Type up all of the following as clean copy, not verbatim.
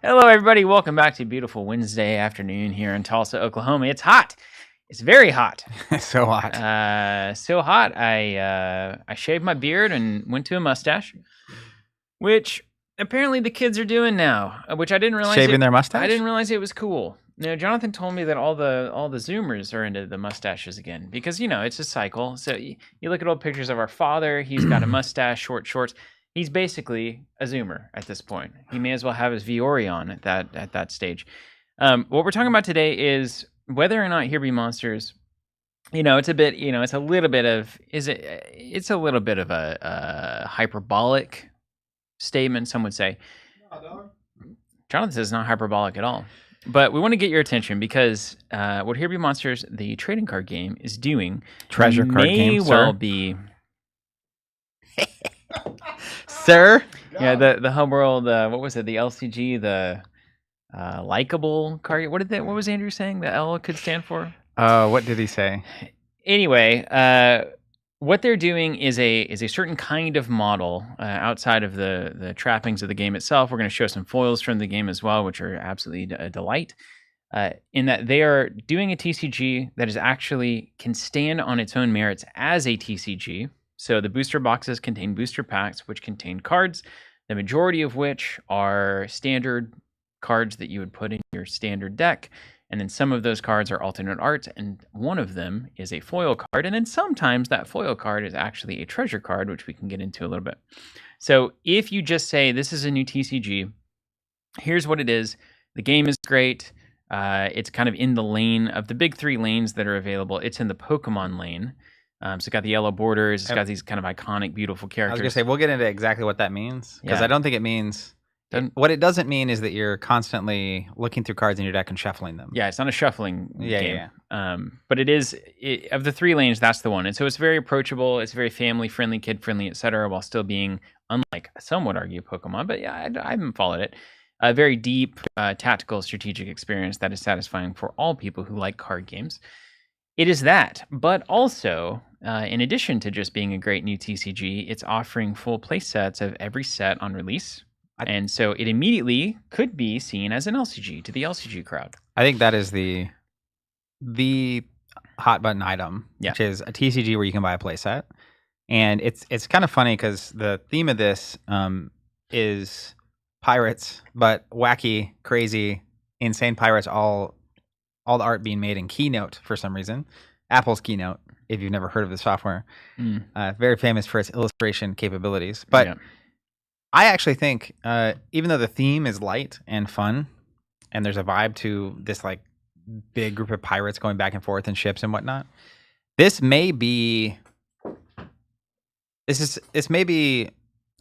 Hello, everybody. Welcome back to a beautiful Wednesday afternoon here in Tulsa, Oklahoma. It's hot. It's very hot. So hot. So hot. I shaved my beard and went to a mustache, which apparently the kids are doing now. Which I didn't realize. Shaving their mustache? I didn't realize it was cool. You know, Jonathan told me that all the Zoomers are into the mustaches again because it's a cycle. So you look at old pictures of our father. He's got a mustache, short shorts. He's basically a Zoomer at this point. He may as well have his Viore on at that stage. What we're talking about today is whether or not Here Be Monsters. It's a bit. It's a little bit of. It's a little bit of a hyperbolic statement. Some would say. Jonathan says it's not hyperbolic at all. But we want to get your attention because what Here Be Monsters, the trading card game, is doing. Treasure card game, may well sir. be. Sir? Yeah, the hub world, what was it? The LCG, the likable card. What was Andrew saying the L could stand for? What did he say? Anyway, what they're doing is a certain kind of model outside of the trappings of the game itself. We're going to show some foils from the game as well, which are absolutely a delight. In that they are doing a TCG that is actually can stand on its own merits as a TCG. So the booster boxes contain booster packs, which contain cards, the majority of which are standard cards that you would put in your standard deck. And then some of those cards are alternate art, and one of them is a foil card. And then sometimes that foil card is actually a treasure card, which we can get into a little bit. So if you just say, this is a new TCG, here's what it is. The game is great. It's kind of in the lane of the big three lanes that are available. It's in the Pokemon lane. So it's got the yellow borders. It's got these kind of iconic, beautiful characters. I was going to say, we'll get into exactly what that means. Because Yeah. I don't think it means... What it doesn't mean is that you're constantly looking through cards in your deck and shuffling them. Yeah, it's not a shuffling game. Yeah. But it is, of the three lanes, that's the one. And so it's very approachable. It's very family-friendly, kid-friendly, etc., while still being, unlike, some would argue, Pokemon. But yeah, I haven't followed it. A very deep, tactical, strategic experience that is satisfying for all people who like card games. It is that, but also, in addition to just being a great new TCG, it's offering full play sets of every set on release. And so it immediately could be seen as an LCG to the LCG crowd. I think that is the hot button item, which is a TCG where you can buy a play set. And it's kind of funny because the theme of this is pirates, but wacky, crazy, insane pirates, all the art being made in Keynote for some reason. Apple's Keynote, if you've never heard of the software. Very famous for its illustration capabilities. But I actually think, even though the theme is light and fun, and there's a vibe to this like big group of pirates going back and forth in ships and whatnot, this may be... I'm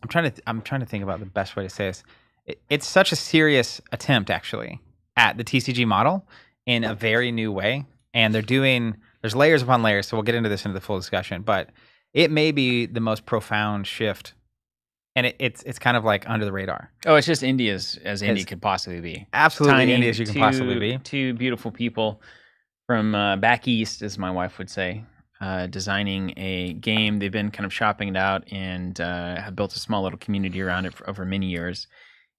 trying to think about the best way to say this. It's such a serious attempt, actually, at the TCG model in a very new way. And there's layers upon layers, so we'll get into this into the full discussion, but it may be the most profound shift, and it's kind of like under the radar. Oh, it's just indie as indie could possibly be. Absolutely Tiny, indie as you can possibly be. Two beautiful people from back east, as my wife would say, designing a game. They've been kind of shopping it out and have built a small little community around it over many years.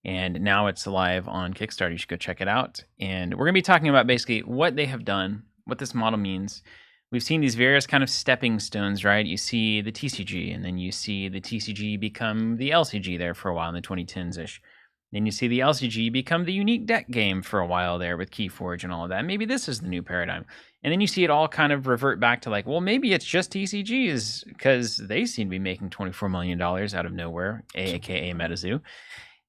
And now it's live on Kickstarter. You should go check it out. And we're going to be talking about basically what they have done, what this model means. We've seen these various kind of stepping stones, right? You see the TCG, and then you see the TCG become the LCG there for a while in the 2010s-ish. Then you see the LCG become the unique deck game for a while there with Keyforge and all of that. Maybe this is the new paradigm. And then you see it all kind of revert back to like, well, maybe it's just TCGs because they seem to be making $24 million out of nowhere, aka MetaZoo.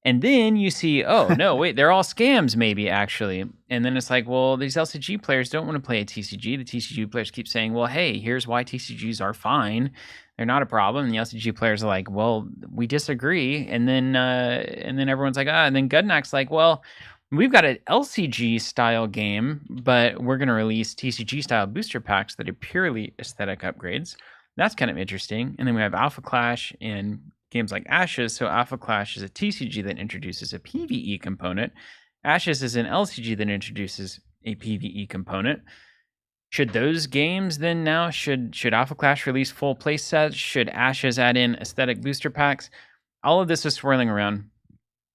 And then you see, oh, no, wait, they're all scams maybe, actually. And then it's like, well, these LCG players don't want to play a TCG. The TCG players keep saying, well, hey, here's why TCGs are fine. They're not a problem. And the LCG players are like, well, we disagree. And then everyone's like, and then Gudnak's like, well, we've got an LCG-style game, but we're going to release TCG-style booster packs that are purely aesthetic upgrades. That's kind of interesting. And then we have Alpha Clash and games like Ashes. So Alpha Clash is a TCG that introduces a PvE component. Ashes is an LCG that introduces a PvE component. Should those games then now, should Alpha Clash release full play sets? Should Ashes add in aesthetic booster packs? All of this is swirling around.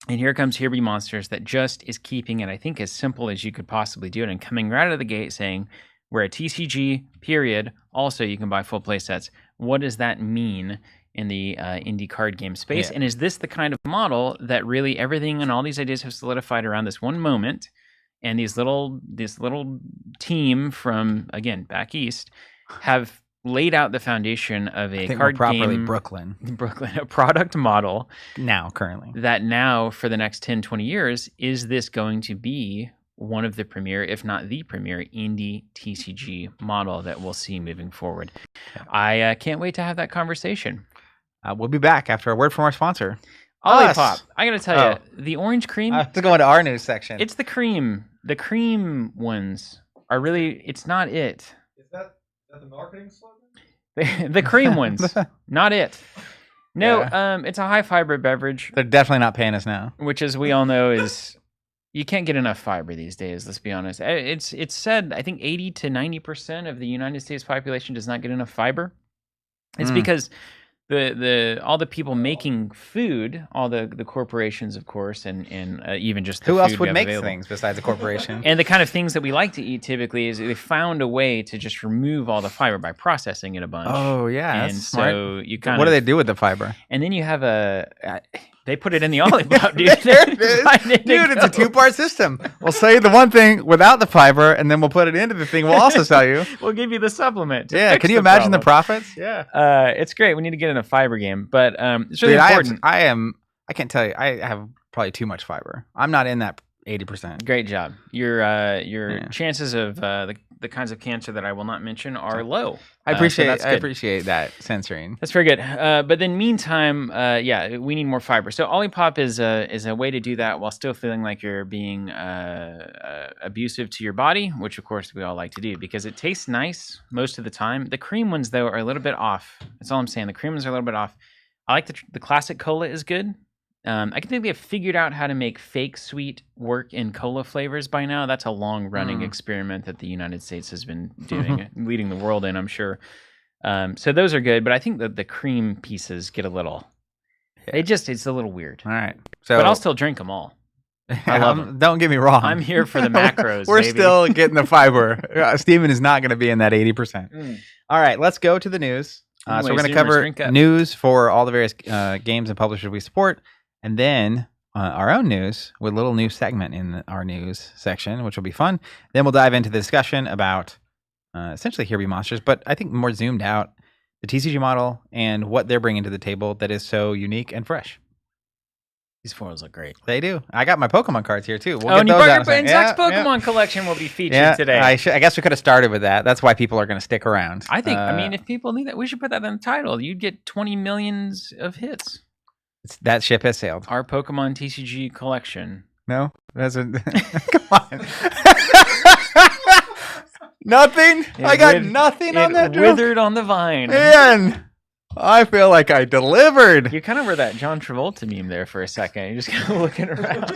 And here comes Here Be Monsters that just is keeping it, I think, as simple as you could possibly do it, and coming right out of the gate saying, we're a TCG, period. Also, you can buy full play sets. What does that mean in the indie card game space? Yeah. And is this the kind of model that really everything and all these ideas have solidified around this one moment? And this little team from, again, back east have laid out the foundation of a card game, Brooklyn, a product model currently that now for the next 10, 20 years, is this going to be one of the premier, if not the premier, indie TCG model that we'll see moving forward? I can't wait to have that conversation. We'll be back after a word from our sponsor. Olipop. I gotta tell you, the orange cream. Let's go into our news section. It's the cream. The cream ones are really. It's not it. Is that the marketing slogan? The cream ones, not it. No, it's a high fiber beverage. They're definitely not paying us now. Which, as we all know, is you can't get enough fiber these days. Let's be honest. It's said I think 80 to 90% of the United States population does not get enough fiber. It's because all the people making food, all the corporations, of course, and even just the who food else would make available. things besides a corporation? And the kind of things that we like to eat typically is they found a way to just remove all the fiber by processing it a bunch. Oh yeah, and that's smart. so you kind what of do they do with the fiber? And then you have they put it in the Olipop, dude. There it is. Dude, it's a two-part system. We'll sell you the one thing without the fiber, and then we'll put it into the thing we'll also sell you. We'll give you the supplement. Yeah, can you imagine the profits? Yeah. It's great. We need to get in a fiber game, but it's really important. I can't tell you. I have probably too much fiber. I'm not in that 80%. Great job. Your chances of the kinds of cancer that I will not mention are low. I appreciate that censoring. That's very good. But then meantime, we need more fiber. So Olipop is a way to do that while still feeling like you're being abusive to your body, which of course we all like to do because it tastes nice most of the time. The cream ones though are a little bit off. That's all I'm saying. The cream ones are a little bit off. I like the classic cola is good. I can think they have figured out how to make fake sweet work in cola flavors by now. That's a long-running experiment that the United States has been doing, leading the world in, I'm sure. So those are good, but I think that the cream pieces get a little... It's a little weird. All right. But I'll still drink them all. I love them. Don't get me wrong. I'm here for the macros, We're baby. still getting the fiber. Steven is not going to be in that 80%. All right, let's go to the news. So we're going to cover news for all the various games and publishers we support. And then our own news with a little news segment in our news section, which will be fun. Then we'll dive into the discussion about essentially Here Be Monsters, but I think more zoomed out, the TCG model and what they're bringing to the table that is so unique and fresh. These foils look great. They do. I got my Pokemon cards here too. And you brought your Zach's Pokemon collection will be featured today. I guess we could have started with that. That's why people are going to stick around. I think, if people need that, we should put that in the title. You'd get 20 millions of hits. That ship has sailed. Our Pokemon TCG collection. No? That's come on. Nothing? I got nothing on that joke? It withered on the vine. Man, I feel like I delivered. You kind of were that John Travolta meme there for a second. You're just kind of looking around.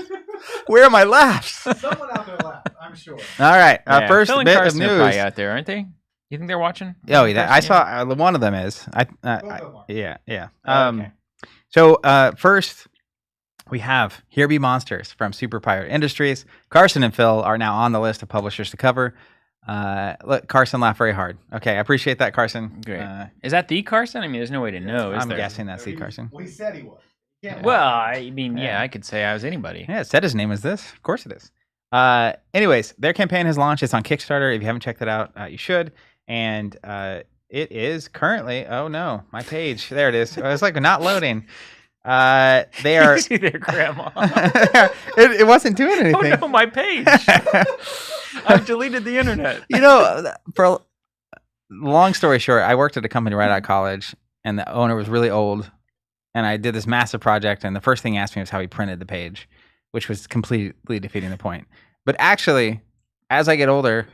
Where are my laughs? Someone out there laughed, I'm sure. All right. First Phil and bit Carson of news. Are probably out there, aren't they? You think they're watching? Oh, yeah. I saw one of them is. Yeah. Okay. So first, we have Here Be Monsters from Super Pirate Industries. Carson and Phil are now on the list of publishers to cover. Let Carson laugh very hard. Okay, I appreciate that, Carson. Great. Is that the Carson? I mean, there's no way to know, is I'm there? guessing that's the Carson. Well, he said he was. Well, I mean, I could say I was anybody. Yeah, it said his name was this. Of course it is. Anyways, their campaign has launched. It's on Kickstarter. If you haven't checked it out, you should. And it is currently, oh no, my page. There it is. It's like not loading. They are. You see there, Grandma. it wasn't doing anything. Oh no, my page. I've deleted the internet. For long story short, I worked at a company right out of college, and the owner was really old. And I did this massive project, and the first thing he asked me was how he printed the page, which was completely defeating the point. But actually, as I get older,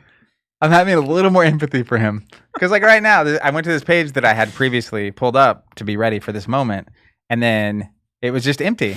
I'm having a little more empathy for him. Because like right now, I went to this page that I had previously pulled up to be ready for this moment, and then it was just empty.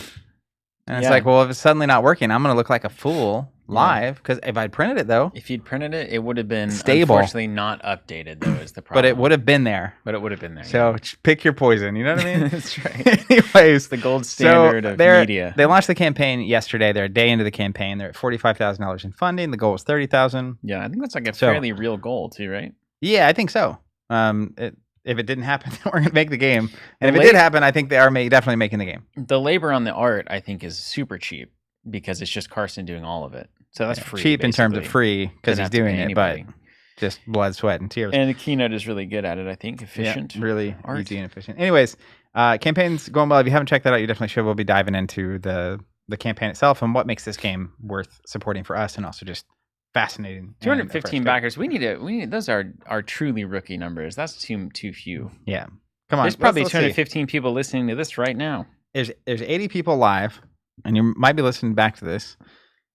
And it's like, well, if it's suddenly not working, I'm going to look like a fool live because if I'd printed it though, If you'd printed it, it would have been Stable. unfortunately not updated though. Is the problem? but it would have been there. But it would have been there. So pick your poison. You know what I mean? That's right. Anyways, The gold standard of media. They launched the campaign yesterday. They're a day into the campaign. They're at $45,000 in funding. The goal was $30,000. Yeah, I think that's like a fairly real goal too, right? Yeah, I think so. If it didn't happen, then we're gonna make the game. And if it did happen, I think they are definitely making the game. The labor on the art, I think, is super cheap because it's just Carson doing all of it. So that's free. Cheap in terms of basically. free because Didn't he's have to doing pay it, anybody. but just blood, sweat, and tears. And the keynote is really good at it, I think. Efficient. Yeah, really art. easy and efficient. Anyways, campaign's going well. If you haven't checked that out, you definitely should. We'll be diving into the campaign itself and what makes this game worth supporting for us, and also just fascinating. 215 backers. We need those are truly rookie numbers. That's too few. Yeah. Come on. There's probably let's see. 215 people listening to this right now. There's 80 people live, and you might be listening back to this.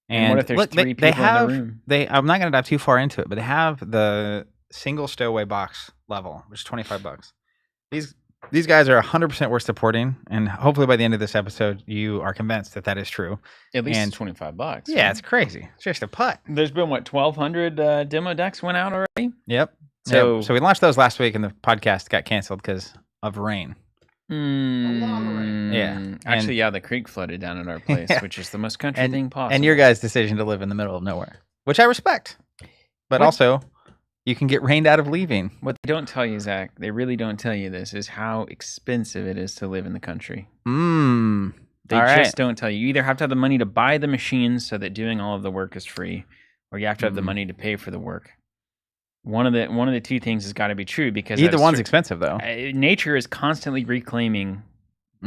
And what if there's three people in the room? I'm not going to dive too far into it, but they have the single stowaway box level, which is $25. These guys are 100% worth supporting, and hopefully by the end of this episode, you are convinced that is true. At least it's $25. Yeah, it's crazy. It's just a putt. There's been 1,200 demo decks went out already. Yep. So we launched those last week, and the podcast got canceled because of rain. Yeah. Actually, the creek flooded down at our place, which is the most country thing possible. And your guys' decision to live in the middle of nowhere, which I respect. But also, you can get rained out of leaving. What they don't tell you, Zach, they really don't tell you this, is how expensive it is to live in the country. They just don't tell you. You either have to have the money to buy the machines so that doing all of the work is free, or you have to have the money to pay for the work. One of the two things has got to be true because either one's expensive though. Nature is constantly reclaiming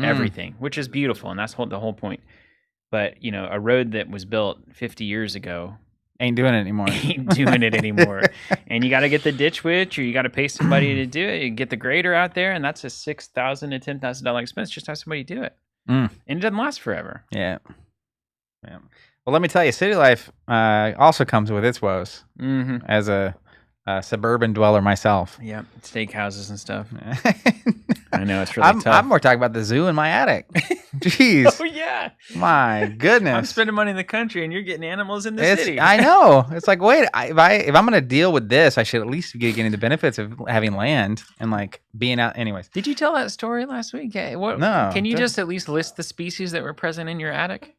everything, which is beautiful, and that's the whole point. But a road that was built 50 years ago ain't doing it anymore. And you got to get the ditch witch, or you got to pay somebody to do it. You get the grader out there, and that's a $6,000 to $10,000 expense just to have somebody do it. And it doesn't last forever. Yeah. Well, let me tell you, city life also comes with its woes. As a suburban dweller myself. Yeah, steakhouses and stuff. I know, it's really tough. I'm more talking about the zoo in my attic. Jeez. Oh, yeah. My goodness. I'm spending money in the country, and you're getting animals in the city. I know. It's like, wait, if I'm going to deal with this, I should at least be getting the benefits of having land and being out. Anyways. Did you tell that story last week? No. Can you just at least list the species that were present in your attic?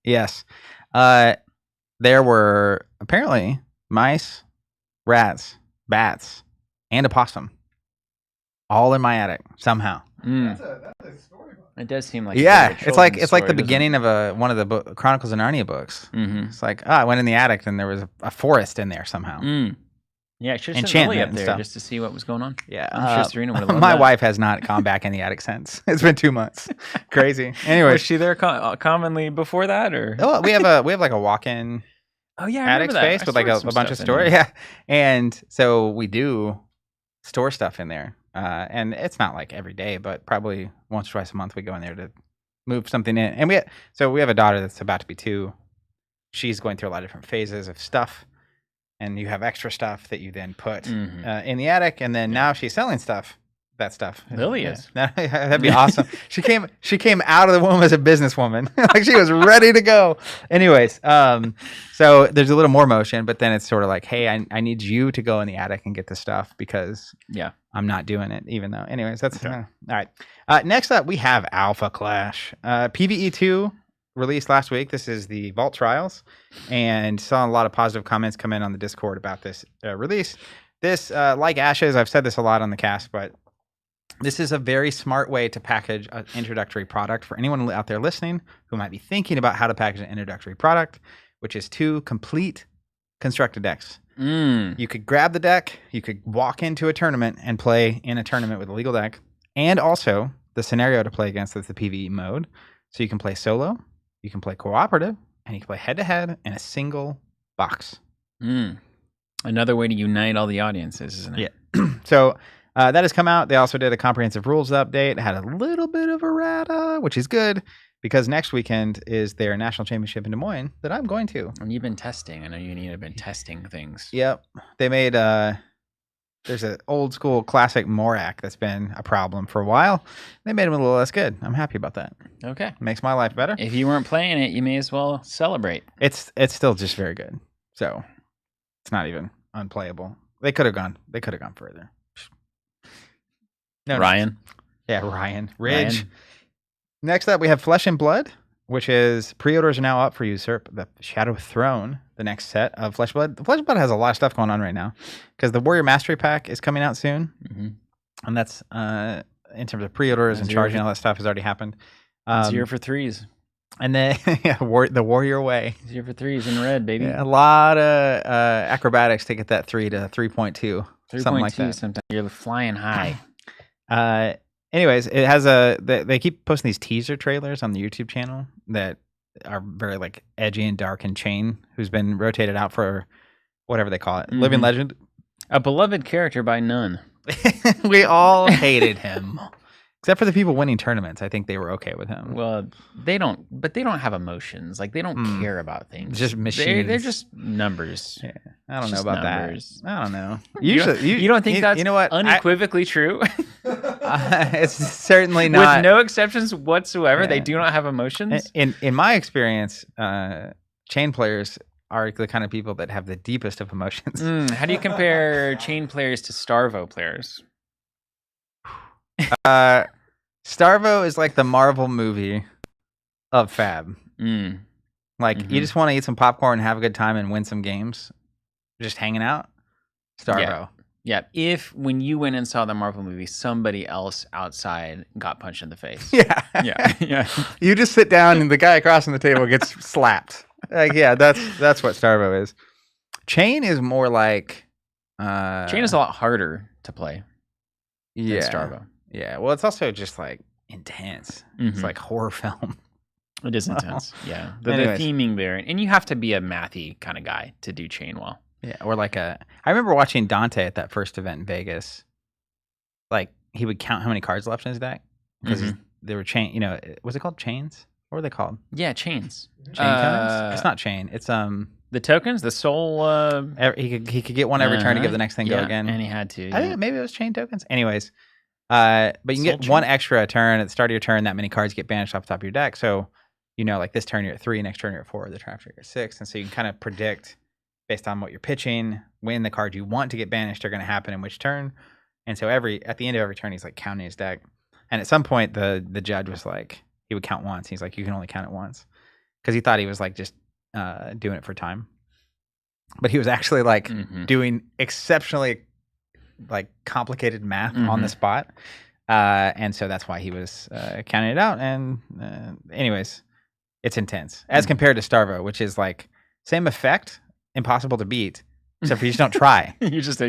Yes. There were apparently mice, rats, bats, and a possum, all in my attic somehow. That's a story. It does seem like it's like the beginning of one of the Chronicles of Narnia books. It's like I went in the attic and there was a forest in there somehow. Yeah, I should have sent Lily up there just to see what was going on. Yeah, I'm sure Serena would have loved my that. wife has not gone back in the attic since. It's been 2 months. Crazy. Anyway, was she there commonly before that, or? Oh, we have like a walk-in. Oh yeah, attic space with like a bunch of storage. Yeah, and so we do store stuff in there, and it's not like every day, but probably once or twice a month we go in there to move something in. And we have a daughter that's about to be 2. She's going through a lot of different phases of stuff, and you have extra stuff that you then put in the attic, and then now she's selling stuff. That stuff. Lily is. That'd be awesome. She came out of the womb as a businesswoman. Like she was ready to go. Anyways, so there's a little more motion, but then it's sort of like, hey, I need you to go in the attic and get the stuff because I'm not doing it, even though. Anyways, that's all right. Next up, we have Alpha Clash. PvE 2 released last week. This is the Vault Trials, and saw a lot of positive comments come in on the Discord about this release. This, like Ashes, I've said this a lot on the cast, but this is a very smart way to package an introductory product for anyone out there listening who might be thinking about how to package an introductory product, which is 2 complete constructed decks. You could grab the deck, you could walk into a tournament and play in a tournament with a legal deck, and also the scenario to play against is the PvE mode. So you can play solo, you can play cooperative, and you can play head-to-head in a single box. Another way to unite all the audiences, isn't it? Yeah. So that has come out. They also did a comprehensive rules update. Had a little bit of errata, which is good because next weekend is their national championship in Des Moines that I'm going to. And you've been testing. I know you have been testing things. Yep. They made There's an old school classic Morak that's been a problem for a while. They made him a little less good. I'm happy about that. Okay. Makes my life better. If you weren't playing it, you may as well celebrate. It's still just very good. So it's not even unplayable. They could have gone further. No, Ryan. Yeah, Ryan. Ridge. Ryan. Next up, we have Flesh and Blood, which is pre-orders are now up for Usurp, the Shadow Throne, the next set of Flesh and Blood. The Flesh and Blood has a lot of stuff going on right now because the Warrior Mastery Pack is coming out soon. Mm-hmm. And that's, in terms of pre-orders and charging, all that stuff has already happened. 0 for 3s. And then, the Warrior Way. 0 for 3s in red, baby. Yeah, a lot of acrobatics to get that 3 to 3.2. 3.2 something like that. Sometimes you're flying high. Anyways, it has they keep posting these teaser trailers on the YouTube channel that are very like edgy and dark, and Chain, who's been rotated out for whatever they call it, Living Legend. A beloved character by none. We all hated him. Except for the people winning tournaments. I think they were okay with him. Well, they don't have emotions. Like, they don't care about things. Just machines. They're just numbers. Yeah, I don't know Just about numbers. that. I don't know. Usually, you don't think that's you know what? unequivocally true? It's certainly not. With no exceptions whatsoever, Yeah. they do not have emotions. In my experience, Chain players are the kind of people that have the deepest of emotions. How do you compare Chain players to Starvo players? Starvo is like the Marvel movie of Fab. Like, you just want to eat some popcorn and have a good time and win some games, just hanging out. Starvo. Yeah. If when you went and saw the Marvel movie, somebody else outside got punched in the face. Yeah. You just sit down and the guy across from the table gets slapped. Like, yeah, that's what Starvo is. Chain is more like Chain is a lot harder to play than Starvo. Yeah, well, it's also just like intense. It's like horror film. It is intense. Yeah, the Anyways. theming there, and you have to be a mathy kind of guy to do Chain well. Yeah, or like I remember watching Dante at that first event in Vegas. Like, he would count how many cards left in his deck because they were chain. You know, was it called chains? What were they called? Yeah, chains. Chain tokens? It's not chain. It's the tokens, the soul. He could get one every turn to give the next thing go again, and he had to. I think maybe it was chain tokens. Anyways, but you can get one extra a turn at the start of your turn. That many cards get banished off the top of your deck. So, you know, like this turn you're at 3, next turn you're at 4, the turn after you're at 6, and so you can kind of predict based on what you're pitching when the cards you want to get banished are going to happen in which turn. And so at the end of every turn, he's like counting his deck. And at some point, the judge was like, he would count once. He's like, you can only count it once, because he thought he was like just doing it for time. But he was actually like doing exceptionally like complicated math on the spot. And so that's why he was counting it out. And anyways, it's intense as compared to Starvo, which is like same effect, impossible to beat, except for you just don't try. You just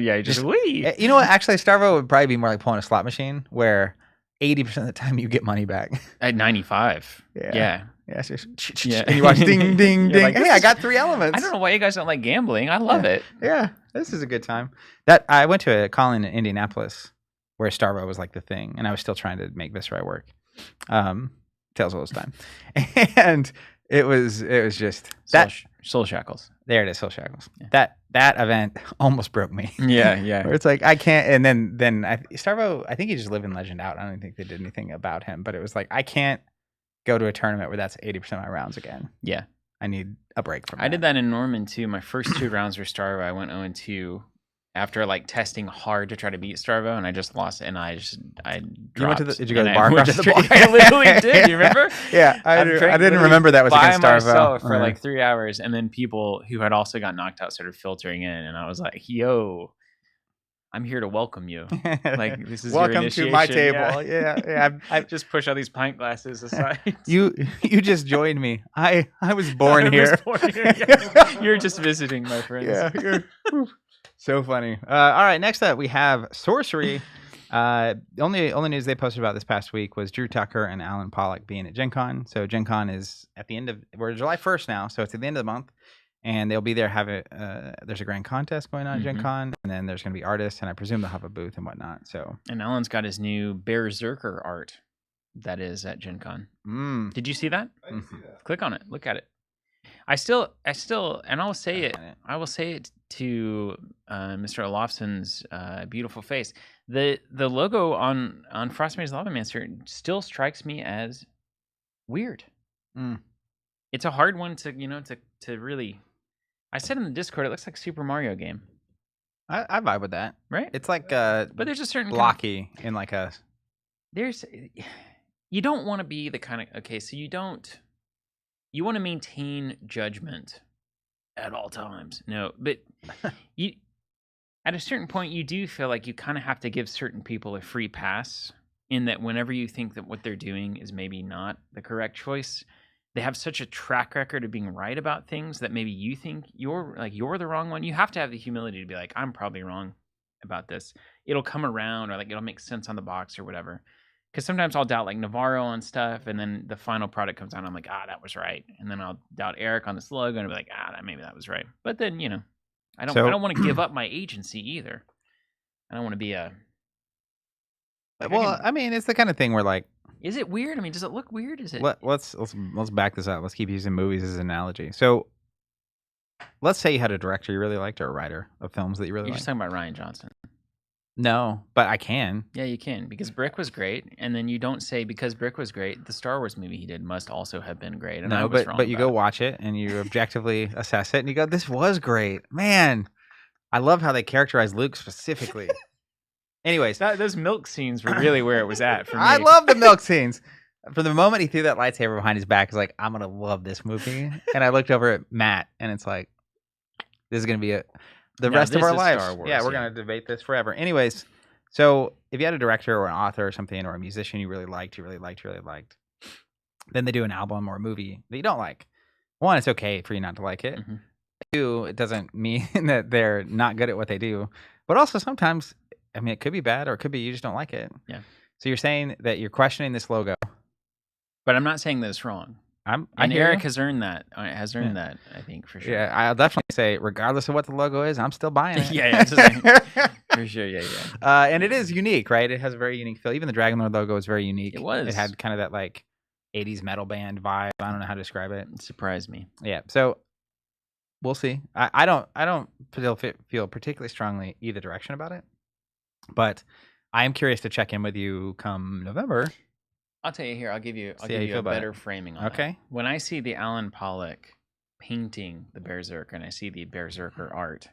wee. You know what? Actually, Starvo would probably be more like pulling a slot machine, where 80% of the time you get money back. At 95. Yeah. It's just, and you watch ding, ding, ding. Like, hey, I got 3 elements. I don't know why you guys don't like gambling. I love it. Yeah, this is a good time. That I went to a calling in Indianapolis where Starvo was like the thing, and I was still trying to make Viscerai work. Tales all this time. And it was just that Soul Shackles. There it is, Soul Shackles. Yeah. That event almost broke me. Yeah. Where it's like I can't, and then Starvo, I think he just lived in Legend out. I don't think they did anything about him, but it was like I can't go to a tournament where that's 80% of my rounds again. Yeah, I need a break from that. I did that in Norman too. My first 2 rounds were Starvo. I went 0-2 after like testing hard to try to beat Starvo, and I just lost it. And I dropped. Did you go to the bar across the bar? I literally did. You remember? Yeah, I didn't remember that was against Starvo. Myself for like 3 hours, and then people who had also got knocked out started filtering in, and I was like, "Yo, I'm here to welcome you. Like, this is welcome your to my table." Yeah. I just push all these pint glasses aside. You just joined me. I was born here. Yeah. You're just visiting, my friends. Yeah. So funny. All right, next up we have Sorcery. The only news they posted about this past week was Drew Tucker and Alan Pollock being at Gen Con. So Gen Con is at the end of, we're July 1st now, so it's at the end of the month. And they'll be there, there's a grand contest going on at Gen Con, and then there's going to be artists, and I presume they'll have a booth and whatnot. So, and Alan's got his new Berserker art that is at Gen Con. Did you see that? I didn't see that. Click on it. Look at it. I still, and I will say it to Mr. Olofsson's beautiful face, the logo on Frostmage's Lavamancer still strikes me as weird. It's a hard one to to really. I said in the Discord, it looks like Super Mario game. I vibe with that. Right? It's like but there's a certain blocky in like a. You don't want to be the kind of so you want to maintain judgment at all times. No, but you at a certain point you do feel like you kind of have to give certain people a free pass in that whenever you think that what they're doing is maybe not the correct choice, they have such a track record of being right about things that maybe you think you're the wrong one. You have to have the humility to be like, I'm probably wrong about this. It'll come around, or like it'll make sense on the box or whatever. Because sometimes I'll doubt like Navarro on stuff, and then the final product comes out, and I'm like, that was right. And then I'll doubt Eric on this logo, and I'll be like, maybe that was right. But then I don't want to give up my agency either. I don't want to be a. I mean, it's the kind of thing where like. Is it weird? I mean, does it look weird? Is it? Let's back this up. Let's keep using movies as an analogy. So, let's say you had a director you really liked or a writer of films that you really liked. You're just talking about Rian Johnson. No, but I can. Yeah, you can, because Brick was great, and then you don't say because Brick was great, the Star Wars movie he did must also have been great. And no, but you go watch it and you objectively assess it, and you go, "This was great, man." I love how they characterize Luke specifically. Anyways, those milk scenes were really where it was at for me. I love the milk scenes. From the moment he threw that lightsaber behind his back, it's like, I'm gonna love this movie. And I looked over at Matt, and it's like, this is gonna be the rest of our lives. Star Wars, we're gonna debate this forever. Anyways, so if you had a director or an author or something or a musician you really liked, then they do an album or a movie that you don't like. One, it's okay for you not to like it. Mm-hmm. Two, it doesn't mean that they're not good at what they do. But also sometimes, I mean, it could be bad or it could be you just don't like it. Yeah. So you're saying that you're questioning this logo. But I'm not saying that it's wrong. Eric has earned that. That, I think, for sure. Yeah, I'll definitely say, regardless of what the logo is, I'm still buying it. yeah, for sure. Yeah. And it is unique, right? It has a very unique feel. Even the Dragon Lord logo was very unique. It was. It had kind of that like 80s metal band vibe. I don't know how to describe it. It surprised me. Yeah. So we'll see. I don't feel particularly strongly either direction about it, but I am curious to check in with you come November. I'll tell you here. I'll give you a better framing on it. When I see the Alan Pollock painting the Berserker, and I see the Berserker art,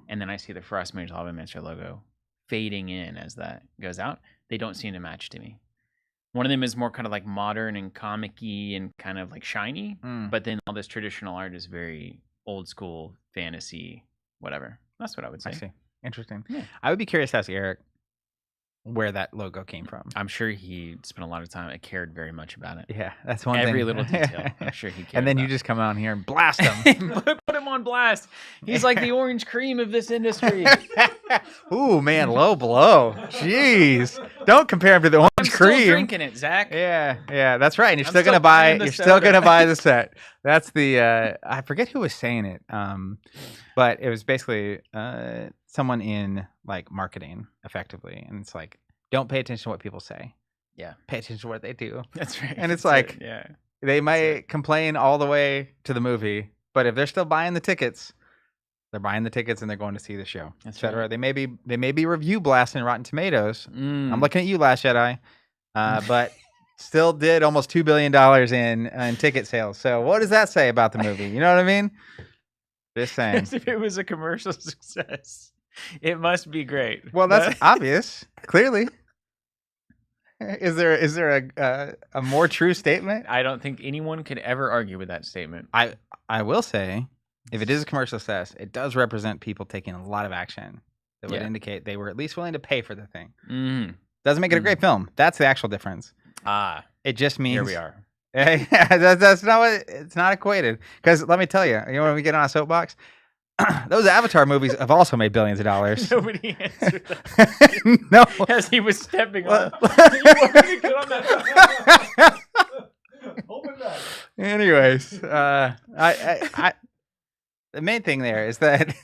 and then I see the Frostmage Lavamancer logo fading in as that goes out, they don't seem to match to me. One of them is more kind of like modern and comic-y and kind of like shiny, but then all this traditional art is very old school fantasy, whatever. That's what I would say. I see. Interesting. Yeah. I would be curious to ask Eric where that logo came from. I'm sure he spent a lot of time. I cared very much about it. Yeah, that's one thing. Every little detail. I'm sure he cared. And then you just come out here and blast him. Put him on blast. He's like the orange cream of this industry. Ooh, man, low blow. Jeez. Don't compare him to the orange cream. I'm still drinking it, Zach. Yeah, that's right. And you're still gonna buy the set. That's the I forget who was saying it. But it was basically someone in like marketing effectively, and it's like, don't pay attention to what people say. Yeah, pay attention to what they do. That's right. And it's like, they might complain all the way to the movie, but if they're still buying the tickets, they're buying the tickets and they're going to see the show, etc. Right. They may be review blasting Rotten Tomatoes. I'm looking at you, Last Jedi, but still did almost $2 billion in ticket sales. So what does that say about the movie? You know what I mean? Just saying. If it was a commercial success, it must be great. Well, that's obvious. Clearly. Is there a more true statement? I don't think anyone could ever argue with that statement. I will say, if it is a commercial success, it does represent people taking a lot of action that would indicate they were at least willing to pay for the thing. Mm-hmm. Doesn't make it a great film. That's the actual difference. It just means here we are. That's not what it's not equated. Because let me tell you, when we get on a soapbox, those Avatar movies have also made billions of dollars. Nobody answered that. No, as he was stepping on. Anyways, I the main thing there is that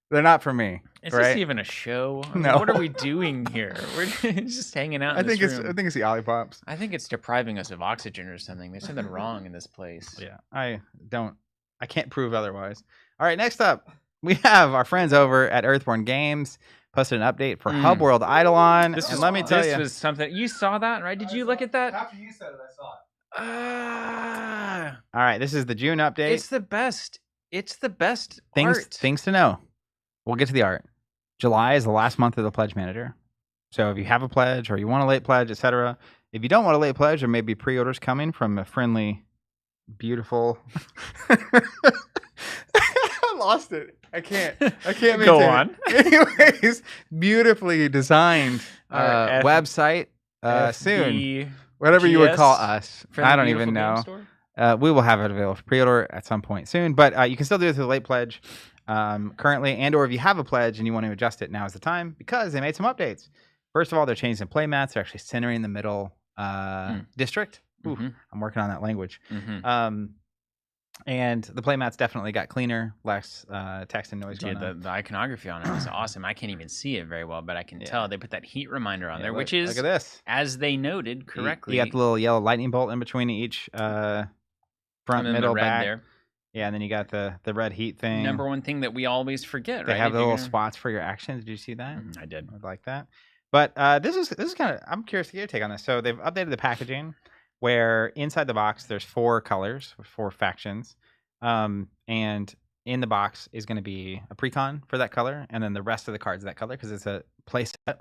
they're not for me. Is right? this even a show? No. What are we doing here? We're just hanging out. I think it's the Ollipops. I think it's depriving us of oxygen or something. There's something wrong in this place. Yeah, I can't prove otherwise. All right, next up, we have our friends over at Earthborne Games posted an update for Hub World Eidolon. Let me tell you, this was something you saw that, right? Did you look at that? After you said it, I saw it. All right, this is the June update. It's the best. It's the best art. Things to know. We'll get to the art. July is the last month of the Pledge Manager. So if you have a pledge or you want a late pledge, etc. If you don't want a late pledge, there may be pre-orders coming from a friendly, beautiful. I lost it. I can't Go on. Anyways, beautifully designed website soon. Whatever you would call us. I don't even know. We will have it available for pre-order at some point soon, but you can still do it through the late pledge currently, and or if you have a pledge and you want to adjust it, now is the time because they made some updates. First of all, they're changing some play mats. They're actually centering the middle district. Ooh, I'm working on that language. And the play mats definitely got cleaner, less text and noise going on. The iconography on it is awesome. I can't even see it very well, but I can tell they put that heat reminder on there, which is, look at this. As they noted correctly. You got the little yellow lightning bolt in between each front, middle, back. There. Yeah, and then you got the red heat thing. Number one thing that we always forget, they right? They have the little spots for your actions. Did you see that? I did. I like that. But this is kind of, I'm curious to get your take on this. So they've updated the packaging where inside the box there's 4 colors, 4 factions. And in the box is going to be a precon for that color, and then the rest of the cards that color because it's a play set.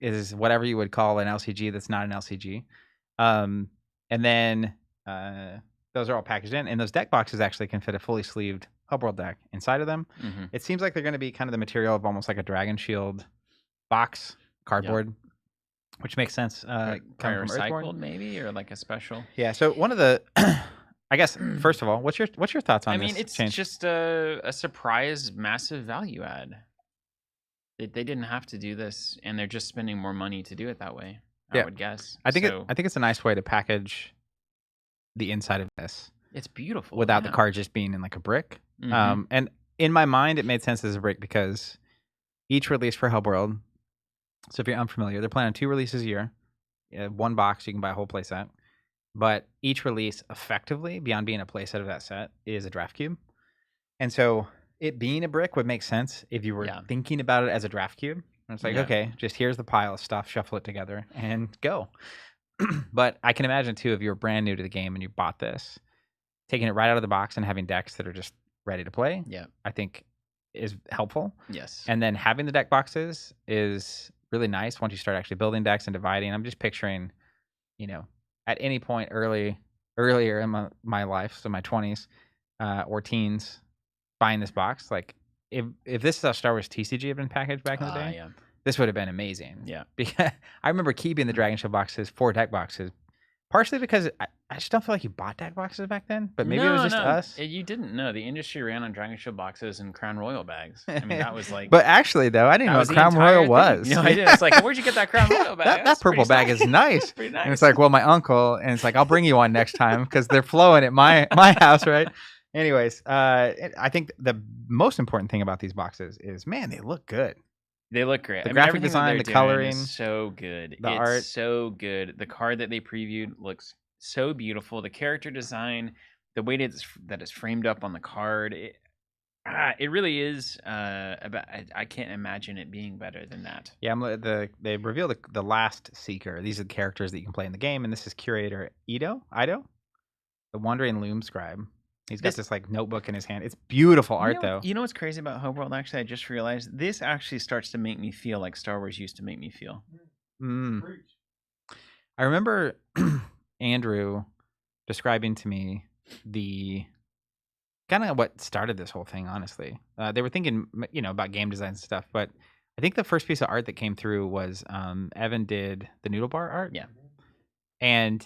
Is whatever you would call an LCG that's not an LCG. And then those are all packaged in, and those deck boxes actually can fit a fully sleeved Hub World deck inside of them. It seems like they're going to be kind of the material of almost like a Dragon Shield box cardboard, which makes sense. Like recycled maybe, or like a special. Yeah. So one of the, I guess first of all, what's your thoughts on this? I mean, it's change? just a surprise, massive value add. They didn't have to do this, and they're just spending more money to do it that way. I would guess. I think it's a nice way to package the inside of this. It's beautiful without the card just being in like a brick. And in my mind, it made sense as a brick because each release for Hub World. So if you're unfamiliar, they're planning 2 releases a year. 1 box, you can buy a whole playset. But each release, effectively, beyond being a playset of that set, is a draft cube. And so it being a brick would make sense if you were thinking about it as a draft cube. And it's like, okay, just here's the pile of stuff, shuffle it together, and go. But I can imagine, too, if you're brand new to the game and you bought this, taking it right out of the box and having decks that are just ready to play, I think is helpful. Yes. And then having the deck boxes is really nice once you start actually building decks and dividing. I'm just picturing, at any point earlier in my life, so my 20s or teens, buying this box, like if this is how Star Wars TCG had been packaged back in the day, this would have been amazing. Yeah. Because I remember keeping the Dragon Shield boxes, 4 deck boxes, partially because I just don't feel like you bought deck boxes back then, but maybe it was just us. You didn't know. The industry ran on Dragon Shield boxes and Crown Royal bags. I mean, that was like... But actually, though, I didn't know what Crown Royal was. No, I did. It's like, where'd you get that Crown Royal bag? That purple bag is nice. Pretty nice. And it's like, well, my uncle, and it's like, I'll bring you one next time because they're flowing at my house, right? Anyways, I think the most important thing about these boxes is, man, they look good. They look great. The graphic design, the coloring, is so good. The art, so good. The card that they previewed looks so beautiful. The character design, the way that it's framed up on the card, it really is. I can't imagine it being better than that. Yeah, they revealed the last Seeker. These are the characters that you can play in the game, and this is Curator Ido, the Wandering Loom Scribe. He's got this like notebook in his hand. It's beautiful art, though. You know what's crazy about Hub World? Actually, I just realized this actually starts to make me feel like Star Wars used to make me feel. I remember Andrew describing to me the kind of what started this whole thing. Honestly, they were thinking, about game design and stuff, but I think the first piece of art that came through was Evan did the noodle bar art. Yeah, and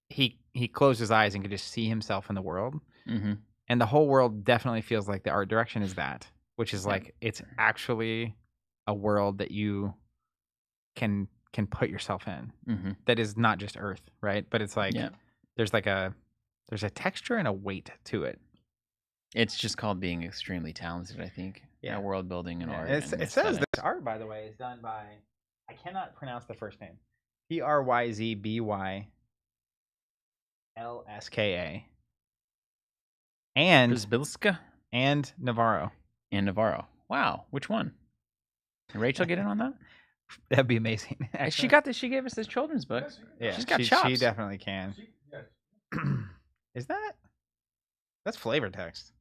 he closed his eyes and could just see himself in the world. Mm-hmm. And the whole world definitely feels like the art direction is that, which is like it's actually a world that you can put yourself in. That is not just Earth, right? But it's like there's a texture and a weight to it. It's just called being extremely talented, I think. Yeah, world building and art. It says this art, by the way, is done by, I cannot pronounce the first name, PRYZBYLSKA. And Brzbilska? And Navarro. and Navarro. Wow, which one? Can Rachel get in on that? That'd be amazing. She got this. She gave us this children's books. Yeah, she's got she chops. definitely can. Is that's flavor text?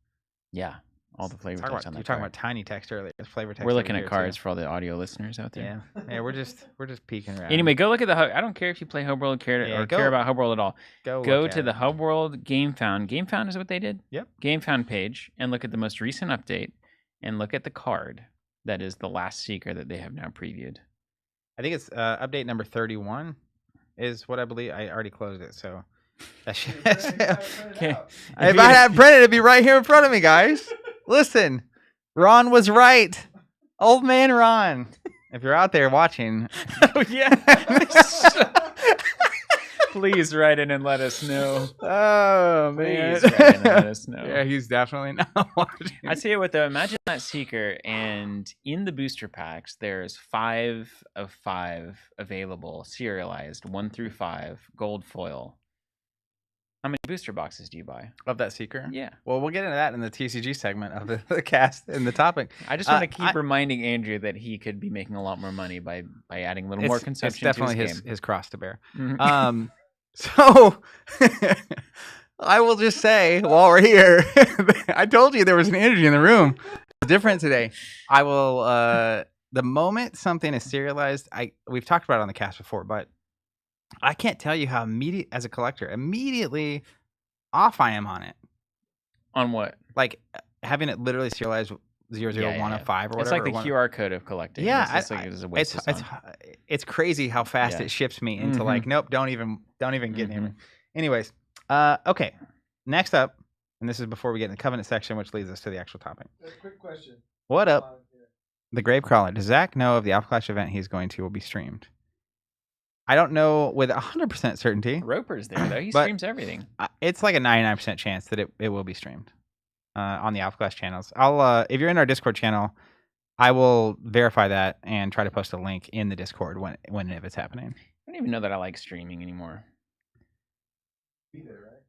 Yeah, all the flavor text on that. You're talking about tiny text earlier. It's flavor text. We're looking at cards for all the audio listeners out there. Yeah, we're just peeking around. Anyway, go look at the. I don't care if you play Hub World care about Hub World at all. Go to the Hub World Game Found. Game Found is what they did. Yep. Game Found page and look at the most recent update and look at the card that is the last Seeker that they have now previewed. I think it's update number 31 is what I believe. I already closed it, so that should. Okay. If I had printed, it'd be right here in front of me, guys. Listen, Ron was right. Old man Ron. If you're out there watching, oh yeah. Please write in and let us know. Oh man, please write in and let us know. Yeah, he's definitely not watching. I tell you what, though, imagine that Seeker, and in the booster packs, there's 5 of 5 available, serialized, 1 through 5, gold foil. How many booster boxes do you buy? Of that Seeker? Yeah. Well, we'll get into that in the TCG segment of the cast and the topic. I just want to keep reminding Andrew that he could be making a lot more money by adding a little more consumption. It's definitely to his cross to bear. Mm-hmm. So I will just say, while we're here, I told you there was an energy in the room. It's different today. I will. The moment something is serialized, we've talked about it on the cast before, but I can't tell you how as a collector, immediately off I am on it. On what? Like having it literally serialized 00105 or whatever. It's like the QR code of collecting. Yeah, it's crazy how fast it ships me into like, nope, don't even get near me. Anyways, okay. Next up, and this is before we get in the covenant section, which leads us to the actual topic. Quick question. What up? The Gravecrawler. Does Zach know of the Alpha Clash event he's going to will be streamed? I don't know with 100% certainty. Roper's there, though. He streams everything. It's like a 99% chance that it will be streamed on the Alpha Clash channels. I'll if you're in our Discord channel, I will verify that and try to post a link in the Discord when and if it's happening. I don't even know that I like streaming anymore. Be there, right?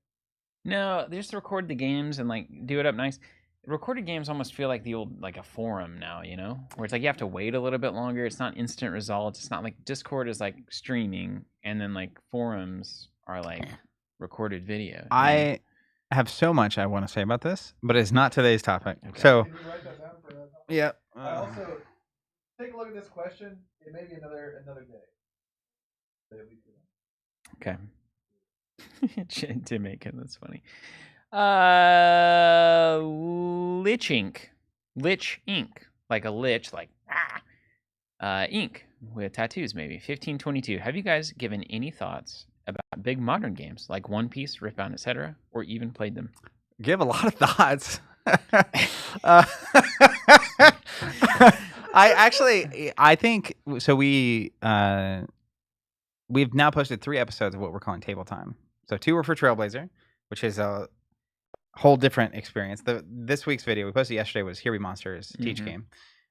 No, they just record the games and like do it up nice. Recorded games almost feel like the old, like a forum now, you know, where it's like you have to wait a little bit longer. It's not instant results. It's not like Discord is like streaming, and then like forums are like recorded video. I have so much I want to say about this, but it's not today's topic. Okay. So, can you write that down for that? Yeah. Also, take a look at this question. It may be another day. Okay. Jamaican, that's funny. Lich Ink, like a lich, like ink with tattoos, maybe 1522. Have you guys given any thoughts about big modern games like One Piece, Riftbound, etc., or even played them? Give a lot of thoughts. I think so. We've now posted 3 episodes of what we're calling Table Time. So 2 were for Trailblazer, which is a whole different experience. This week's video we posted yesterday was Be Monsters Teach Game.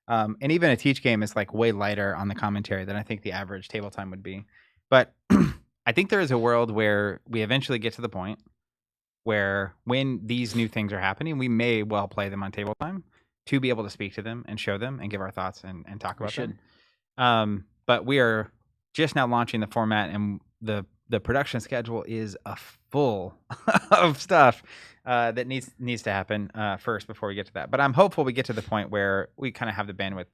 And even a teach game is like way lighter on the commentary than I think the average Table Time would be. But I think there is a world where we eventually get to the point where when these new things are happening, we may well play them on Table Time to be able to speak to them and show them and give our thoughts and talk about them. But we are just now launching the format, and the production schedule is full of stuff that needs to happen first before we get to that. But I'm hopeful we get to the point where we kind of have the bandwidth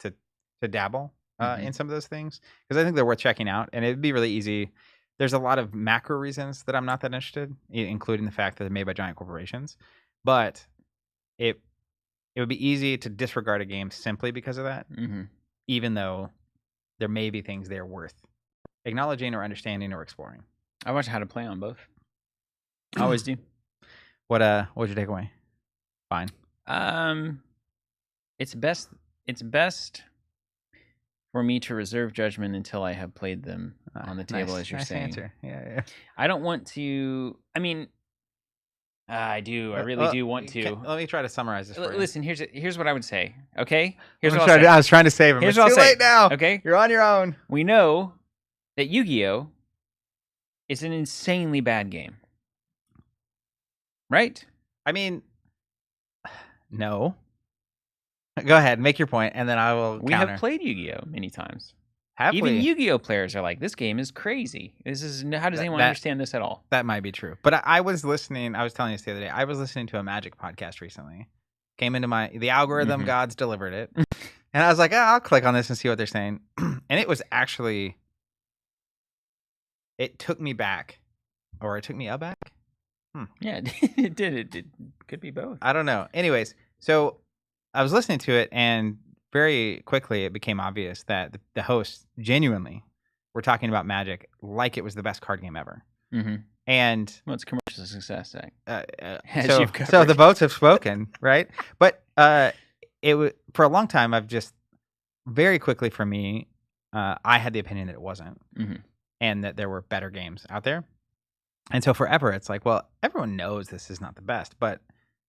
to dabble in some of those things, because I think they're worth checking out, and it'd be really easy. There's a lot of macro reasons that I'm not that interested, including the fact that they're made by giant corporations. But it would be easy to disregard a game simply because of that, even though there may be things there worth acknowledging or understanding or exploring. I watch how to play on both. I always do. What'd you take away? Fine. It's best for me to reserve judgment until I have played them on the table, as you're saying. Answer. Yeah. I don't want to. I mean, I do. I really do want to. Let me try to summarize this for you. Listen, here's what I would say. Okay. I was trying to save him. Here's it's too late now. Okay. You're on your own. We know that Yu-Gi-Oh is an insanely bad game. Right? I mean, no. Go ahead, make your point, and then I will We counter. have played Yu-Gi-Oh many times. Have Even we? Yu-Gi-Oh players are like, this game is crazy. How does anyone understand this at all? That might be true. But I was listening. I was telling you this the other day. I was listening to a Magic podcast recently. Came into the algorithm gods delivered it, and I was like, I'll click on this and see what they're saying. And it was actually, it took me back, or it took me aback. Yeah, it did. It could be both. I don't know. Anyways, so I was listening to it, and very quickly it became obvious that the hosts genuinely were talking about Magic like it was the best card game ever. Mm-hmm. And it's commercial success. So the votes have spoken, right? But it was for a long time. I've just very quickly for me, I had the opinion that it wasn't, and that there were better games out there. And so forever, it's like, well, everyone knows this is not the best, but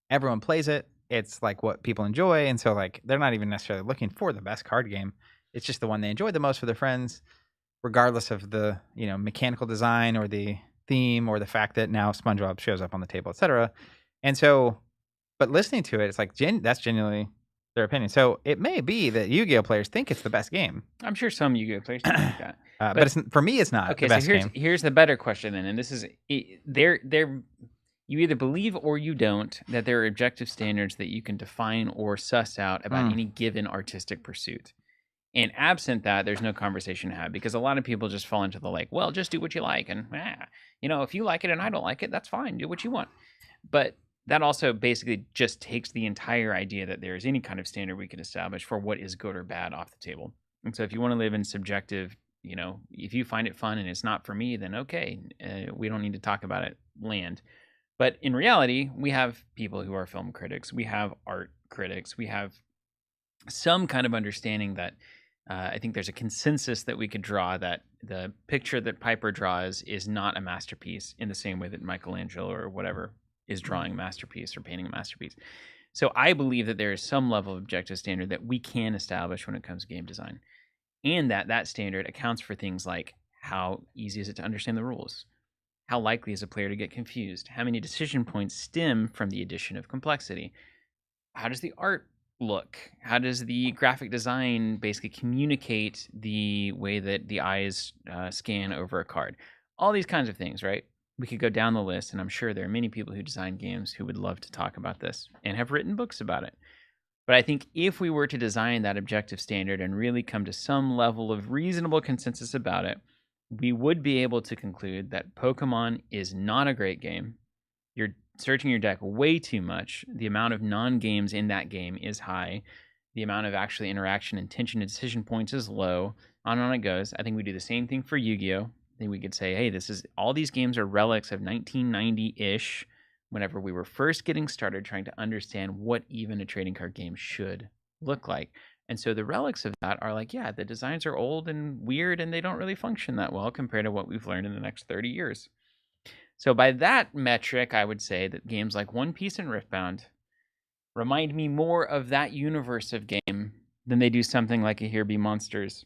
everyone plays it. It's like what people enjoy, and so like they're not even necessarily looking for the best card game. It's just the one they enjoy the most for their friends, regardless of the mechanical design or the theme or the fact that now SpongeBob shows up on the table, etc. And so, but listening to it, it's like that's genuinely their opinion. So it may be that Yu-Gi-Oh players think it's the best game. I'm sure some Yu-Gi-Oh players think that. But it's, for me, it's not. Okay, the best so game. Here's the better question then, and this is you either believe or you don't that there are objective standards that you can define or suss out about any given artistic pursuit. And absent that, there's no conversation to have, because a lot of people just fall into the like, well, just do what you like, and if you like it and I don't like it, that's fine. Do what you want. But that also basically just takes the entire idea that there is any kind of standard we can establish for what is good or bad off the table. And so if you want to live in subjective, if you find it fun and it's not for me, then okay, we don't need to talk about it, land. But in reality, we have people who are film critics. We have art critics. We have some kind of understanding that I think there's a consensus that we could draw that the picture that Piper draws is not a masterpiece in the same way that Michelangelo or whatever is drawing a masterpiece or painting a masterpiece. So I believe that there is some level of objective standard that we can establish when it comes to game design, and that standard accounts for things like how easy is it to understand the rules? How likely is a player to get confused? How many decision points stem from the addition of complexity? How does the art look? How does the graphic design basically communicate the way that the eyes scan over a card? All these kinds of things, right? We could go down the list, and I'm sure there are many people who design games who would love to talk about this and have written books about it. But I think if we were to design that objective standard and really come to some level of reasonable consensus about it, we would be able to conclude that Pokemon is not a great game. You're searching your deck way too much. The amount of non-games in that game is high. The amount of actually interaction, intention, and decision points is low. On and on it goes. I think we do the same thing for Yu-Gi-Oh! I think we could say, hey, all these games are relics of 1990-ish, whenever we were first getting started trying to understand what even a trading card game should look like. And so the relics of that are like, yeah, the designs are old and weird, and they don't really function that well compared to what we've learned in the next 30 years. So by that metric, I would say that games like One Piece and Riftbound remind me more of that universe of game than they do something like a Here Be Monsters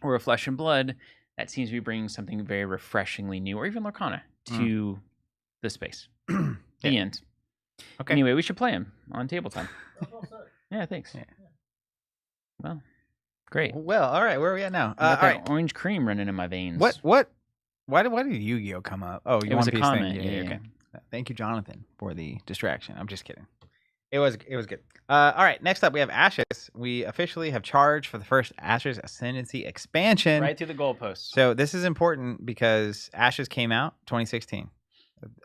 or a Flesh and Blood that seems to be bringing something very refreshingly new, or even Lorcana, to the space. The end. Okay. Anyway, we should play them on table time. Yeah, thanks. Yeah. Well, great. Well, all right. Where are we at now? Got that orange cream running in my veins. What? Why did Yu-Gi-Oh come up? Oh, it was a comment. Yeah, okay. Thank you, Jonathan, for the distraction. I'm just kidding. It was good. All right. Next up, we have Ashes. We officially have charged for the first Ashes Ascendency expansion. Right through the goalposts. So this is important because Ashes came out 2016.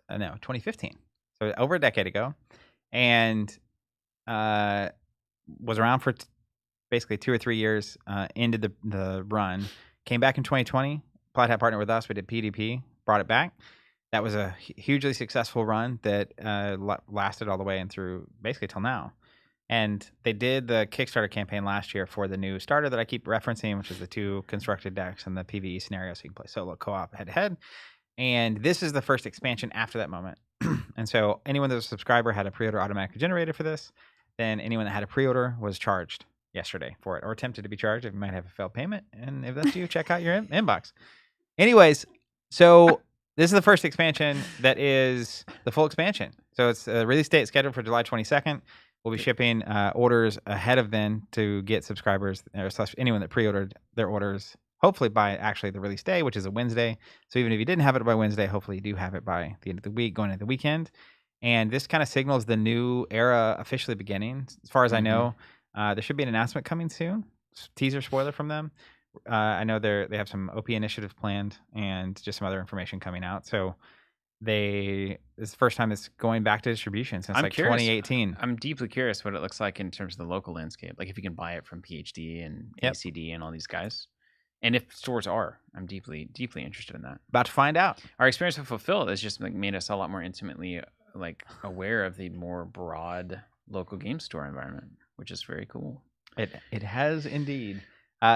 No, 2015. So over a decade ago, and was around for basically 2 or 3 years. Ended the run. Came back in 2020. Plaid had partnered with us. We did PDP. Brought it back. That was a hugely successful run that lasted all the way and through basically till now. And they did the Kickstarter campaign last year for the new starter that I keep referencing, which is the 2 constructed decks and the PvE scenario, so you can play solo, co-op, head-to-head. And this is the first expansion after that moment. And so anyone that was a subscriber had a pre-order automatically generated for this. Then anyone that had a pre-order was charged yesterday for it, or attempted to be charged if you might have a failed payment. And if that's you, check out your inbox. Anyways, so this is the first expansion that is the full expansion. So it's a release date scheduled for July 22nd. We'll be shipping orders ahead of then to get subscribers or anyone that pre-ordered their orders, hopefully by actually the release day, which is a Wednesday. So even if you didn't have it by Wednesday, hopefully you do have it by the end of the week, going into the weekend. And this kind of signals the new era officially beginning. As far as I know, there should be an announcement coming soon. Teaser spoiler from them. I know they have some OP initiative planned and just some other information coming out. So this is the first time it's going back to distribution since 2018. I'm deeply curious what it looks like in terms of the local landscape. Like if you can buy it from PhD and ACD and all these guys. And if stores are, I'm deeply, deeply interested in that. About to find out. Our experience with Fulfill has just made us a lot more intimately aware of the more broad local game store environment, which is very cool. It has indeed.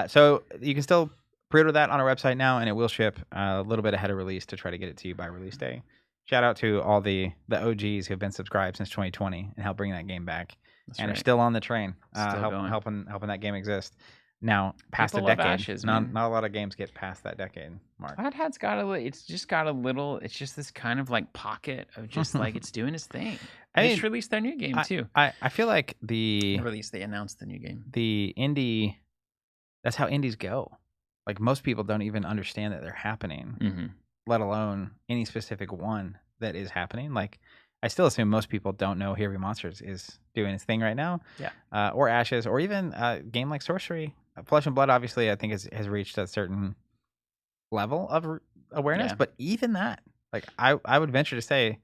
So you can still pre-order that on our website now, and it will ship a little bit ahead of release to try to get it to you by release day. Shout out to all the OGs who have been subscribed since 2020 and help bring that game back. That's and are still on the train, helping that game exist. Now, past a decade, Ashes, not a lot of games get past that decade mark. Flathead's it's just this kind of like pocket of just like it's doing its thing. They just released their new game too. I feel like they announced the new game. The indie, that's how indies go. Like most people don't even understand that they're happening, let alone any specific one that is happening. Like I still assume most people don't know Be Monsters is doing its thing right now. Yeah. Or Ashes, or even a game like Sorcery. Flesh and Blood, obviously, I think has reached a certain level of awareness. Yeah. But even that, like I would venture to say,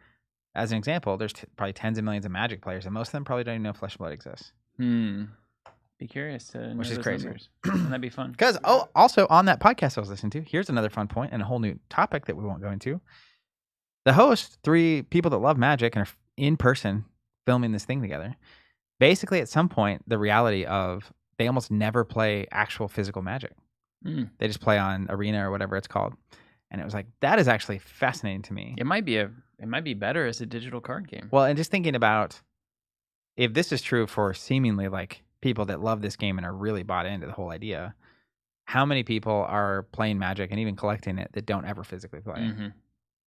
as an example, there's probably tens of millions of Magic players, and most of them probably don't even know Flesh and Blood exists. Be curious to know which is crazy. That'd be fun. Because also on that podcast I was listening to, here's another fun point and a whole new topic that we won't go into. The host, 3 people that love Magic and are in person filming this thing together. Basically, at some point, the reality of they almost never play actual physical Magic. They just play on Arena or whatever it's called. And it was like, that is actually fascinating to me. It might be better as a digital card game. Well, and just thinking about if this is true for seemingly like people that love this game and are really bought into the whole idea, how many people are playing Magic and even collecting it that don't ever physically play it?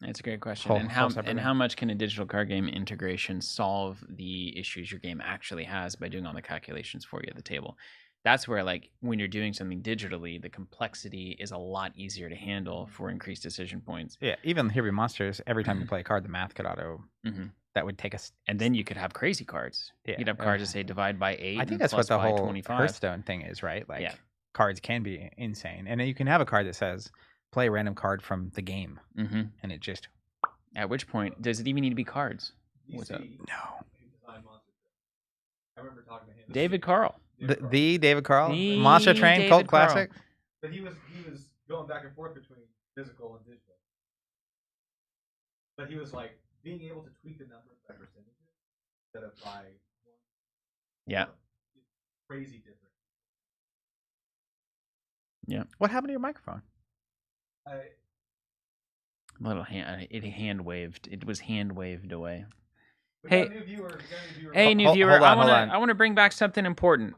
That's a great question. And how much can a digital card game integration solve the issues your game actually has by doing all the calculations for you at the table? That's where, like, when you're doing something digitally, the complexity is a lot easier to handle for increased decision points. Yeah, even Be Monsters, every time you play a card, the math could auto. That would take us. And then you could have crazy cards. Yeah. You'd have cards that say divide by 8. I think that's what the whole 25. Hearthstone thing is, right? Like, cards can be insane. And then you can have a card that says, play a random card from the game, and it just. At which point, does it even need to be cards? What's up? No. I remember talking to him. David Carl. The David Carl? Monster Train, David cult Carl. Classic? But he was going back and forth between physical and digital. But he was like, being able to tweak the numbers by percentages instead of by one. Yeah. Crazy different. Yeah. What happened to your microphone? It hand waved. It was hand waved away. Hey, new viewer. I want to bring back something important.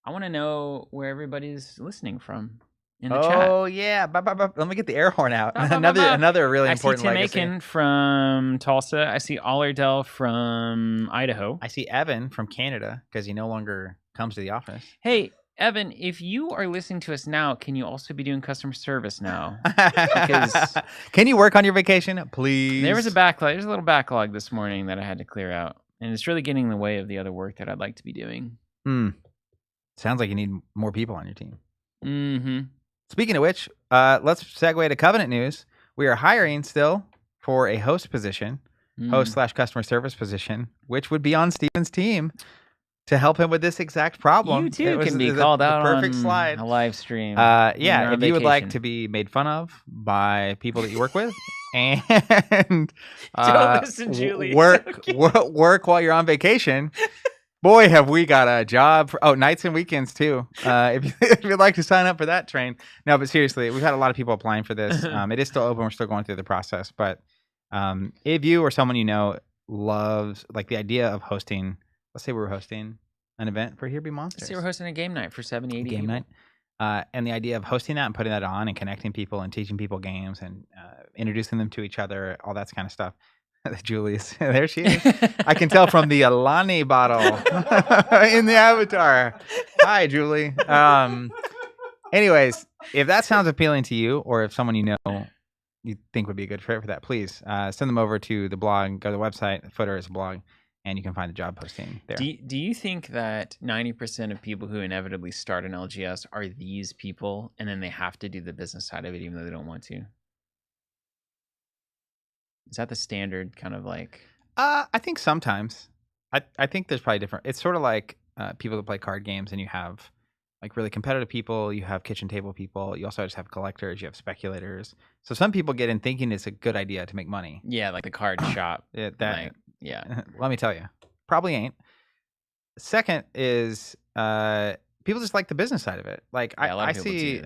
I want to know where everybody's listening from in the chat. Oh yeah, let me get the air horn out. Another really important legacy. I see Tim Aiken from Tulsa. I see Allerdell from Idaho. I see Evan from Canada because he no longer comes to the office. Hey, Evan, if you are listening to us now, can you also be doing customer service now? Can you work on your vacation, please? There was a backlog. There's a little backlog this morning that I had to clear out, and it's really getting in the way of the other work that I'd like to be doing. Sounds like you need more people on your team. Speaking of which, let's segue to Covenant news. We are hiring still for a host position, host/customer service position, which would be on Steven's team. To help him with this exact problem. You too can be called out perfect on slide. A live stream. If you would like to be made fun of by people that you work with, and don't listen, Julie. work while you're on vacation. Boy, have we got a job! Nights and weekends too. If you'd like to sign up for that train. No, but seriously, we've had a lot of people applying for this. It is still open. We're still going through the process. But if you or someone you know loves like the idea of hosting. Let's say we're hosting an event for Be Monsters. Let's say we're hosting a game night for 70, 80 game people. Night. And the idea of hosting that and putting that on and connecting people and teaching people games and introducing them to each other, all that kind of stuff. Julie's. There she is. I can tell from the Alani bottle in the avatar. Hi, Julie. Anyways, if that sounds appealing to you, or if someone you think would be a good fit for that, please send them over to the blog. Go to the website. The footer is a blog, and you can find the job posting there. Do you think that 90% of people who inevitably start an LGS are these people, and then they have to do the business side of it even though they don't want to? Is that the standard kind of like? I think sometimes. I think there's probably different. It's sort of like people that play card games, and you have like really competitive people. You have kitchen table people. You also just have collectors. You have speculators. So some people get in thinking it's a good idea to make money. Yeah, like the card shop. Yeah. Let me tell you, probably ain't. Second is people just like the business side of it. Like I see.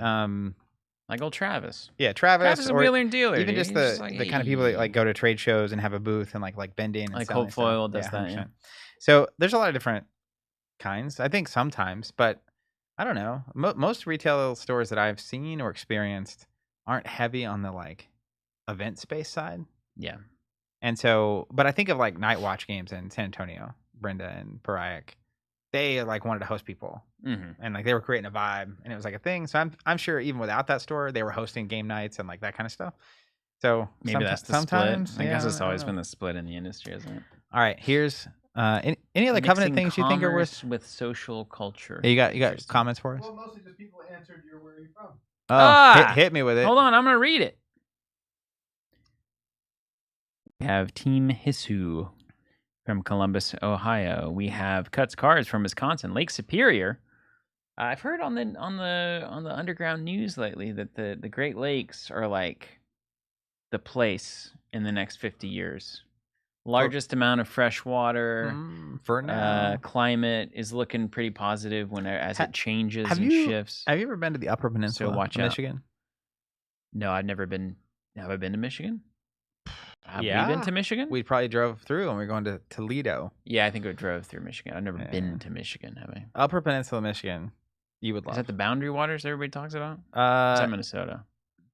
Like old Travis. Yeah, Travis is a wheeler and dealer. Even just the kind of people that like go to trade shows and have a booth and like bending and like selling Cold Foil stuff. does that. Yeah. So there's a lot of different kinds. I think sometimes, but I don't know. Most retail stores that I've seen or experienced aren't heavy on the like event space side. Yeah. And so, but I think of like Night Watch games in San Antonio, Brenda and Parayak. They like wanted to host people, and like they were creating a vibe, and it was like a thing. So I'm sure even without that store, they were hosting game nights and like that kind of stuff. So maybe that's the sometimes split. I guess it's always been the split in the industry, isn't it? All right, here's any other Covenant things you think are worth with social culture. You got comments for us? Well, mostly just people answered where are you from. Oh, hit me with it. Hold on, I'm gonna read it. We have Team Hisu from Columbus, Ohio. We have Cuts Cars from Wisconsin, Lake Superior. I've heard on the underground news lately that the Great Lakes are like the place in the next 50 years. Largest amount of fresh water. For now, climate is looking pretty positive as it changes and shifts. Have you ever been to the Upper Peninsula, Michigan? No, I've never been. Have I been to Michigan? Have we been to Michigan? We probably drove through and we were going to Toledo. Yeah, I think we drove through Michigan. I've never been to Michigan, have I? Upper Peninsula, Michigan. You would love. Is that the boundary waters everybody talks about? Is that Minnesota?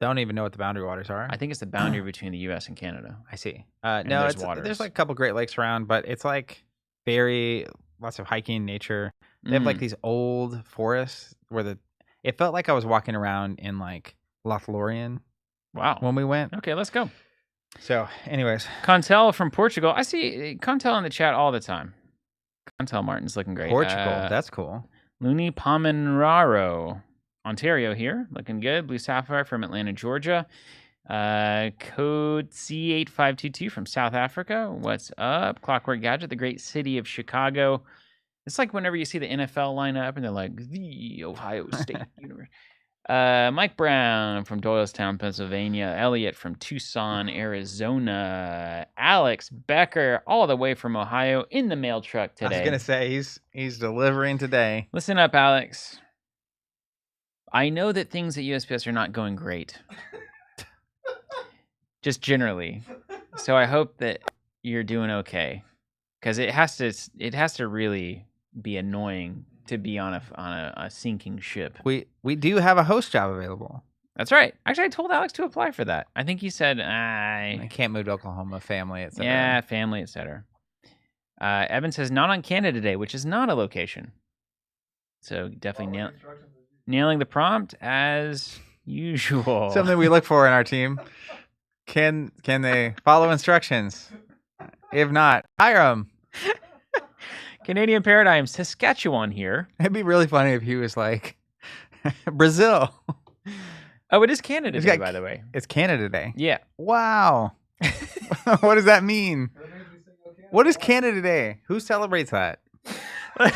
Don't even know what the boundary waters are. I think it's the boundary between the U.S. and Canada. I see. No, there's like a couple Great Lakes around, but it's like lots of hiking nature. They have like these old forests where it felt like I was walking around in like Lothlorien. Wow. When we went. Okay, let's go. So, anyways. Contel from Portugal. I see Contel in the chat all the time. Contel Martin's looking great. Portugal. That's cool. Looney Pomenraro. Ontario here. Looking good. Blue Sapphire from Atlanta, Georgia. Code C8522 from South Africa. What's up? Clockwork Gadget, the great city of Chicago. It's like whenever you see the NFL line up and they're like, the Ohio State University. Mike Brown from Doylestown, Pennsylvania. Elliot from Tucson, Arizona. Alex Becker, all the way from Ohio, in the mail truck today. I was gonna say he's delivering today. Listen up, Alex. I know that things at USPS are not going great, just generally. So I hope that you're doing okay, because it has to really be annoying to be on a sinking ship. We do have a host job available. That's right. Actually, I told Alex to apply for that. I think he said, I can't move to Oklahoma, family, etc. Yeah, family, etc. Evan says, not on Canada Day, which is not a location. So definitely nailing the prompt as usual. Something we look for in our team. Can they follow instructions? If not, hire them. Canadian Paradigm, Saskatchewan here. It'd be really funny if he was like, Brazil. Oh, it is Canada Day, by the way. It's Canada Day. Yeah. Wow. What does that mean? What is Canada Day? Who celebrates that? Okay.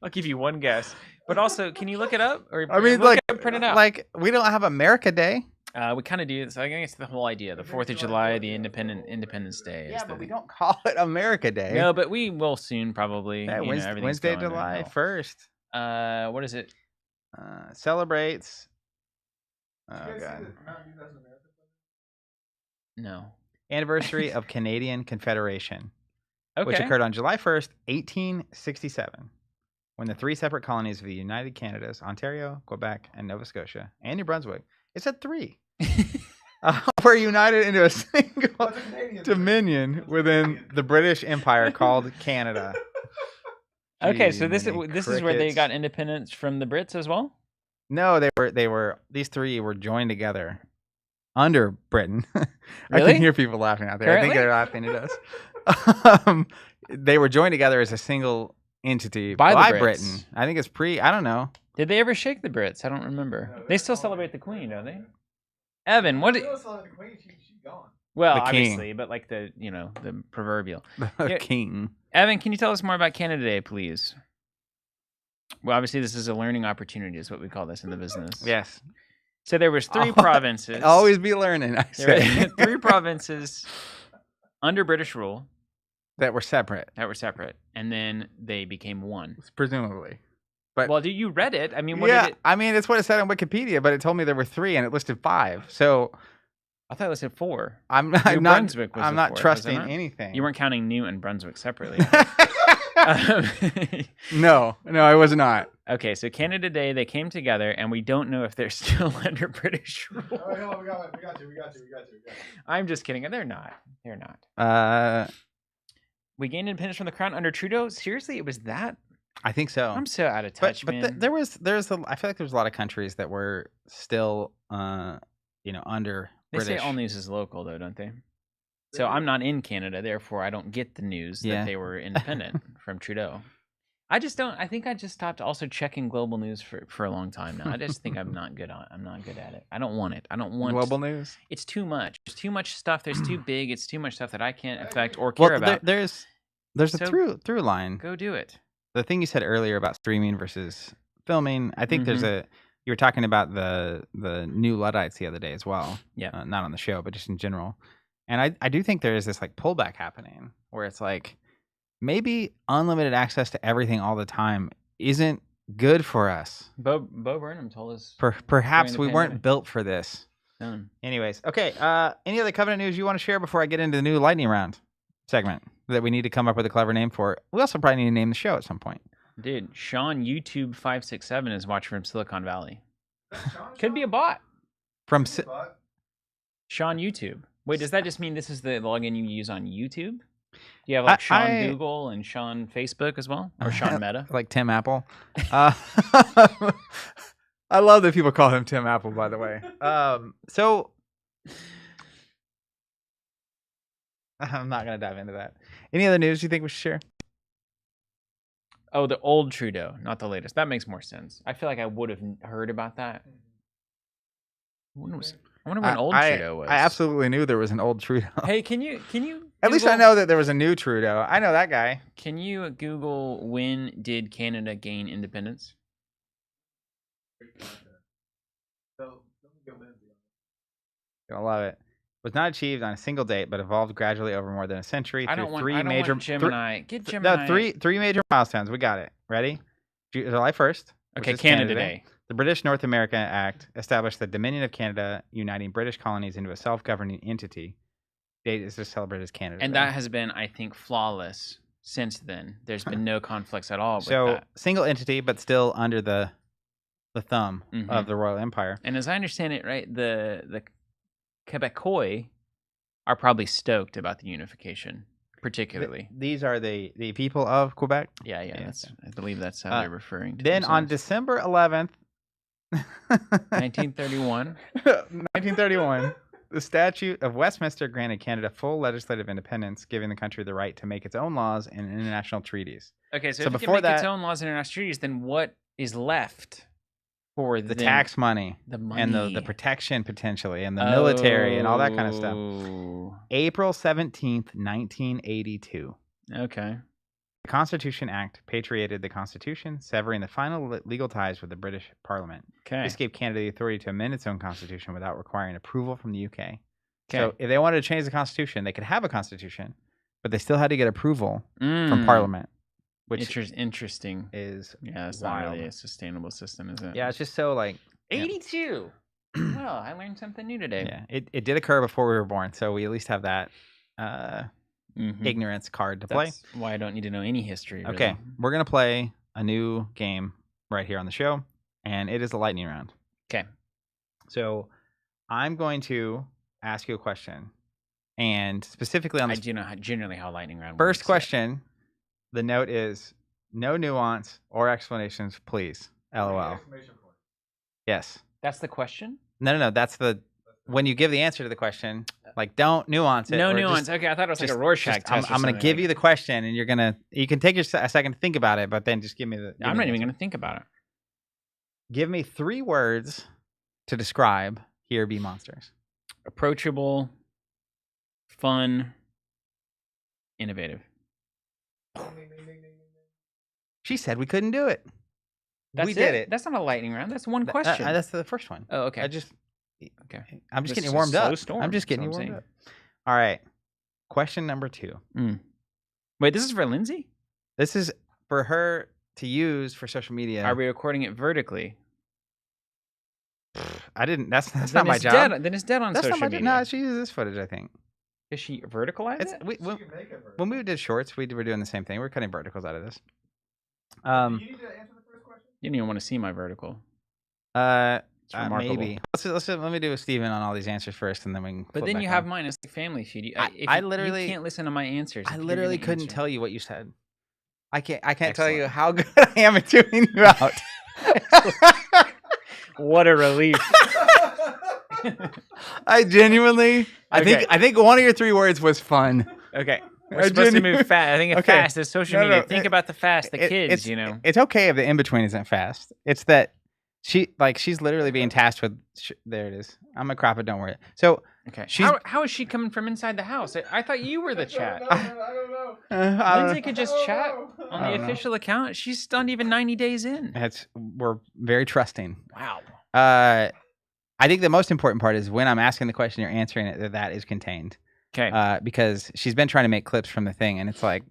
I'll give you one guess. But also, can you look it up? Or I mean, print it out. Like, we don't have America Day. We kind of do. So I think it's the whole idea. The 4th of July, the Independence Day. Yeah, but we don't call it America Day. No, but we will soon, probably. Yeah, Wednesday, July 1st. What is it? Celebrates. Oh, God. No. Anniversary of Canadian Confederation. Okay. Which occurred on July 1st, 1867. When the 3 separate colonies of the United Canadas, Ontario, Quebec, and Nova Scotia, and New Brunswick, it said 3. were united into a single What's a Canadian dominion What's a within Canadian? the British Empire called Canada. Okay, Gee, so this many is where they crickets. got independence from the Brits as well. No, these three were joined together under Britain. I Really? can hear people laughing out there. I think Currently? they're laughing at us. They were joined together as a single entity By the Brits. Britain. I think it's I don't know. Did they ever shake the Brits? I don't remember. No, They they're still all celebrate right. the Queen, don't they? Evan, what? Still celebrating the Queen. She's gone. Well, The king. obviously, but like the proverbial. The Yeah. king. Evan, can you tell us more about Canada Day, please? Well, obviously, this is a learning opportunity, is what we call this in the business. Yes. So there was three provinces. Always be learning, I There say. were three provinces under British rule that were separate, that were separate, and then they became one. presumably. But Well, you read it. I mean, what yeah, did it? I mean, it's what it said on Wikipedia, but it told me there were 3 and it listed 5. So I thought it listed 4. I'm New not Brunswick was I'm the not 4th, was it trusting not? anything. You weren't counting New and Brunswick separately. No, I was not. Okay, so Canada Day, they came together, and we don't know if they're still under British rule. Oh, hold on, we got you. I'm just kidding. They're not. They're not. We gained independence from the crown under Trudeau. Seriously, it was that? I think so. I'm so out of touch, but man. there's I feel like there's a lot of countries that were still under They British. say all news is local, though, don't they? So I'm not in Canada, therefore I don't get the news Yeah. that they were independent from Trudeau. I just don't. I think I just stopped also checking global news for a long time now. I just think I'm not good at it. I don't want it. I don't want global news. It's too much. There's too much stuff. There's too big. It's too much stuff that I can't affect or care about. There's a So- through line. Go do it. The thing you said earlier about streaming versus filming, I think there's Mm-hmm. you were talking about the new Luddites the other day as well. Yeah. Not on the show, but just in general. And I do think there is this like pullback happening where it's like maybe unlimited access to everything all the time isn't good for us. Bo Burnham told us. Perhaps During we the weren't pandemic. built for this. Anyways, okay. Any other Covenant news you want to share before I get into the new lightning round segment that we need to come up with a clever name for? We also probably need to name the show at some point. Dude, Sean YouTube 567 is watching from Silicon Valley. Sean, Could be a bot. From Sean YouTube. Wait, does that just mean this is the login you use on YouTube? Do you have like Sean I- Google and Sean Facebook as well? Or Sean Meta? like Tim Apple. I love that people call him Tim Apple, by the way. So I'm not going to dive into that. Any other news you think we should share? Oh, the old Trudeau, not the latest. That makes more sense. I feel like I would have heard about that. I wonder when old Trudeau was. I absolutely knew there was an old Trudeau. Hey, can you At least I Google- know that there was a new Trudeau. I know that guy. Can you Google when did Canada gain independence? You'll love it. Was not achieved on a single date, but evolved gradually over more than a century I through don't want three I don't major want Gemini. Get Gemini. No, three major milestones. We got it. Ready? July 1st. which Okay, is Canada Day. The British North America Act established the Dominion of Canada, uniting British colonies into a self-governing entity. Date is just celebrated as Canada And Day. that has been, I think, flawless since then. There's been no conflicts at all with So that. single entity, but still under the thumb Mhm. of the Royal Empire. And as I understand it, right, the Quebecois are probably stoked about the unification, particularly. These are the people of Quebec. Yeah, Yeah, that's. I believe that's how they're referring to Then on themselves. December 11th, 1931. 1931, the Statute of Westminster granted Canada full legislative independence, giving the country the right to make its own laws and international treaties. Okay, so So if it before can make its that- own laws and international treaties, then what is left for The them? tax money the money, and the protection potentially and the military and all that kind of stuff. Oh, April 17th, 1982. Okay. The Constitution Act patriated the Constitution, severing the final legal ties with the British Parliament. Okay. This gave Canada the authority to amend its own constitution without requiring approval from the UK. Okay. So if they wanted to change the constitution, they could have a constitution, but they still had to get approval from Mm. Parliament, which Interesting. is Yeah, it's wild. not really a sustainable system, is it? Yeah, it's just so like yeah. 82. Well, I learned something new today. Yeah, it did occur before we were born, so we at least have that Mhm. ignorance card to play. That's why I don't need to know any history. Really. Okay, we're gonna play a new game right here on the show, and it is a lightning round. Okay. So I'm going to ask you a question, and specifically on I this do know generally how lightning round first works. question, the note is no nuance or explanations, please. LOL. Yes. That's the question? No. That's when you give the answer to the question, like don't nuance it. No or nuance. just- Okay, I thought it was like just- a Rorschach just- test. I'm going to give you the question, and you can take a second to think about it, but then just give me the. I'm not even going to think about it. Give me 3 words to describe Here Be Monsters. Approachable, fun, innovative. She said we couldn't do it. We did it. That's not a lightning round. That's one question. That's the first one. Oh, okay. Okay. I'm just This getting you warmed is a slow up. storm, I'm just getting you that's what warmed I'm up. All right. Question number 2. Wait, this is for Lindsay? This is for her to use for social media. Are we recording it vertically? I didn't. That's Then not my it's job. Then it's dead on That's social not my media. job. No, she uses this footage, I think. Is she verticalize it? When we did shorts, we were doing the same thing. We're cutting verticals out of this. You need to answer the first question. You didn't even want to see my vertical. Maybe. Let me do a Steven on all these answers first, and then we can. But then you have mine. It's like family feud. I literally you can't listen to my answers. I literally couldn't tell you what you said. I can't tell you how good I am at tuning you out. What a relief. I genuinely. I think one of your 3 words was fun. Okay. We're supposed to move fast. I think it's fast is social media. Think about the fast, the kids, It's okay if the in-between isn't fast. It's that she's literally being tasked with there it is. I'm gonna crop it, don't worry. So okay. How is she coming from inside the house? I thought you were the chat. I don't know. Lindsay could just chat on the official account. She's not even 90 days in. We're very trusting. Wow. I think the most important part is when I'm asking the question, you're answering it, that is contained. Okay. Because she's been trying to make clips from the thing, and it's like,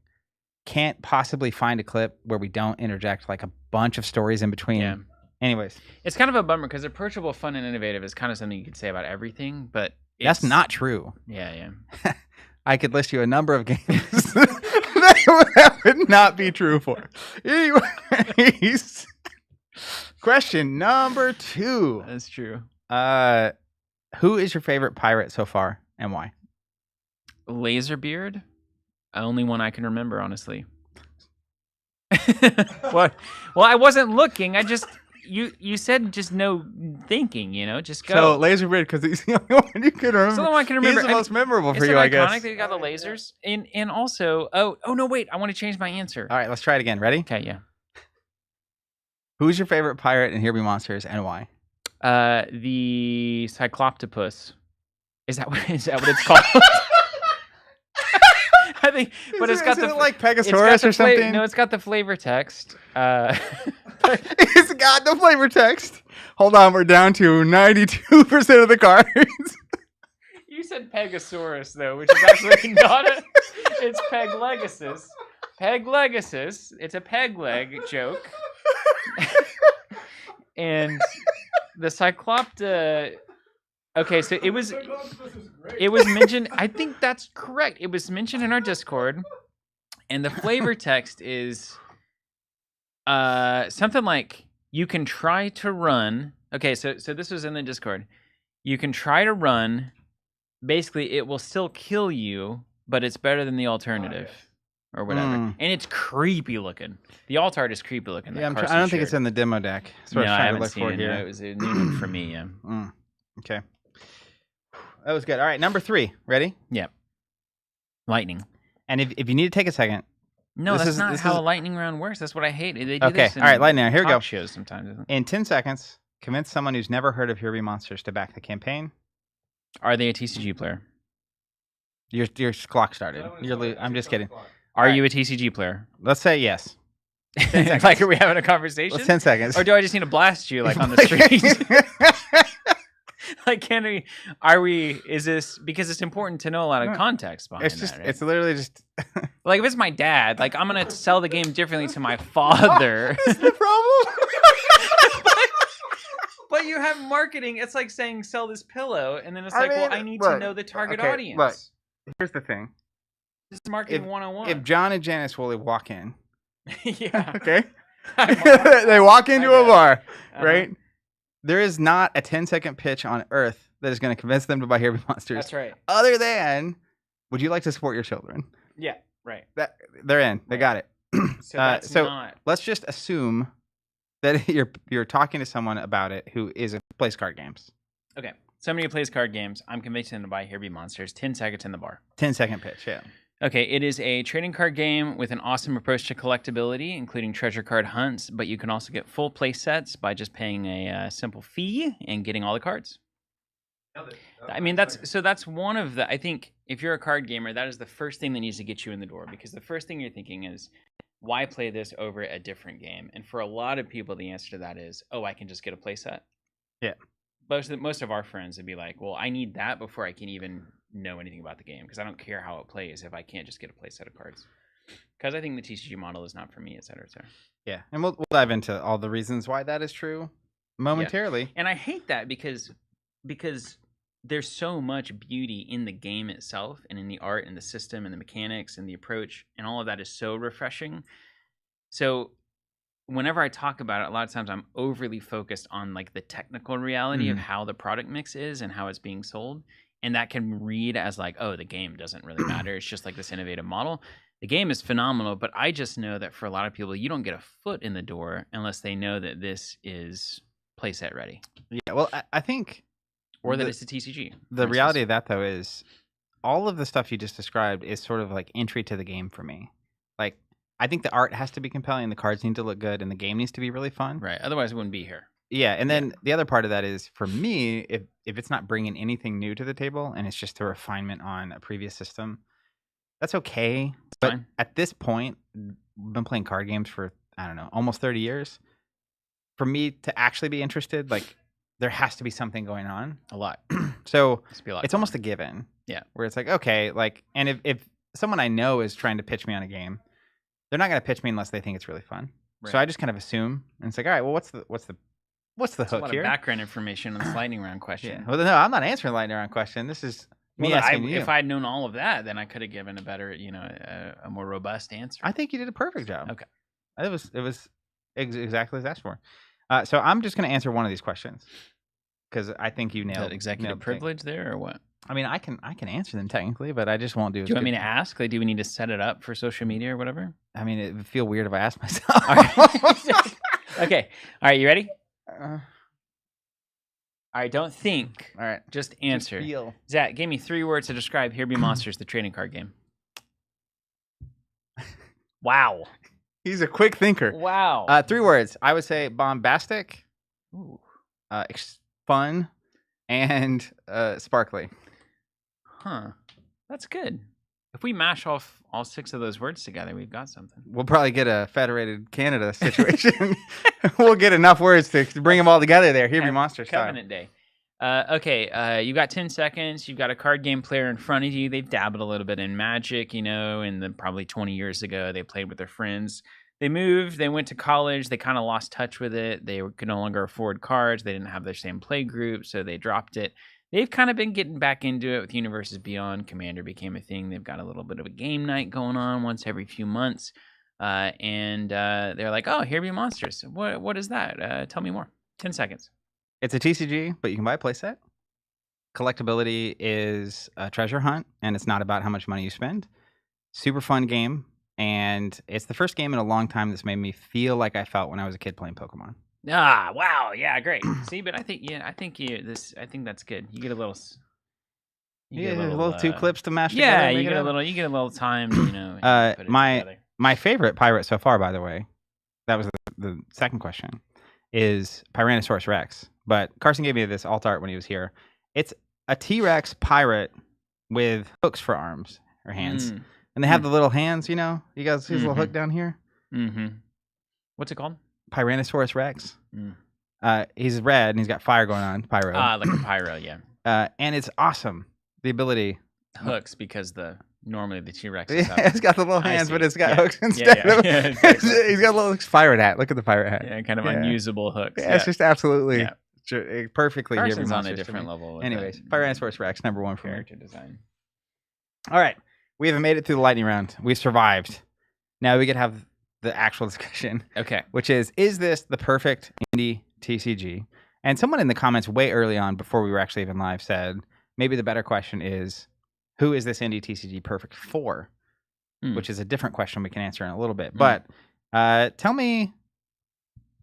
can't possibly find a clip where we don't interject like a bunch of stories in between. Yeah. Anyways. It's kind of a bummer because approachable, fun, and innovative is kind of something you could say about everything, but that's not true. Yeah. I could list you a number of games that would not be true for. Anyways. Question number 2. That's true. Who is your favorite pirate so far, and why? Laserbeard, only one I can remember, honestly. What? Well, I wasn't looking. I just you said just no thinking. Just go. So Laserbeard, because he's the only one you can remember. It's the only one I can remember. He's the most memorable for Isn't you, it I guess. iconic that you got the lasers? And also, oh no, wait, I want to change my answer. All right, let's try it again. Ready? Okay, yeah. Who's your favorite pirate in Here Be Monsters, and why? The Cycloptopus. Is that what it's called? I think, but it's got the like Pegasaurus or something. No, it's got the flavor text. It's got the flavor text. Hold on, we're down to 92% of the cards. You said Pegasaurus though, which is actually not a. It's Peglegasis. Peglegasis. It's a peg leg joke. And the Cyclopta. Okay, so it was mentioned. I think that's correct. It was mentioned in our Discord, and the flavor text is something like you can try to run. Okay, so this was in the Discord. You can try to run. Basically, it will still kill you, but it's better than the alternative, or whatever. And it's creepy looking. The alt art is creepy looking. Yeah, I don't think it's in the demo deck. That's what I I haven't was trying to look seen for it. here. It was a new one for me. Yeah. Okay. That was good. All right, number 3. Ready? Yeah. Lightning. And if you need to take a second. No, that's not how a lightning round works. That's what I hate. They do okay. this in all right, lightning. Here we go. Shows sometimes. In 10 seconds, convince someone who's never heard of Here Be Monsters to back the campaign. Are they a TCG player? Your clock started. I'm just kidding. Are you a TCG player? Let's say yes. Like, are we having a conversation? Let's 10 seconds. Or do I just need to blast you, like, on the street? Like, is this, because it's important to know a lot of context behind that, right? It's literally just... Like, if it's my dad, like, I'm going to sell the game differently to my father. That's the problem. But you have marketing. It's like saying, sell this pillow. And then it's like, I need to know the target audience. Look, here's the thing. This is marketing 101. If John and Janice Woolley walk in... Yeah. Okay? They walk into a bar, right? There is not a 10-second pitch on Earth that is going to convince them to buy Here Be Monsters. That's right. Other than, would you like to support your children? Yeah, right. They're in. They got it. So that's not. Let's just assume that you're talking to someone about it who is a plays card games. Okay. Somebody who plays card games, I'm convincing them to buy Here Be Monsters. 10 seconds in the bar. 10-second pitch, yeah. Okay, it is a trading card game with an awesome approach to collectability, including treasure card hunts, but you can also get full play sets by just paying a simple fee and getting all the cards. I mean, that's one of the, I think if you're a card gamer, that is the first thing that needs to get you in the door, because the first thing you're thinking is, why play this over a different game? And for a lot of people, the answer to that is, oh, I can just get a play set. Yeah. Most of our friends would be like, well, I need that before I can even know anything about the game, because I don't care how it plays if I can't just get a play set of cards. Because I think the TCG model is not for me, et cetera, et cetera. Yeah, and we'll dive into all the reasons why that is true momentarily. Yeah. And I hate that because there's so much beauty in the game itself and in the art and the system and the mechanics and the approach, and all of that is so refreshing. So whenever I talk about it, a lot of times I'm overly focused on like the technical reality of how the product mix is and how it's being sold. And that can read as like, oh, the game doesn't really matter. It's just like this innovative model. The game is phenomenal, but I just know that for a lot of people, you don't get a foot in the door unless they know that this is playset ready. Yeah, well, I think... Or that it's a TCG. The reality of that, though, is all of the stuff you just described is sort of like entry to the game for me. Like, I think the art has to be compelling, the cards need to look good, and the game needs to be really fun. Right. Otherwise, it wouldn't be here. Yeah, and then the other part of that is, for me, if it's not bringing anything new to the table and it's just a refinement on a previous system, that's okay. But fine. At this point, I've been playing card games for, I don't know, almost 30 years. For me to actually be interested, like, there has to be something going on. A lot. So it's almost a given. Yeah. Where it's like, okay, like, and if someone I know is trying to pitch me on a game, they're not going to pitch me unless they think it's really fun. Right. So I just kind of assume, and it's like, all right, well, what's the That's hook a lot here? Of background information on this lightning round question. Yeah. Well, no, I'm not answering the lightning round question. This is me asking you. If I'd known all of that, then I could have given a better, a more robust answer. I think you did a perfect job. Okay. It was exactly as asked for. So I'm just going to answer one of these questions because I think you nailed. Is that executive privilege there, or what? I mean, I can answer them technically, but I just won't do. Do you want me to ask? Like, do we need to set it up for social media or whatever? I mean, it would feel weird if I asked myself. All right. Okay. All right. You ready? All right. Don't think. All right. Just answer. Just feel. Zach, give me 3 words to describe Here Be Monsters, the trading card game. Wow. He's a quick thinker. Wow. 3 words. I would say bombastic, Ooh. fun, and sparkly. Huh. That's good. If we mash off all 6 of those words together, we've got something. We'll probably get a federated Canada situation. We'll get enough words to bring them all together there. Here Be Monsters style. Covenant Day. Okay, you got 10 seconds. You've got a card game player in front of you. They've dabbled a little bit in Magic, and then probably 20 years ago, they played with their friends. They moved. They went to college. They kind of lost touch with it. They could no longer afford cards. They didn't have their same play group, so they dropped it. They've kind of been getting back into it with Universes Beyond. Commander became a thing. They've got a little bit of a game night going on once every few months. And they're like, oh, Here Be Monsters. What is that? Tell me more. 10 seconds. It's a TCG, but you can buy a playset. Collectability is a treasure hunt, and it's not about how much money you spend. Super fun game, and it's the first game in a long time that's made me feel like I felt when I was a kid playing Pokemon. Ah, wow, yeah, great. See, but I think that's good. You get a little. You get a little 2 clips to mash together. Yeah, you get a little time. Put it my favorite pirate so far, by the way, that was the second question, is Tyrannosaurus Rex. But Carson gave me this alt art when he was here. It's a T-Rex pirate with hooks for arms or hands. And they have the little hands, you guys see his little hook down here? Mm-hmm. What's it called? Tyrannosaurus Rex. He's red and he's got fire going on. Pyro. Like a pyro, yeah. And it's awesome. The ability. Hooks because normally the T-Rex it's got the little hands, but it's got hooks instead of... Exactly. He's got a little pirate hat. Look at the pirate hat. Yeah, kind of unusable hooks. Yeah, it's just absolutely perfectly Carson's on a different level. Anyways, Tyrannosaurus Rex, number 1 for character design. All right. We have made it through the lightning round. We've survived. Now we could have the actual discussion. Okay. Which is this the perfect indie TCG? And someone in the comments way early on, before we were actually even live, said maybe the better question is, who is this indie TCG perfect for? Which is a different question we can answer in a little bit. But tell me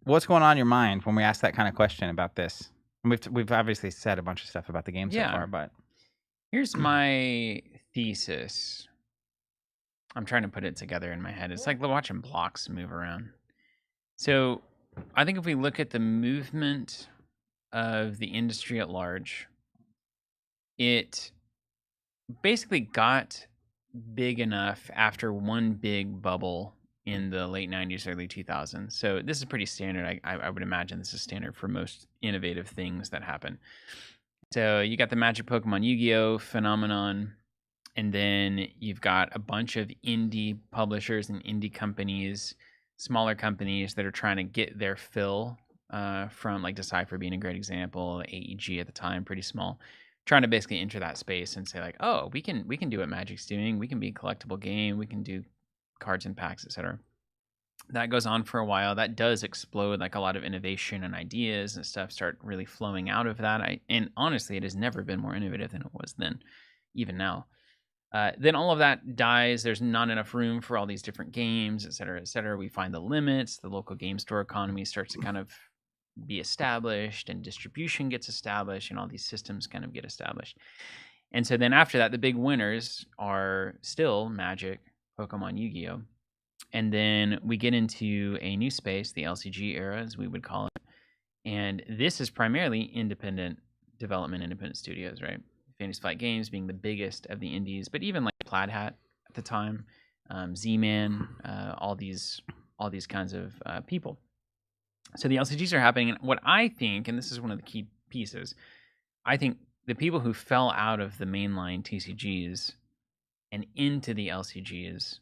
what's going on in your mind when we ask that kind of question about this. And we've obviously said a bunch of stuff about the game so far, but here's my thesis. I'm trying to put it together in my head. It's like watching blocks move around. So I think if we look at the movement of the industry at large, it basically got big enough after one big bubble in the late 90s, early 2000s. So this is pretty standard. I would imagine this is standard for most innovative things that happen. So you got the Magic Pokemon Yu-Gi-Oh phenomenon, and then you've got a bunch of indie publishers and indie companies, smaller companies that are trying to get their fill from, like Decipher being a great example, AEG at the time, pretty small, trying to basically enter that space and say like, oh, we can do what Magic's doing. We can be a collectible game. We can do cards and packs, etc. That goes on for a while. That does explode. Like a lot of innovation and ideas and stuff start really flowing out of that. And honestly, it has never been more innovative than it was then, even now. Then all of that dies. There's not enough room for all these different games, et cetera, et cetera. We find the limits. The local game store economy starts to kind of be established, and distribution gets established, and all these systems kind of get established. And so then after that, the big winners are still Magic, Pokemon, Yu-Gi-Oh! And then we get into a new space, the LCG era, as we would call it. And this is primarily independent development, independent studios, right? Fantasy Flight Games being the biggest of the indies, but even like Plaid Hat at the time, Z-Man, all these kinds of people. So the LCGs are happening, and what I think, and this is one of the key pieces, I think the people who fell out of the mainline TCGs and into the LCGs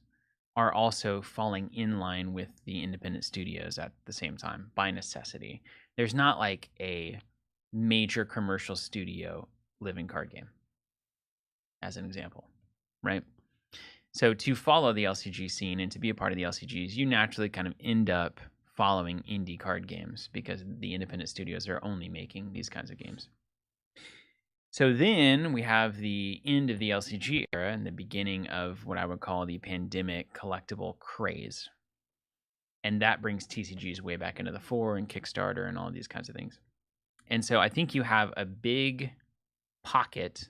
are also falling in line with the independent studios at the same time by necessity. There's not like a major commercial studio living card game, as an example, right? So to follow the LCG scene and to be a part of the LCGs, you naturally kind of end up following indie card games because the independent studios are only making these kinds of games. So then we have the end of the LCG era and the beginning of what I would call the pandemic collectible craze. And that brings TCGs way back into the fore and Kickstarter and all of these kinds of things. And so I think you have a big pocket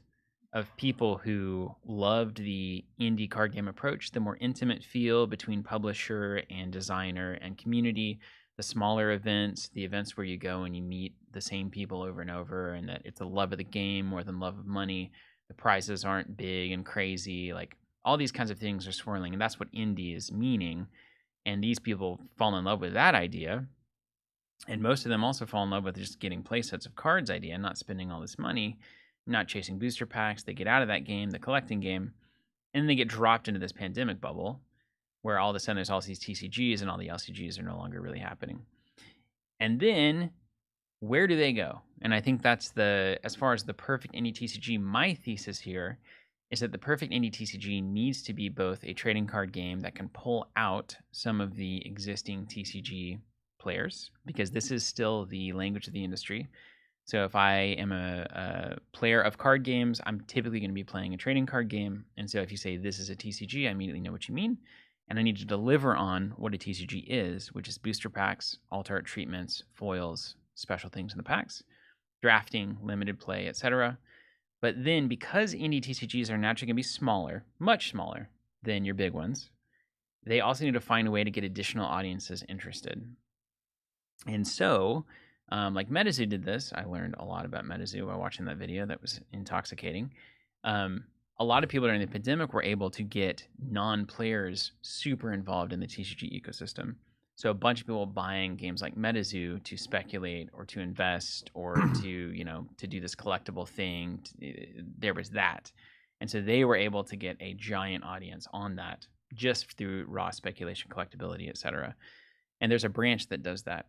of people who loved the indie card game approach, the more intimate feel between publisher and designer and community, the smaller events, the events where you go and you meet the same people over and over, and that it's the love of the game more than love of money. The prizes aren't big and crazy. Like all these kinds of things are swirling, and that's what indie is meaning. And these people fall in love with that idea. And most of them also fall in love with just getting play sets of cards idea, not spending all this money, not chasing booster packs. They get out of that game, the collecting game, and they get dropped into this pandemic bubble where all of a sudden there's all these TCGs and all the LCGs are no longer really happening. And then where do they go? And I think that's as far as the perfect indie TCG, my thesis here is that the perfect indie TCG needs to be both a trading card game that can pull out some of the existing TCG players, because this is still the language of the industry. So if I am a player of card games, I'm typically going to be playing a trading card game. And so if you say this is a TCG, I immediately know what you mean. And I need to deliver on what a TCG is, which is booster packs, alter art treatments, foils, special things in the packs, drafting, limited play, etc. But then because indie TCGs are naturally going to be smaller, much smaller than your big ones, they also need to find a way to get additional audiences interested. And so like MetaZoo did this. I learned a lot about MetaZoo by watching that video. That was intoxicating. A lot of people during the pandemic were able to get non-players super involved in the TCG ecosystem. So a bunch of people buying games like MetaZoo to speculate or to invest or to do this collectible thing. There was that. And so they were able to get a giant audience on that just through raw speculation, collectability, etc. And there's a branch that does that.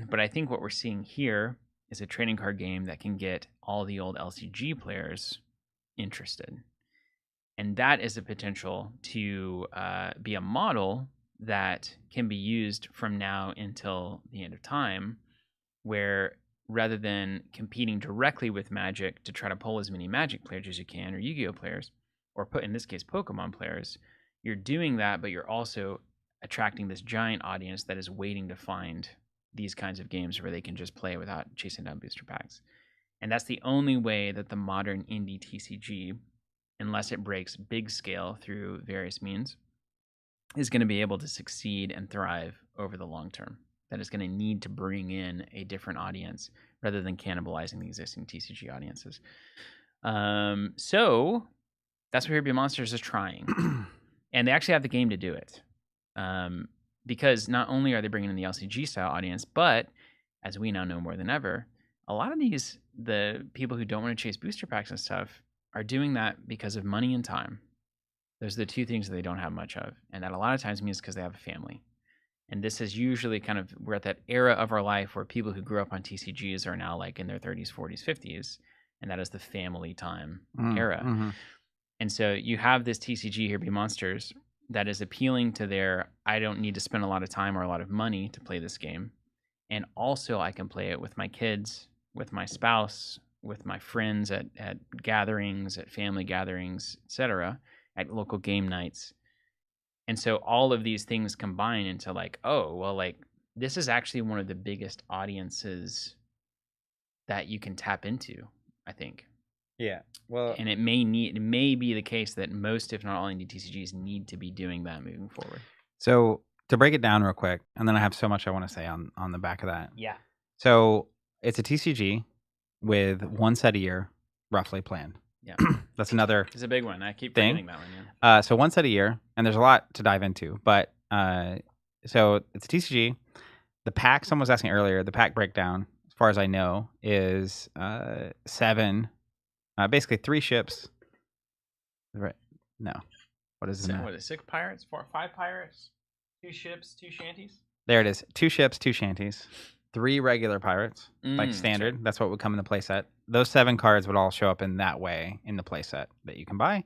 But I think what we're seeing here is a trading card game that can get all the old LCG players interested. And that is a potential to be a model that can be used from now until the end of time, where rather than competing directly with Magic to try to pull as many Magic players as you can, or Yu-Gi-Oh players, or in this case Pokemon players, you're doing that, but you're also attracting this giant audience that is waiting to find these kinds of games where they can just play without chasing down booster packs. And that's the only way that the modern indie TCG, unless it breaks big scale through various means, is going to be able to succeed and thrive over the long term. That is going to need to bring in a different audience rather than cannibalizing the existing TCG audiences. So that's what Here Be Monsters is trying. And they actually have the game to do it. Because not only are they bringing in the LCG style audience, but as we now know more than ever, a lot of the people who don't want to chase booster packs and stuff are doing that because of money and time. Those are the two things that they don't have much of. And that a lot of times means because they have a family. And this is usually we're at that era of our life where people who grew up on TCGs are now like in their 30s, 40s, 50s. And that is the family time era. Mm-hmm. And so you have this TCG Here Be Monsters that is appealing to their, I don't need to spend a lot of time or a lot of money to play this game. And also I can play it with my kids, with my spouse, with my friends at gatherings, at family gatherings, etc., at local game nights. And so all of these things combine into like, oh, well, like this is actually one of the biggest audiences that you can tap into, I think. Yeah. Well, and it may be the case that most, if not all, indie TCGs need to be doing that moving forward. So to break it down real quick, and then I have so much I want to say on the back of that. Yeah. So it's a TCG with one set a year, roughly planned. Yeah. That's another. It's a big one. I keep forgetting that one. Yeah. So one set a year, and there's a lot to dive into. But so it's a TCG. The pack. Someone was asking earlier. The pack breakdown, as far as I know, is 7. Basically 3 ships. Right? No. What is it? What is it? 6 pirates? 5 pirates? 2 ships? 2 shanties? There it is. 2 ships, 2 shanties. 3 regular pirates, like standard. Right. That's what would come in the playset. Those 7 cards would all show up in that way in the playset that you can buy.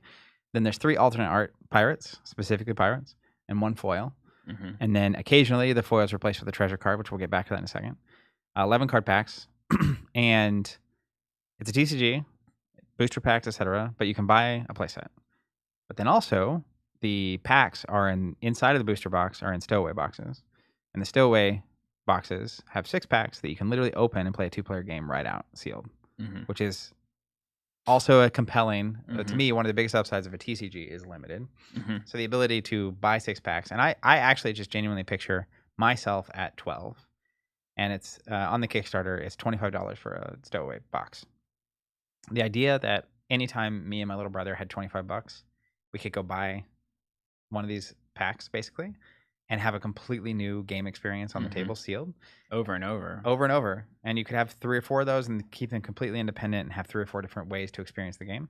Then there's 3 alternate art pirates, specifically pirates, and 1 foil. Mm-hmm. And then occasionally the foil is replaced with a treasure card, which we'll get back to that in a second. 11 card packs. And it's a TCG, booster packs, etc. But you can buy a playset. But then also the packs are inside of the booster box are in stowaway boxes. And the stowaway boxes have 6 packs that you can literally open and play a 2-player game right out sealed, which is also a compelling, to me, one of the biggest upsides of a TCG is limited. So the ability to buy 6 packs, and I actually just genuinely picture myself at 12, and it's on the Kickstarter, it's $25 for a stowaway box. The idea that anytime me and my little brother had $25, we could go buy one of these packs basically and have a completely new game experience on the table sealed. Over and over. Over and over. And you could have 3 or 4 of those and keep them completely independent and have 3 or 4 different ways to experience the game.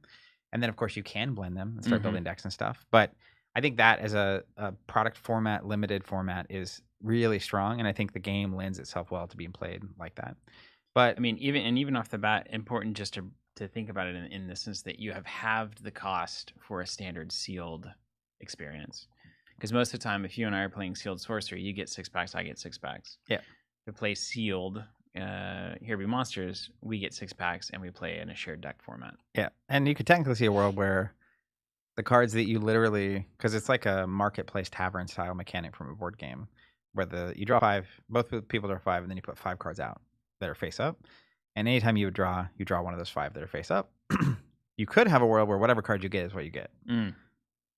And then, of course, you can blend them and start building decks and stuff. But I think that as a product format, limited format, is really strong. And I think the game lends itself well to being played like that. But I mean, even off the bat, important just to think about it in the sense that you have halved the cost for a standard sealed experience. Because most of the time, if you and I are playing sealed sorcery, you get 6 packs, I get 6 packs. Yeah. To play sealed Here Be Monsters, we get 6 packs and we play in a shared deck format. Yeah, and you could technically see a world where the cards that you literally, because it's like a marketplace tavern style mechanic from a board game, where you draw 5, both people draw 5, and then you put 5 cards out that are face up. And anytime you draw one of those 5 that are face up. You could have a world where whatever card you get is what you get.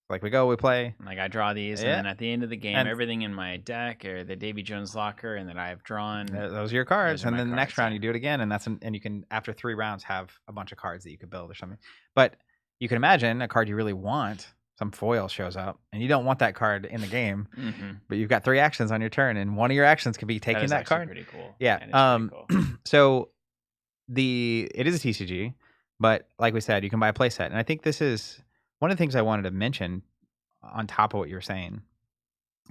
Like we play. Like I draw these, and then at the end of the game, everything in my deck or the Davy Jones locker and that I've drawn, those are your cards. And then the next round you do it again, and you can, after 3 rounds, have a bunch of cards that you could build or something. But you can imagine a card you really want, some foil shows up, and you don't want that card in the game, but you've got 3 actions on your turn, and one of your actions could be taking that card. Pretty cool. Yeah. Pretty cool. So it is a TCG, but like we said, you can buy a playset, and I think this is one of the things I wanted to mention on top of what you're saying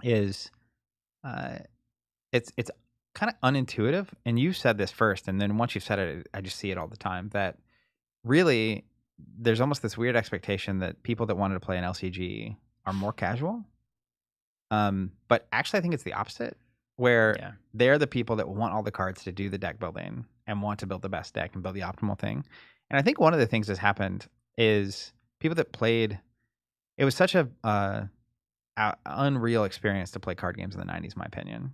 is it's kind of unintuitive. And you said this first, and then once you've said it, I just see it all the time, that really there's almost this weird expectation that people that wanted to play an LCG are more casual. But actually I think it's the opposite, where they're the people that want all the cards to do the deck building and want to build the best deck and build the optimal thing. And I think one of the things that's happened is people that played. It was such a unreal experience to play card games in the 90s, in my opinion,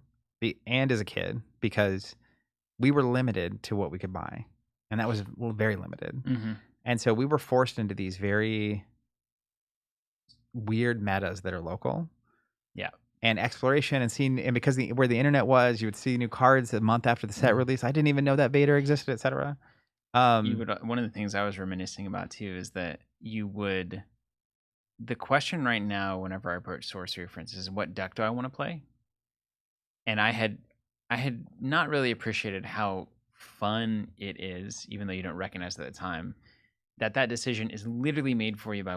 and as a kid, because we were limited to what we could buy, and that was very limited. Mm-hmm. And so we were forced into these very weird metas that are local. Yeah. And exploration and seeing, and because where the internet was, you would see new cards a month after the set release. I didn't even know that Vader existed, etc. One of the things I was reminiscing about too is that the question right now, whenever I approach Sorcery, for instance, is what deck do I want to play? And I had not really appreciated how fun it is, even though you don't recognize it at the time, that decision is literally made for you by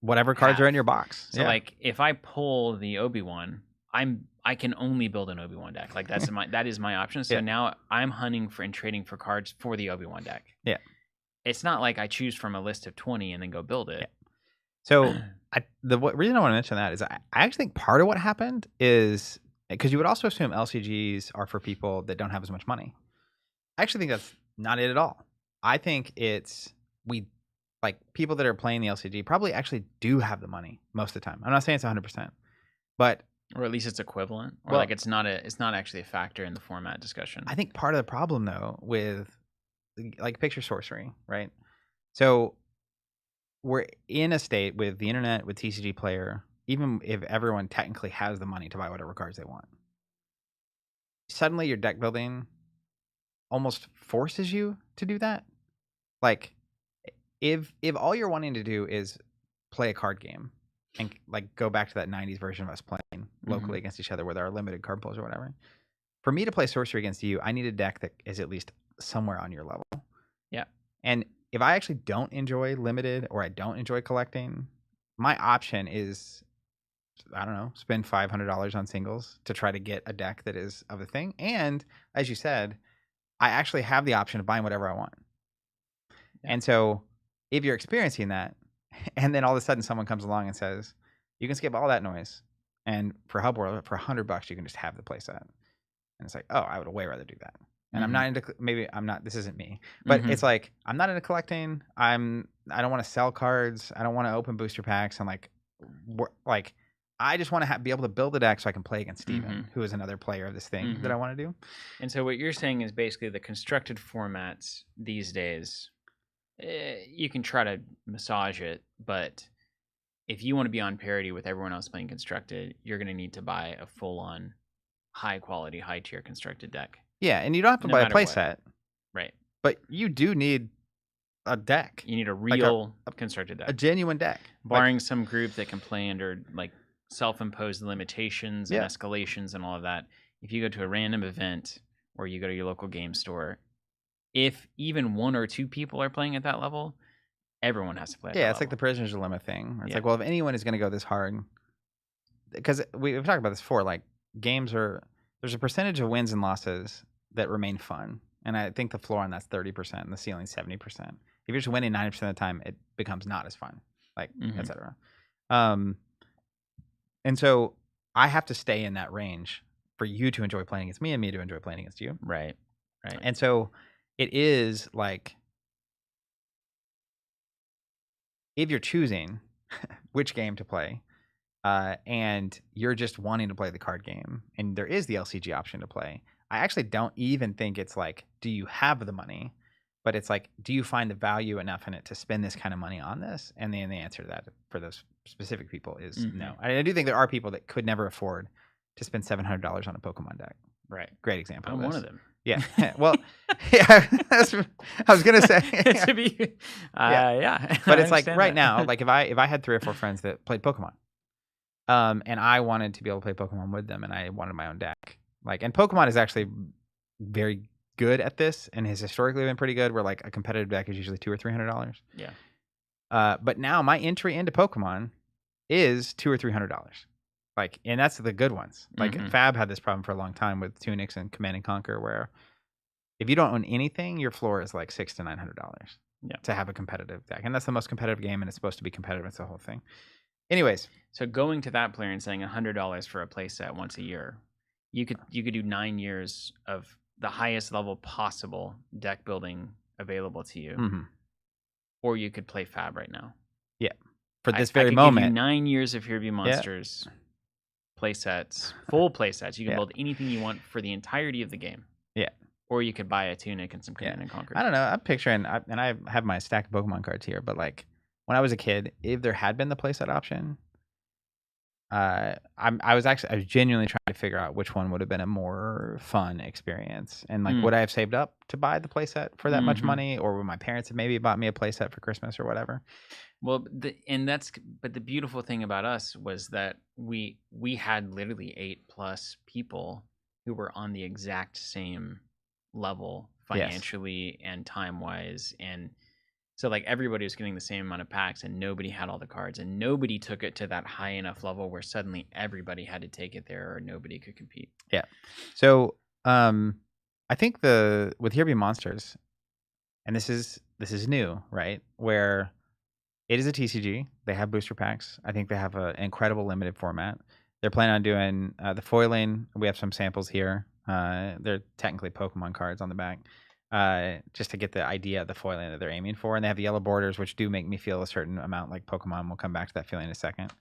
whatever cards are in your box. So like if I pull the Obi-Wan, I can only build an Obi-Wan deck. Like that is my option. So now I'm hunting for and trading for cards for the Obi-Wan deck. Yeah. It's not like I choose from a list of 20 and then go build it. Yeah. So the reason I want to mention that is I actually think part of what happened is because you would also assume LCGs are for people that don't have as much money. I actually think that's not it at all. I think it's people that are playing the LCG probably actually do have the money most of the time. I'm not saying it's 100%, but or at least it's equivalent, or like it's not actually a factor in the format discussion. I think part of the problem though with like picture Sorcery, right? So we're in a state with the internet, with TCG Player, even if everyone technically has the money to buy whatever cards they want. Suddenly your deck building almost forces you to do that. Like if all you're wanting to do is play a card game and like go back to that 90s version of us playing locally against each other with our limited card pools or whatever. For me to play Sorcery against you, I need a deck that is at least somewhere on your level. Yeah. And if I actually don't enjoy limited or I don't enjoy collecting, my option is, I don't know, spend $500 on singles to try to get a deck that is of the thing. And as you said, I actually have the option of buying whatever I want. Yeah. And so if you're experiencing that, and then all of a sudden someone comes along and says, you can skip all that noise, and for Hub World, for $100, you can just have the playset. And it's like, oh, I would way rather do that. And I'm not into, this isn't me, but it's like, I'm not into collecting. I don't want to sell cards. I don't want to open booster packs. I'm like, I just want to be able to build a deck so I can play against Steven, who is another player of this thing that I want to do. And so what you're saying is basically the constructed formats these days, you can try to massage it, but if you want to be on parity with everyone else playing constructed, you're going to need to buy a full-on, high-quality, high-tier constructed deck. Yeah, and you don't have to buy a playset. Right. But you do need a deck. You need a real constructed deck. A genuine deck. Barring some group that can play under like self-imposed limitations and escalations and all of that. If you go to a random event or you go to your local game store, if even one or two people are playing at that level, everyone has to play at that level. It's like the Prisoner's Dilemma thing. It's like, well, if anyone is going to go this hard, because we've talked about this before, like there's a percentage of wins and losses that remain fun. And I think the floor on that's 30% and the ceiling 70%. If you're just winning 90% of the time, it becomes not as fun, like, et cetera. And so I have to stay in that range for you to enjoy playing against me and me to enjoy playing against you. Right. Right. And so it is like, if you're choosing which game to play, and you're just wanting to play the card game, and there is the LCG option to play, I actually don't even think it's like, do you have the money? But it's like, do you find the value enough in it to spend this kind of money on this? And then the answer to that for those specific people is no. I do think there are people that could never afford to spend $700 on a Pokemon deck. Right. Great example. I'm one of them. Yeah. Well, yeah, I was going to say. To be, yeah. But it's like right now, like if I had 3 or 4 friends that played Pokemon, and I wanted to be able to play Pokemon with them, and I wanted my own deck, like, and Pokemon is actually very good at this and has historically been pretty good, where like a competitive deck is usually $200 or $300. Yeah. But now my entry into Pokemon is $200 or $300. Like, and that's the good ones. Like Fab had this problem for a long time with Tunics and Command and Conquer, where if you don't own anything, your floor is like $600 to $900 to have a competitive deck. And that's the most competitive game, and it's supposed to be competitive. It's the whole thing. Anyways. So going to that player and saying $100 for a playset once a year, you could do 9 years of the highest level possible deck building available to you, Mm-hmm. or you could play Fab right now. Yeah. For this I very could moment. give you 9 years of Here Be Monsters play sets, full play sets. You can build anything you want for the entirety of the game. Yeah. Or you could buy a Tunic and some Command and Conquer. I don't know. I'm picturing, and I have my stack of Pokemon cards here, but like when I was a kid, if there had been the playset option, I was genuinely trying to figure out which one would have been a more fun experience, and like would I have saved up to buy the playset for that much money, or would my parents have maybe bought me a playset for Christmas or whatever? Well, but the beautiful thing about us was that we had literally 8+ people who were on the exact same level financially and time wise, and so like everybody was getting the same amount of packs, and nobody had all the cards, and nobody took it to that high enough level where suddenly everybody had to take it there or nobody could compete. Yeah. So I think with Here Be Monsters, and this is new, right? Where it is a TCG. They have booster packs. I think they have an incredible limited format. They're planning on doing the foiling. We have some samples here. They're technically Pokemon cards on the back, just to get the idea of the foiling that they're aiming for. And they have the yellow borders, which do make me feel a certain amount like Pokemon. We'll come back to that feeling in a second.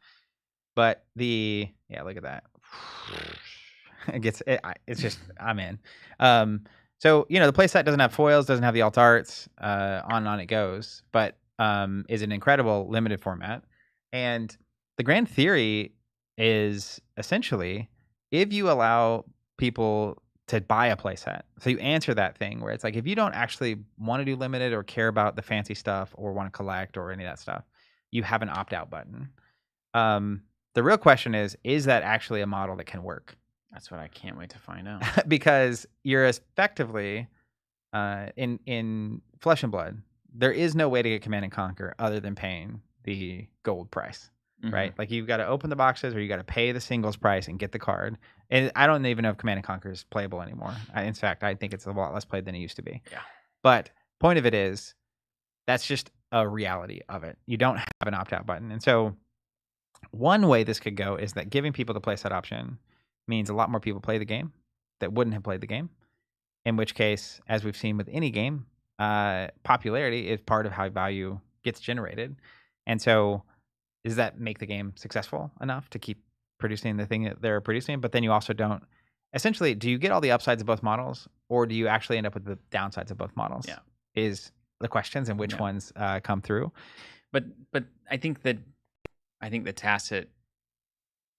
But look at that. It's just, I'm in. So, the playset doesn't have foils, doesn't have the alt arts, on and on it goes, but is an incredible limited format. And the grand theory is essentially, if you allow people to buy a playset, so you answer that thing where it's like, if you don't actually want to do limited or care about the fancy stuff or want to collect or any of that stuff, you have an opt-out button. The real question is that actually a model that can work? That's what I can't wait to find out. Because you're effectively in Flesh and Blood, there is no way to get Command and Conquer other than paying the gold price, right? Like you've got to open the boxes or you got to pay the singles price and get the card. And I don't even know if Command and Conquer is playable anymore. In fact, I think it's a lot less played than it used to be. Yeah. But point of it is, that's just a reality of it. You don't have an opt-out button. And so one way this could go is that giving people the playset option means a lot more people play the game that wouldn't have played the game. In which case, as we've seen with any game, popularity is part of how value gets generated. And so does that make the game successful enough to keep producing the thing that they're producing? But then you also don't, essentially, do you get all the upsides of both models, or do you actually end up with the downsides of both models? Yeah. Is the questions, and which ones come through. But I think the tacit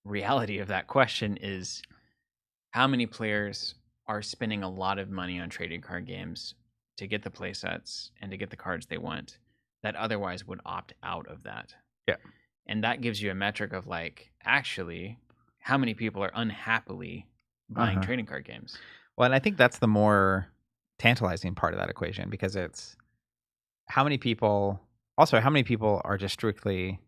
reality of that question is, how many players are spending a lot of money on trading card games to get the play sets and to get the cards they want that otherwise would opt out of that? Yeah. And that gives you a metric of like, actually, how many people are unhappily buying trading card games? Well, and I think that's the more tantalizing part of that equation, because it's how many people are just strictly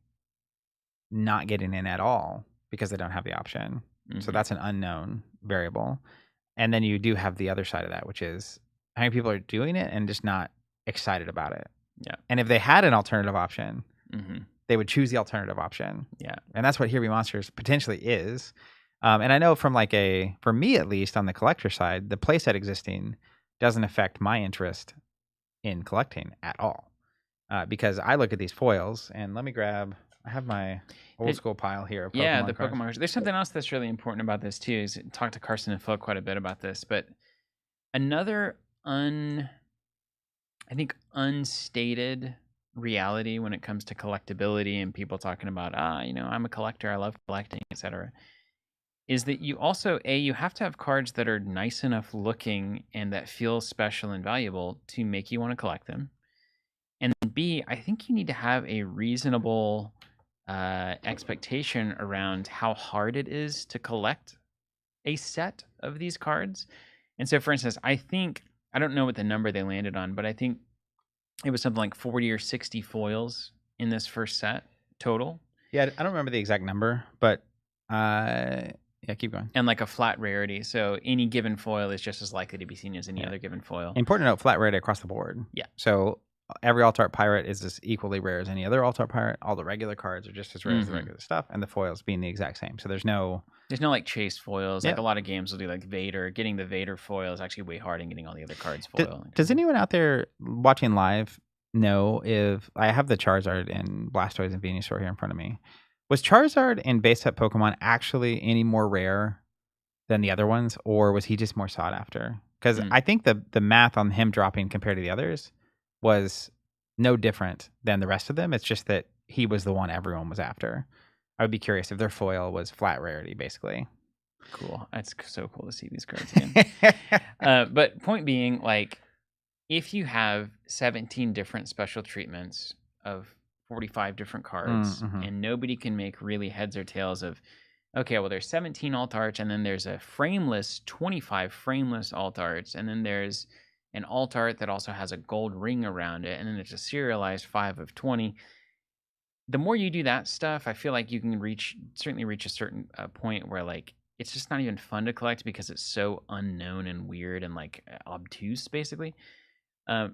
not getting in at all because they don't have the option. So that's an unknown variable. And then you do have the other side of that, which is how many people are doing it and just not excited about it. Yeah. And if they had an alternative option, they would choose the alternative option. Yeah. And that's what Here Be Monsters potentially is. And I know from for me at least, on the collector side, the playset existing doesn't affect my interest in collecting at all. Because I look at these foils, and I have my old school pile here of Pokemon the cards. Pokemon cards. There's something else that's really important about this too. Is talk to Carson and Phil quite a bit about this, but another unstated reality when it comes to collectability and people talking about I'm a collector, I love collecting, etc., is that you also you have to have cards that are nice enough looking and that feel special and valuable to make you want to collect them. And B, I think you need to have a reasonable expectation around how hard it is to collect a set of these cards. And so, for instance, I don't know what the number they landed on, but I think it was something like 40 or 60 foils in this first set total. Yeah, I don't remember the exact number, but keep going. And like a flat rarity. So any given foil is just as likely to be seen as any other given foil. Important to note, flat rarity across the board. Yeah. So every alt art pirate is as equally rare as any other alt art pirate. All the regular cards are just as rare as the regular stuff, and the foils being the exact same. So there's no like chase foils. Like a lot of games will do like Vader. Getting the Vader foil is actually way harder than getting all the other cards foil. Does anyone out there watching live know if I have the Charizard and Blastoise and Venusaur here in front of me? Was Charizard in base set Pokemon actually any more rare than the other ones, or was he just more sought after? Because I think the math on him dropping compared to the others was no different than the rest of them. It's just that he was the one everyone was after. I would be curious if their foil was flat rarity, basically. Cool. That's so cool to see these cards again. But point being, like, if you have 17 different special treatments of 45 different cards, and nobody can make really heads or tails of, okay, well, there's 17 alt arts, and then there's a frameless 25 frameless alt arts, and then there's an alt art that also has a gold ring around it, and then there's a serialized 5 of 20. The more you do that stuff, I feel like you can certainly reach a certain point where, like, it's just not even fun to collect because it's so unknown and weird and, like, obtuse, basically.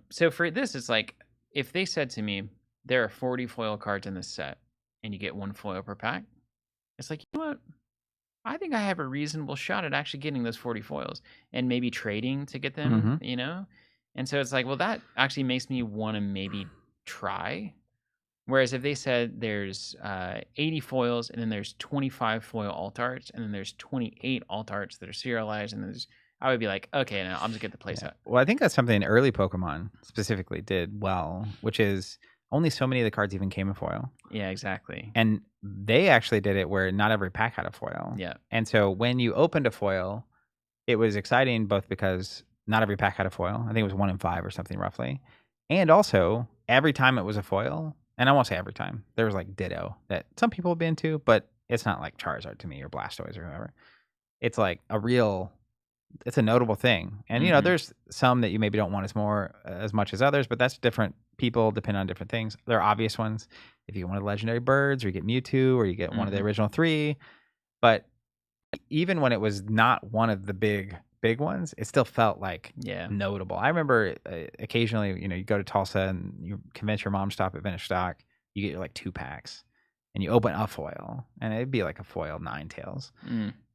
So for this, it's like, if they said to me, there are 40 foil cards in this set, and you get 1 foil per pack, it's like, you know what? I think I have a reasonable shot at actually getting those 40 foils and maybe trading to get them, you know? And so it's like, well, that actually makes me want to maybe try. Whereas if they said there's 80 foils, and then there's 25 foil alt arts, and then there's 28 alt arts that are serialized, and I would be like, okay, now I'm just get the playset. Well, I think that's something early Pokemon specifically did well, which is only so many of the cards even came in foil. Yeah, exactly. And they actually did it where not every pack had a foil. Yeah. And so when you opened a foil, it was exciting both because not every pack had a foil. I think it was 1 in 5 or something roughly. And also, every time it was a foil, and I won't say every time, there was like Ditto that some people have been to, but it's not like Charizard to me or Blastoise or whoever. It's like it's a notable thing. And, you know, there's some that you maybe don't want as much as others, but that's different. People depend on different things. There are obvious ones. If you get one of the legendary birds, or you get Mewtwo, or you get one of the original 3. But even when it was not one of the big ones, it still felt like notable. I remember occasionally, you know, you go to Tulsa and you convince your mom to stop at Vintage Stock, you get like 2 packs, and you open a foil, and it'd be like a foil Ninetales.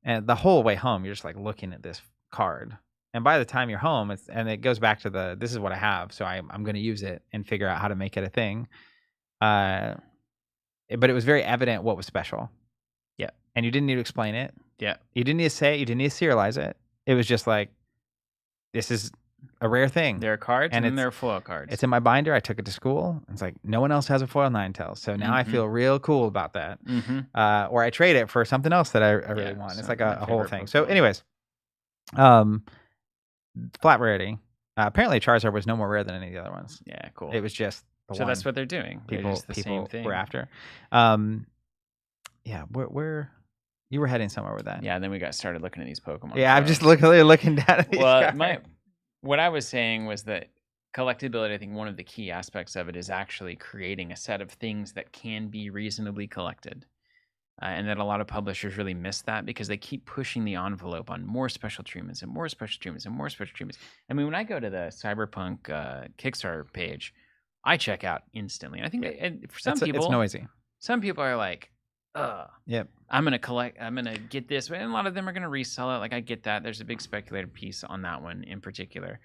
And the whole way home, you're just like looking at this card. And by the time you're home, it goes back to this is what I have, so I'm going to use it and figure out how to make it a thing. But it was very evident what was special. Yeah. And you didn't need to explain it. Yeah. You didn't need to say it. You didn't need to serialize it. It was just like, this is a rare thing. There are cards, and then there are foil cards. It's in my binder. I took it to school. It's like, no one else has a foil Ninetales. So now I feel real cool about that. Or I trade it for something else that I really want. It's like a whole thing. Pokemon. So anyways, flat rarity. Apparently Charizard was no more rare than any of the other ones. Yeah, cool. It was just the one. That's what they're doing. People same thing. were after. Yeah, where you were heading somewhere with that. Yeah, then we got started looking at these Pokemon. Yeah, I'm just looking down at these guys. What I was saying was that collectability, I think one of the key aspects of it is actually creating a set of things that can be reasonably collected. And that a lot of publishers really miss that because they keep pushing the envelope on more special treatments and more special treatments and more special treatments. I mean, when I go to the Cyberpunk Kickstarter page, I check out instantly. And I think for some people, it's noisy. Some people are like, yep, I'm going to get this. And a lot of them are going to resell it. Like, I get that. There's a big speculator piece on that one in particular.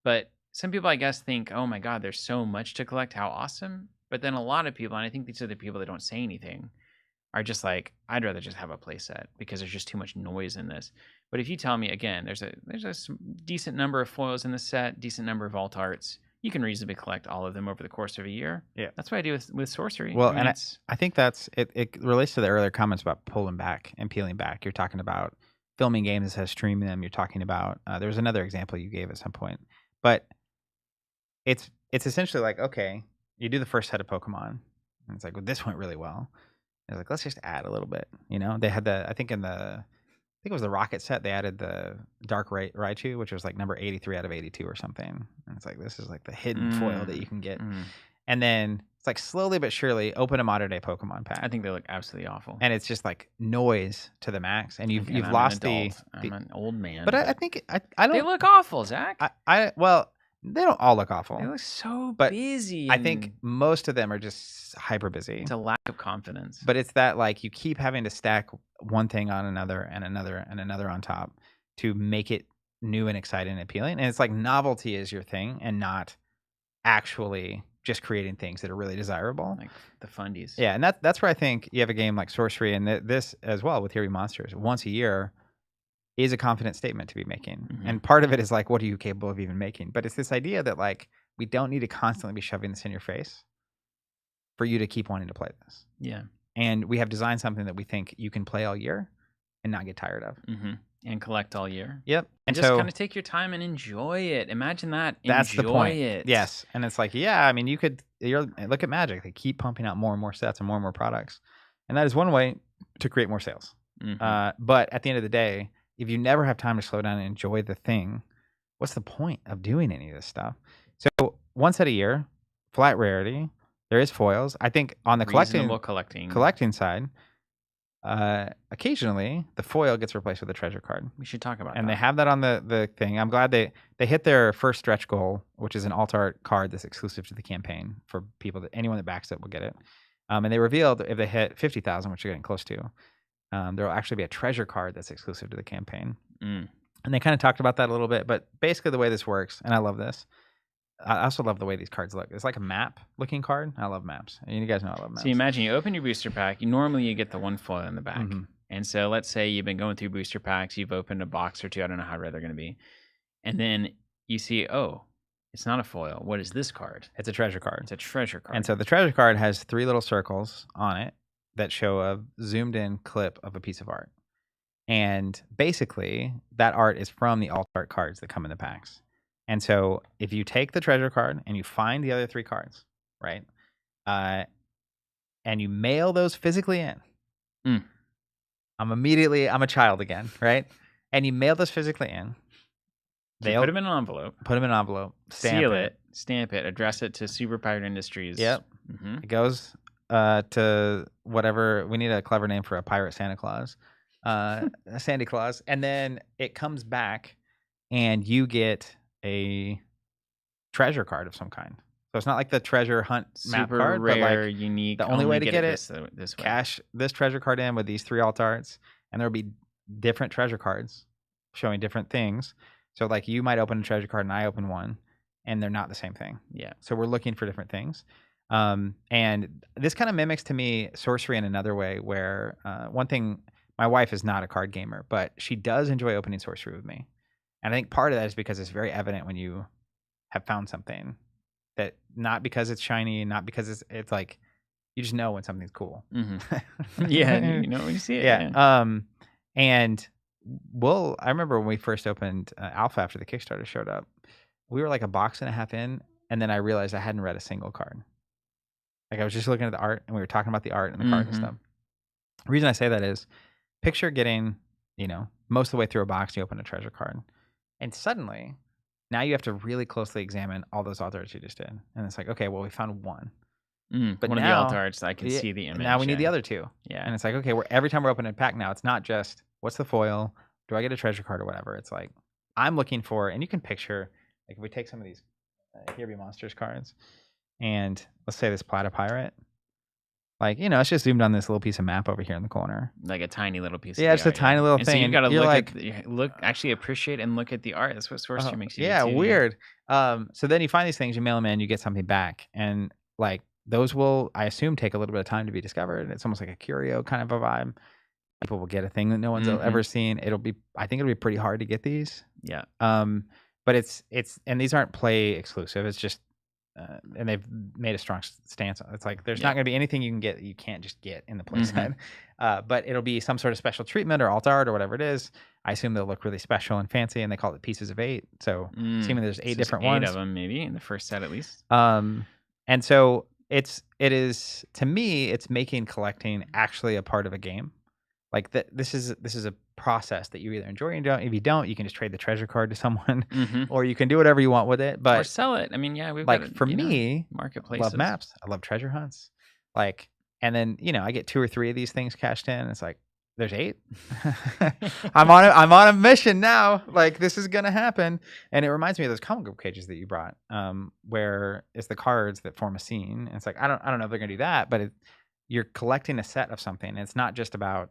But some people, I guess, think, oh my God, there's so much to collect. How awesome. But then a lot of people, and I think these are the people that don't say anything, are just like, I'd rather just have a playset because there's just too much noise in this. But if you tell me, again, there's a decent number of foils in the set, decent number of alt arts, you can reasonably collect all of them over the course of a year. Yeah. That's what I do with Sorcery. Well, I think that's it relates to the earlier comments about pulling back and peeling back. You're talking about filming games instead of streaming them. You're talking about, there was another example you gave at some point. But it's essentially like, okay, you do the first set of Pokemon, and it's like, well, this went really well. It's like, let's just add a little bit. You know, they had I think it was the Rocket set, they added the Dark Raichu, which was like number 83 out of 82 or something. And it's like, this is like the hidden foil that you can get. And then it's like slowly but surely open a modern day Pokemon pack. I think they look absolutely awful. And it's just like noise to the max. And you've lost I'm an old man. But I think I don't. They look awful, Zach. Well, They don't all look awful. They look so but busy. I think most of them are just hyper busy. It's a lack of confidence. But it's that like you keep having to stack one thing on another and another and another on top to make it new and exciting and appealing. And it's like novelty is your thing and not actually just creating things that are really desirable. Like the fundies. Yeah, and that's where I think you have a game like Sorcery and this as well with Here Be Monsters. Once a year is a confident statement to be making. Mm-hmm. And part of it is like, what are you capable of even making? But it's this idea that like, we don't need to constantly be shoving this in your face for you to keep wanting to play this. Yeah. And we have designed something that we think you can play all year and not get tired of. Mm-hmm. And collect all year. Yep. And just kind of take your time and enjoy it. Imagine that. That's enjoy the point. It. Yes. And it's like, yeah, I mean, look at Magic. They keep pumping out more and more sets and more products. And that is one way to create more sales. Mm-hmm. But at the end of the day, if you never have time to slow down and enjoy the thing, what's the point of doing any of this stuff? So one set a year, flat rarity. There is foils. I think on the collecting side, occasionally the foil gets replaced with a treasure card. We should talk about that. And they have that on the thing. I'm glad they hit their first stretch goal, which is an alt art card that's exclusive to the campaign for people anyone that backs it will get it. And they revealed if they hit 50,000, which they're getting close to, there will actually be a treasure card that's exclusive to the campaign. And they kind of talked about that a little bit, but basically the way this works, and I love this. I also love the way these cards look. It's like a map-looking card. I love maps. And you guys know I love maps. So you imagine you open your booster pack. Normally you get the one foil in the back. Mm-hmm. And so let's say you've been going through booster packs. You've opened a box or two. I don't know how rare they're going to be. And then you see, oh, it's not a foil. What is this card? It's a treasure card. It's a treasure card. And so the treasure card has 3 little circles on it that show a zoomed-in clip of a piece of art. And basically, that art is from the alt art cards that come in the packs. And so if you take the treasure card and you find the other 3 cards, right, and you mail those physically in, I'm a child again, right? And you mail those physically in. They put them in an envelope. Put them in an envelope. Seal it. Stamp it. Address it to Super Pirate Industries. Yep. Mm-hmm. It goes to whatever. We need a clever name for a pirate Santa Claus. A Sandy Claus. And then it comes back and you get a treasure card of some kind. So it's not like the treasure hunt map super card, rare, but like unique. The only way to get it this way. Cash this treasure card in with these 3 alt arts, and there'll be different treasure cards showing different things. So like you might open a treasure card and I open one, and they're not the same thing. Yeah. So we're looking for different things. And this kind of mimics to me Sorcery in another way, where one thing, my wife is not a card gamer, but she does enjoy opening Sorcery with me. And I think part of that is because it's very evident when you have found something that, not because it's shiny, not because it's like, you just know when something's cool. Mm-hmm. Yeah, you know when you see it. Yeah. And I remember when we first opened Alpha after the Kickstarter showed up, we were like a box and a half in, and then I realized I hadn't read a single card. Like I was just looking at the art, and we were talking about the art and the card and stuff. The reason I say that is, picture getting, most of the way through a box, you open a treasure card. And suddenly, now you have to really closely examine all those alt arts you just did. And it's like, okay, well, we found one. But one of the alt arts, I can see the image. Now we need the other 2. Yeah. And it's like, okay, every time we're opening a pack now, it's not just, what's the foil? Do I get a treasure card or whatever? It's like, I'm looking for, and you can picture, like if we take some of these Here Be Monsters cards, and let's say this Platypirate. Like, it's just zoomed on this little piece of map over here in the corner. Like a tiny little piece of just a tiny little thing. So you got to actually appreciate and look at the art. That's what Sorcery makes you do. Yeah, weird. So then you find these things, you mail them in, you get something back. And like those will, I assume, take a little bit of time to be discovered. It's almost like a curio kind of a vibe. People will get a thing that no one's ever seen. I think it'll be pretty hard to get these. Yeah. But it's and these aren't play exclusive. It's just and they've made a strong stance on it. It's like there's not going to be anything you can get that you can't just get in the playset. But it'll be some sort of special treatment or alt art or whatever it is. I assume they'll look really special and fancy, and they call it pieces of 8. So assuming there's 8 different ones. 8 of them maybe in the first set at least. And so it is, to me, it's making collecting actually a part of a game. Like this is a process that you either enjoy or you don't. If you don't, you can just trade the treasure card to someone, or you can do whatever you want with it. But or sell it. I mean, yeah, we've like for me, marketplaces. I love maps. I love treasure hunts. Like, and then I get 2 or 3 of these things cashed in. It's like, There's 8. I'm on a mission now. Like, this is gonna happen. And it reminds me of those comic book cages that you brought, where it's the cards that form a scene. And it's like I don't know if they're gonna do that, but you're collecting a set of something. And it's not just about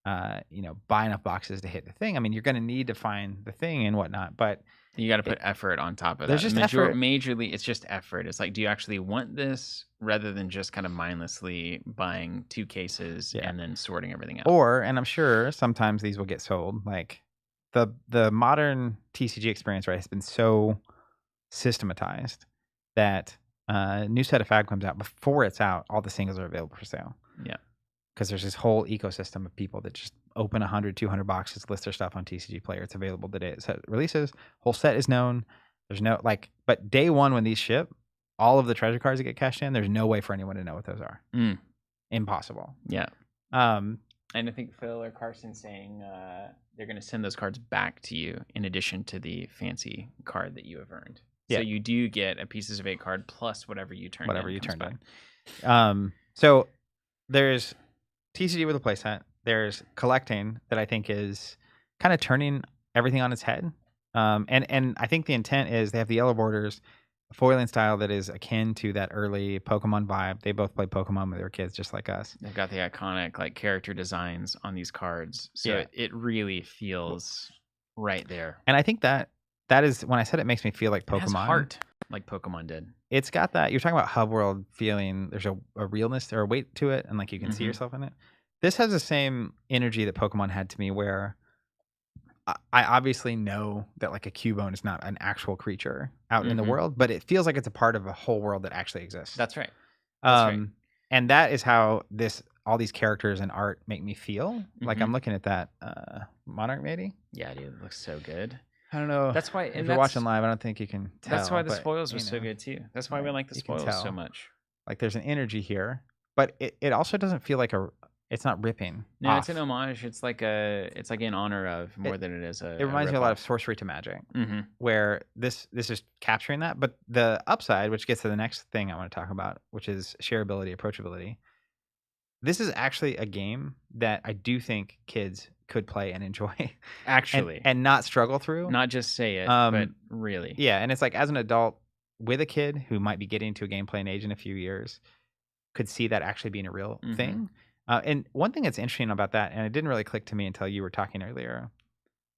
buy enough boxes to hit the thing. I mean, you're gonna need to find the thing and whatnot, but you got to put effort on top of there's that. just effort. Majorly, it's just effort. It's like, do you actually want this, rather than just kind of mindlessly buying 2 cases and then sorting everything out? And I'm sure sometimes these will get sold. Like the modern TCG experience, right, has been so systematized that new set of FAQ comes out. Before it's out, all the singles are available for sale. Yeah. Because there's this whole ecosystem of people that just open 100, 200 boxes, list their stuff on TCG Player. It's available the day it releases. Whole set is known. There's no but day one when these ship, all of the treasure cards that get cashed in, there's no way for anyone to know what those are. Impossible. Yeah. And I think Phil or Carson saying they're going to send those cards back to you in addition to the fancy card that you have earned. Yeah. So you do get a Pieces of 8 card plus whatever you turned in. So there's TCG with a playset. There's collecting that I think is kind of turning everything on its head. And I think the intent is they have the yellow borders, a foiling style that is akin to that early Pokemon vibe. They both played Pokemon when they were kids, just like us. They've got the iconic character designs on these cards. So it really feels right there. And I think that is, when I said it makes me feel like Pokemon. It has heart, like Pokemon did. It's got that. You're talking about hub world feeling. There's a realness or a weight to it, and like you can see yourself in it. This has the same energy that Pokemon had to me, where I obviously know that like a Cubone is not an actual creature out in the world, but it feels like it's a part of a whole world that actually exists. That's right. And that is how all these characters and art make me feel. Like I'm looking at that Monarch maybe. Yeah, dude, it looks so good. I don't know. That's why if you're watching live, I don't think you can tell. That's why the spoils was so good too. That's why we like the spoils so much. Like there's an energy here, but it also doesn't feel like it's not ripping. No, off. It's an homage. It's like in honor of more than it is a. It reminds me a lot of Sorcery to Magic, where this is capturing that. But the upside, which gets to the next thing I want to talk about, which is shareability, approachability. This is actually a game that I do think kids could play and enjoy. Actually. and not struggle through. Not just say it, but really. Yeah, and it's like as an adult with a kid who might be getting to a game playing age in a few years, could see that actually being a real thing. And one thing that's interesting about that, and it didn't really click to me until you were talking earlier,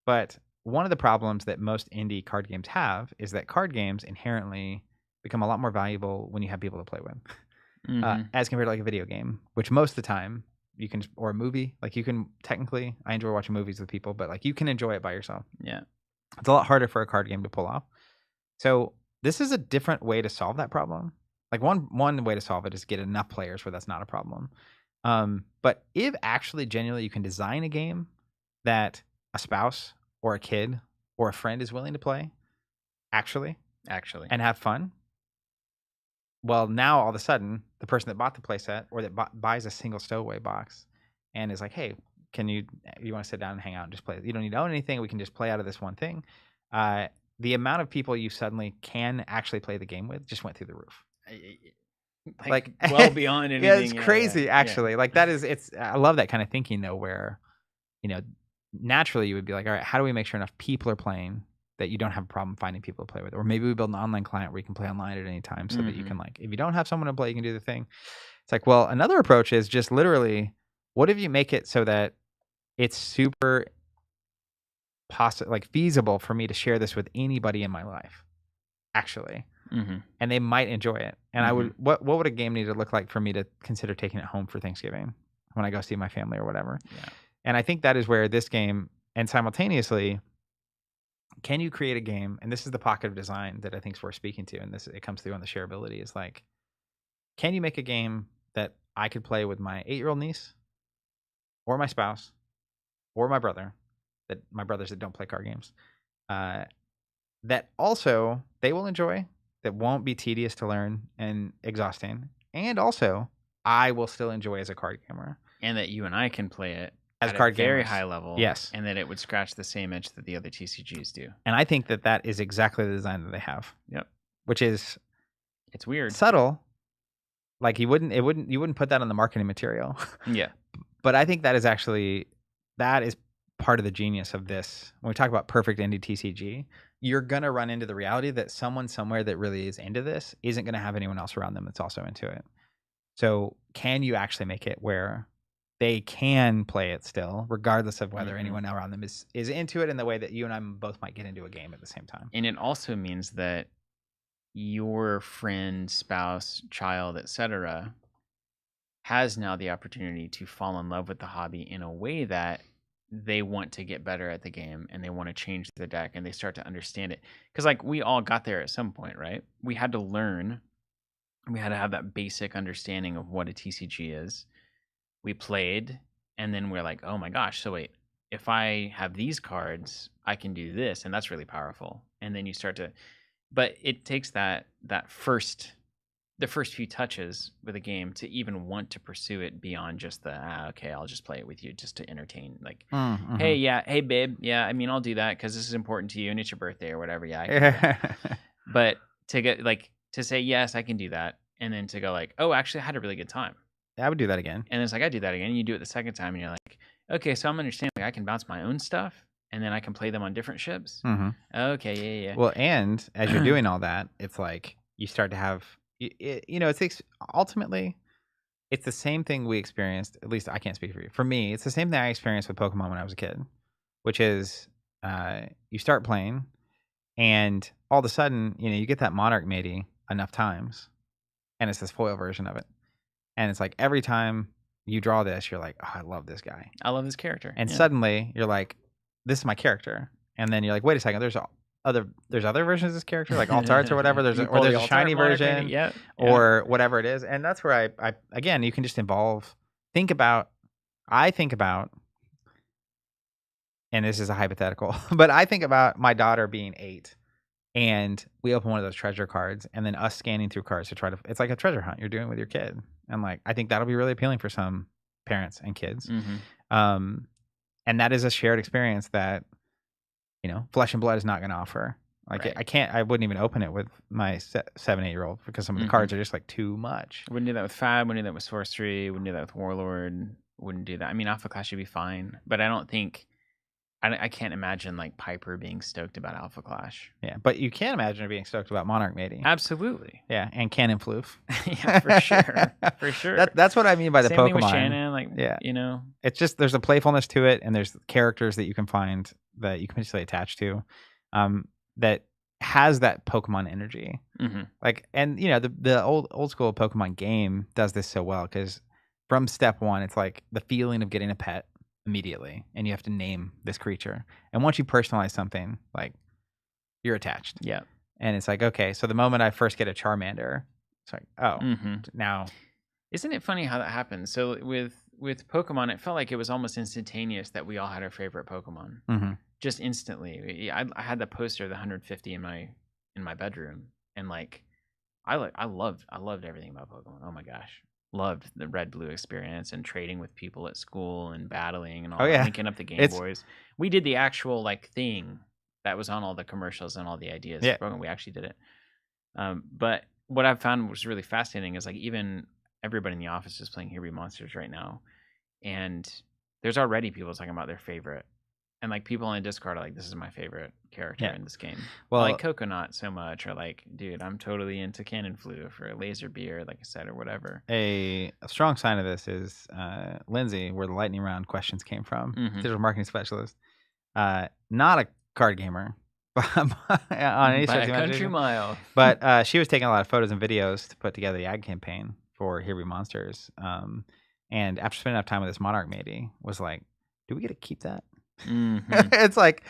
but one of the problems that most indie card games have is that card games inherently become a lot more valuable when you have people to play with. As compared to like a video game, which most of the time you can, or a movie, like you can technically, I enjoy watching movies with people, but like you can enjoy it by yourself. Yeah. It's a lot harder for a card game to pull off. So this is a different way to solve that problem. Like one way to solve it is get enough players where that's not a problem. But if actually genuinely you can design a game that a spouse or a kid or a friend is willing to play, actually, and have fun, well, now all of a sudden, the person that bought the playset or that buys a single stowaway box and is like, hey, you want to sit down and hang out and just play? You don't need to own anything. We can just play out of this one thing. The amount of people you suddenly can actually play the game with just went through the roof. Like well beyond anything. Yeah, it's crazy, actually. Yeah. Like that is, I love that kind of thinking though, where, naturally you would be like, all right, how do we make sure enough people are playing that you don't have a problem finding people to play with? Or maybe we build an online client where you can play online at any time so that you can, like, if you don't have someone to play, you can do the thing. It's like, well, another approach is just literally, what if you make it so that it's super feasible for me to share this with anybody in my life, actually. And they might enjoy it. And I would, what would a game need to look like for me to consider taking it home for Thanksgiving when I go see my family or whatever? Yeah. And I think that is where this game, and simultaneously, can you create a game? And this is the pocket of design that I think is worth speaking to. And it comes through on the shareability, is like, can you make a game that I could play with my 8-year-old niece or my spouse or my brother, my brothers that don't play card games, that also they will enjoy, that won't be tedious to learn and exhausting, and also I will still enjoy as a card gamer, and that you and I can play it as at card a very gamers. high level, yes, and that it would scratch the same itch that the other TCGs do. And I think that is exactly the design that they have. Yep. Which is, it's weird, subtle. Like you wouldn't put that on the marketing material. Yeah. But I think that is actually that is part of the genius of this. When we talk about perfect indie TCG, you're gonna run into the reality that someone somewhere that really is into this isn't gonna have anyone else around them that's also into it. So can you actually make it where they can play it still, regardless of whether anyone around them is into it in the way that you and I both might get into a game at the same time? And it also means that your friend, spouse, child, etc., has now the opportunity to fall in love with the hobby in a way that they want to get better at the game and they want to change their deck and they start to understand it. Because like we all got there at some point, right? We had to learn. We had to have that basic understanding of what a TCG is. We played, and then we're like, oh my gosh, so wait, if I have these cards, I can do this, and that's really powerful. And then you start to, but it takes the first few touches with a game to even want to pursue it beyond just the okay, I'll just play it with you just to entertain. Like, hey babe, yeah, I mean I'll do that because this is important to you and it's your birthday or whatever. Yeah, I can do that. But to get like to say yes, I can do that, and then to go like, oh, actually, I had a really good time. I would do that again. And it's like I do that again. And you do it the second time, and you're like, okay, so I'm understanding. Like I can bounce my own stuff, and then I can play them on different ships. Okay, yeah. Well, and as you're doing all that, it's like you start to have, it takes ultimately, it's the same thing we experienced. At least I can't speak for you. For me, it's the same thing I experienced with Pokemon when I was a kid, which is you start playing, and all of a sudden, you get that Monarch matey enough times, and it's this foil version of it. And it's like every time you draw this, you're like, oh, I love this guy. I love this character. And suddenly you're like, this is my character. And then you're like, wait a second, there's other versions of this character, like alt arts or whatever. There's a shiny version, or whatever it is. And that's where I again, you can just I think about, and this is a hypothetical, but I think about my daughter being 8. And we open one of those treasure cards, and then us scanning through cards to try to. It's like a treasure hunt you're doing with your kid, and like I think that'll be really appealing for some parents and kids. And that is a shared experience that Flesh and Blood is not going to offer. Like I wouldn't even open it with my 7-8-year-old because some of the cards are just like too much. Wouldn't do that with Fab. Wouldn't do that with Sorcery. Wouldn't do that with Warlord. Wouldn't do that. I mean, Alpha Class should be fine, but I don't think. I can't imagine like Piper being stoked about Alpha Clash. Yeah, but you can imagine her being stoked about Monarch mating. Absolutely. Yeah, and Cannon Floof. Yeah, for sure. For sure. That's what I mean by the Same Pokemon. Thing with Shannon, It's just there's a playfulness to it, and there's characters that you can find that you can potentially attach to, that has that Pokemon energy. Like, and the old school Pokemon game does this so well because from step one, it's like the feeling of getting a pet immediately, and you have to name this creature, and once you personalize something, like you're attached. Yeah. And it's like, okay, so the moment I first get a Charmander, it's like, oh, now isn't it funny how that happens? So with Pokemon, it felt like it was almost instantaneous that we all had our favorite Pokemon. Just instantly. I had the poster of the 150 in my bedroom, and like I loved everything about Pokemon. Oh my gosh. Loved the red blue experience and trading with people at school and battling and all that, linking up the Game Boys. We did the actual like thing that was on all the commercials and all the ideas. Yeah. We actually did it. But what I've found was really fascinating is like even everybody in the office is playing Be Monsters right now, and there's already people talking about their favorite. And like people on Discord are like, this is my favorite character in this game. Well, I like Coconut so much, or like, dude, I'm totally into Cannon Floof or Laser Beer, like I said, or whatever. A strong sign of this is Lindsay, where the lightning round questions came from, digital marketing specialist. Not a card gamer on any by a country mile. But she was taking a lot of photos and videos to put together the ad campaign for Be Monsters. And after spending enough time with this Monarch matey, was like, do we get to keep that? It's like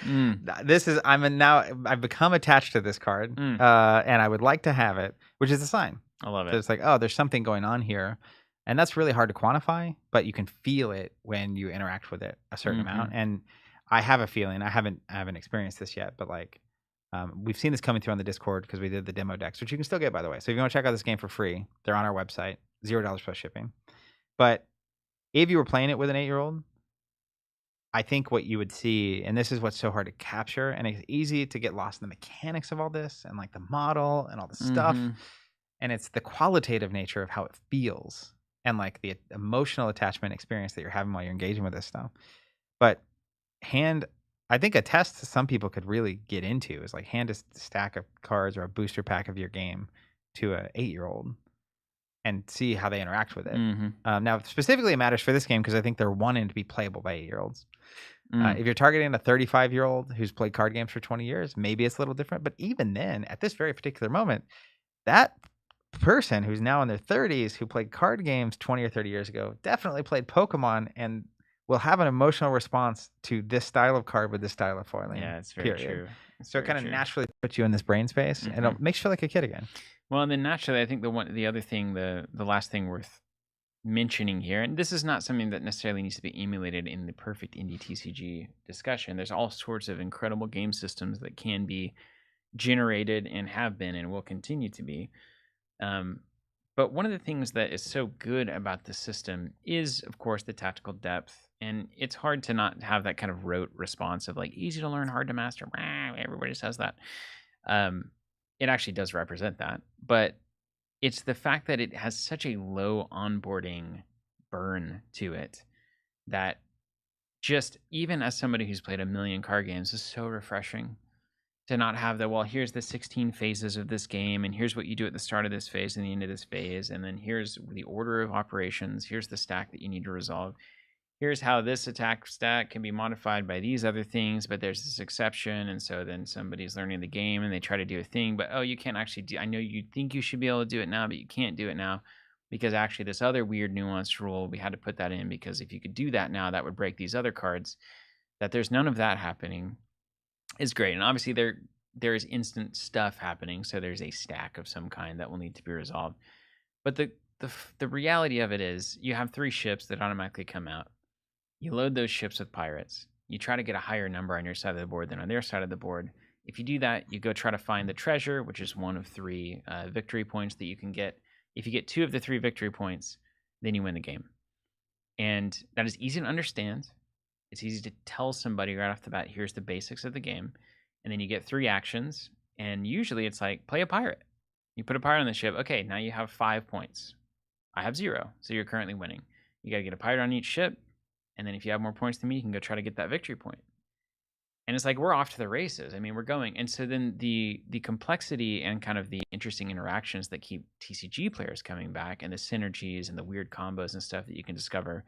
this is I've become attached to this card, and I would like to have it, which is a sign. I love it. So it's like, oh, there's something going on here, and that's really hard to quantify, but you can feel it when you interact with it a certain amount. And I have a feeling, I haven't experienced this yet, but like we've seen this coming through on the Discord because we did the demo decks, which you can still get, by the way. So if you want to check out this game for free, they're on our website, $0 plus shipping. But if you were playing it with an 8-year-old, I think what you would see, and this is what's so hard to capture, and it's easy to get lost in the mechanics of all this and like the model and all the stuff. And it's the qualitative nature of how it feels and like the emotional attachment experience that you're having while you're engaging with this stuff. But I think a test some people could really get into is like hand a stack of cards or a booster pack of your game to a 8-year-old and see how they interact with it. Now, specifically, it matters for this game because I think they're wanting to be playable by 8-year-olds. If you're targeting a 35-year-old who's played card games for 20 years, maybe it's a little different. But even then, at this very particular moment, that person who's now in their 30s who played card games 20 or 30 years ago definitely played Pokemon and will have an emotional response to this style of card with this style of foiling. Yeah, it's very true. So it kind of naturally puts you in this brain space and it makes you feel like a kid again. Well, and then naturally, I think the other thing, the last thing worth mentioning here, and this is not something that necessarily needs to be emulated in the perfect indie TCG discussion. There's all sorts of incredible game systems that can be generated and have been and will continue to be. But one of the things that is so good about the system is, of course, the tactical depth. And it's hard to not have that kind of rote response of like easy to learn, hard to master. Everybody says that. It actually does represent that. But it's the fact that it has such a low onboarding burn to it that just even as somebody who's played a million card games is so refreshing to not have the, well, here's the 16 phases of this game, and here's what you do at the start of this phase and the end of this phase, and then here's the order of operations, here's the stack that you need to resolve, here's how this attack stack can be modified by these other things, but there's this exception, and so then somebody's learning the game, and they try to do a thing, but, oh, you can't actually do, I know you think you should be able to do it now, but you can't do it now, because actually this other weird nuanced rule, we had to put that in, because if you could do that now, that would break these other cards. That there's none of that happening is great. And obviously there is instant stuff happening, so there's a stack of some kind that will need to be resolved. But the reality of it is you have 3 ships that automatically come out. You load those ships with pirates. You try to get a higher number on your side of the board than on their side of the board. If you do that, you go try to find the treasure, which is one of 3 victory points that you can get. If you get 2 of the 3 victory points, then you win the game. And that is easy to understand. It's easy to tell somebody right off the bat, here's the basics of the game. And then you get 3 actions. And usually it's like, play a pirate. You put a pirate on the ship. Okay, now you have 5 points. I have 0, so you're currently winning. You got to get a pirate on each ship. And then if you have more points than me, you can go try to get that victory point. And it's like, we're off to the races. I mean, we're going. And so then the complexity and kind of the interesting interactions that keep TCG players coming back and the synergies and the weird combos and stuff that you can discover,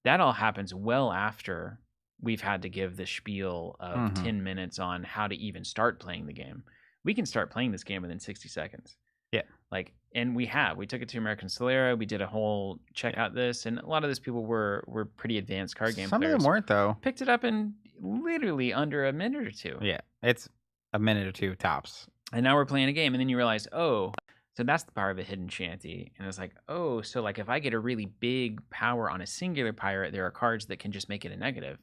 that all happens well after we've had to give the spiel of 10 minutes on how to even start playing the game. We can start playing this game within 60 seconds. Yeah. Like, and we took it to American Solera. We did a whole check out this, and a lot of those people were pretty advanced card game players. Some of them weren't, though. Picked it up in literally under a minute or 2. Yeah, it's a minute or 2 tops. And now we're playing a game, and then you realize, oh, so that's the power of a hidden shanty. And it's like, oh, so like if I get a really big power on a singular pirate, there are cards that can just make it a negative.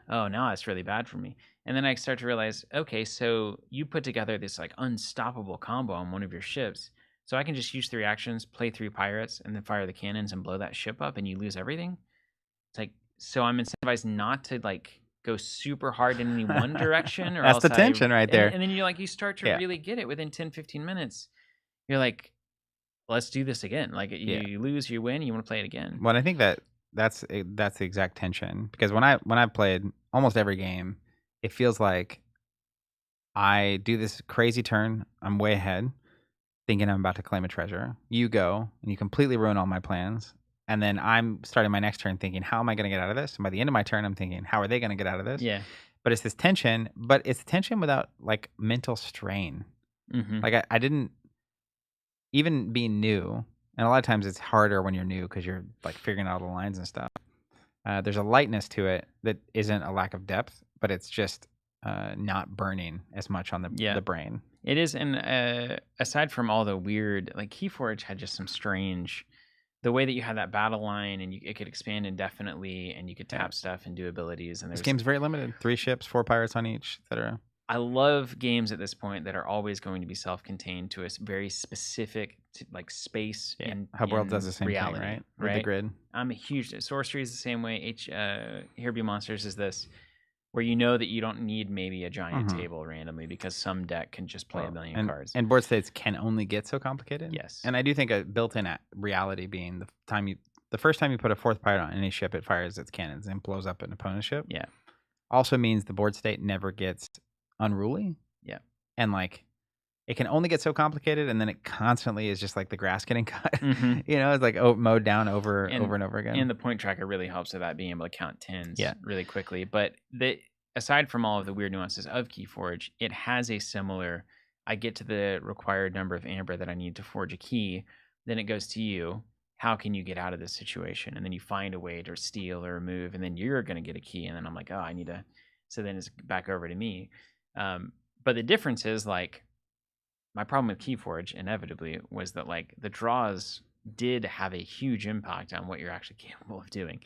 Oh, now that's really bad for me. And then I start to realize, okay, so you put together this like unstoppable combo on one of your ships. So I can just use 3 actions, play 3 pirates, and then fire the cannons and blow that ship up, and you lose everything. It's like, so I'm incentivized not to like go super hard in any one direction, or that's else the tension right there. And then you start to really get it within 10-15 minutes. You're like, let's do this again. Like you lose, you win, you want to play it again. Well, I think that's the exact tension, because when I've played almost every game, it feels like I do this crazy turn. I'm way ahead, thinking I'm about to claim a treasure. You go and you completely ruin all my plans. And then I'm starting my next turn thinking, how am I going to get out of this? And by the end of my turn, I'm thinking, how are they going to get out of this? Yeah. But it's this tension, but it's tension without like mental strain. Like I didn't, even being new, and a lot of times it's harder when you're new because you're like figuring out all the lines and stuff. There's a lightness to it that isn't a lack of depth, but it's just not burning as much on the brain. It is, and aside from all the weird, like Keyforge had just some strange, the way that you had that battle line and it could expand indefinitely, and you could tap stuff and do abilities. And this game's very limited: 3 ships, 4 pirates on each, etc. I love games at this point that are always going to be self-contained to a very specific like space. And Hub World does the same reality, thing, right? With the grid. I'm a huge Sorcery is the same way. Here Be Monsters is this, where you know that you don't need maybe a giant table randomly because some deck can just play a million cards. And board states can only get so complicated. Yes. And I do think a built-in reality being the the first time you put a 4th pirate on any ship, it fires its cannons and blows up an opponent's ship. Yeah. Also means the board state never gets unruly. Yeah. And like, it can only get so complicated, and then it constantly is just like the grass getting cut. You know, it's like mowed down over and over again. And the point tracker really helps with that, being able to count tens really quickly. But aside from all of the weird nuances of Keyforge, it has a similar, I get to the required number of amber that I need to forge a key, then it goes to you. How can you get out of this situation? And then you find a way to steal or remove, and then you're going to get a key. And then I'm like, oh, I need to. So then it's back over to me. But the difference is, like, my problem with Keyforge inevitably was that, like, the draws did have a huge impact on what you're actually capable of doing.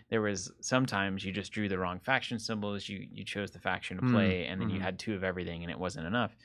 There was sometimes you just drew the wrong faction symbols, you chose the faction to play, and then you had 2 of everything, and it wasn't enough.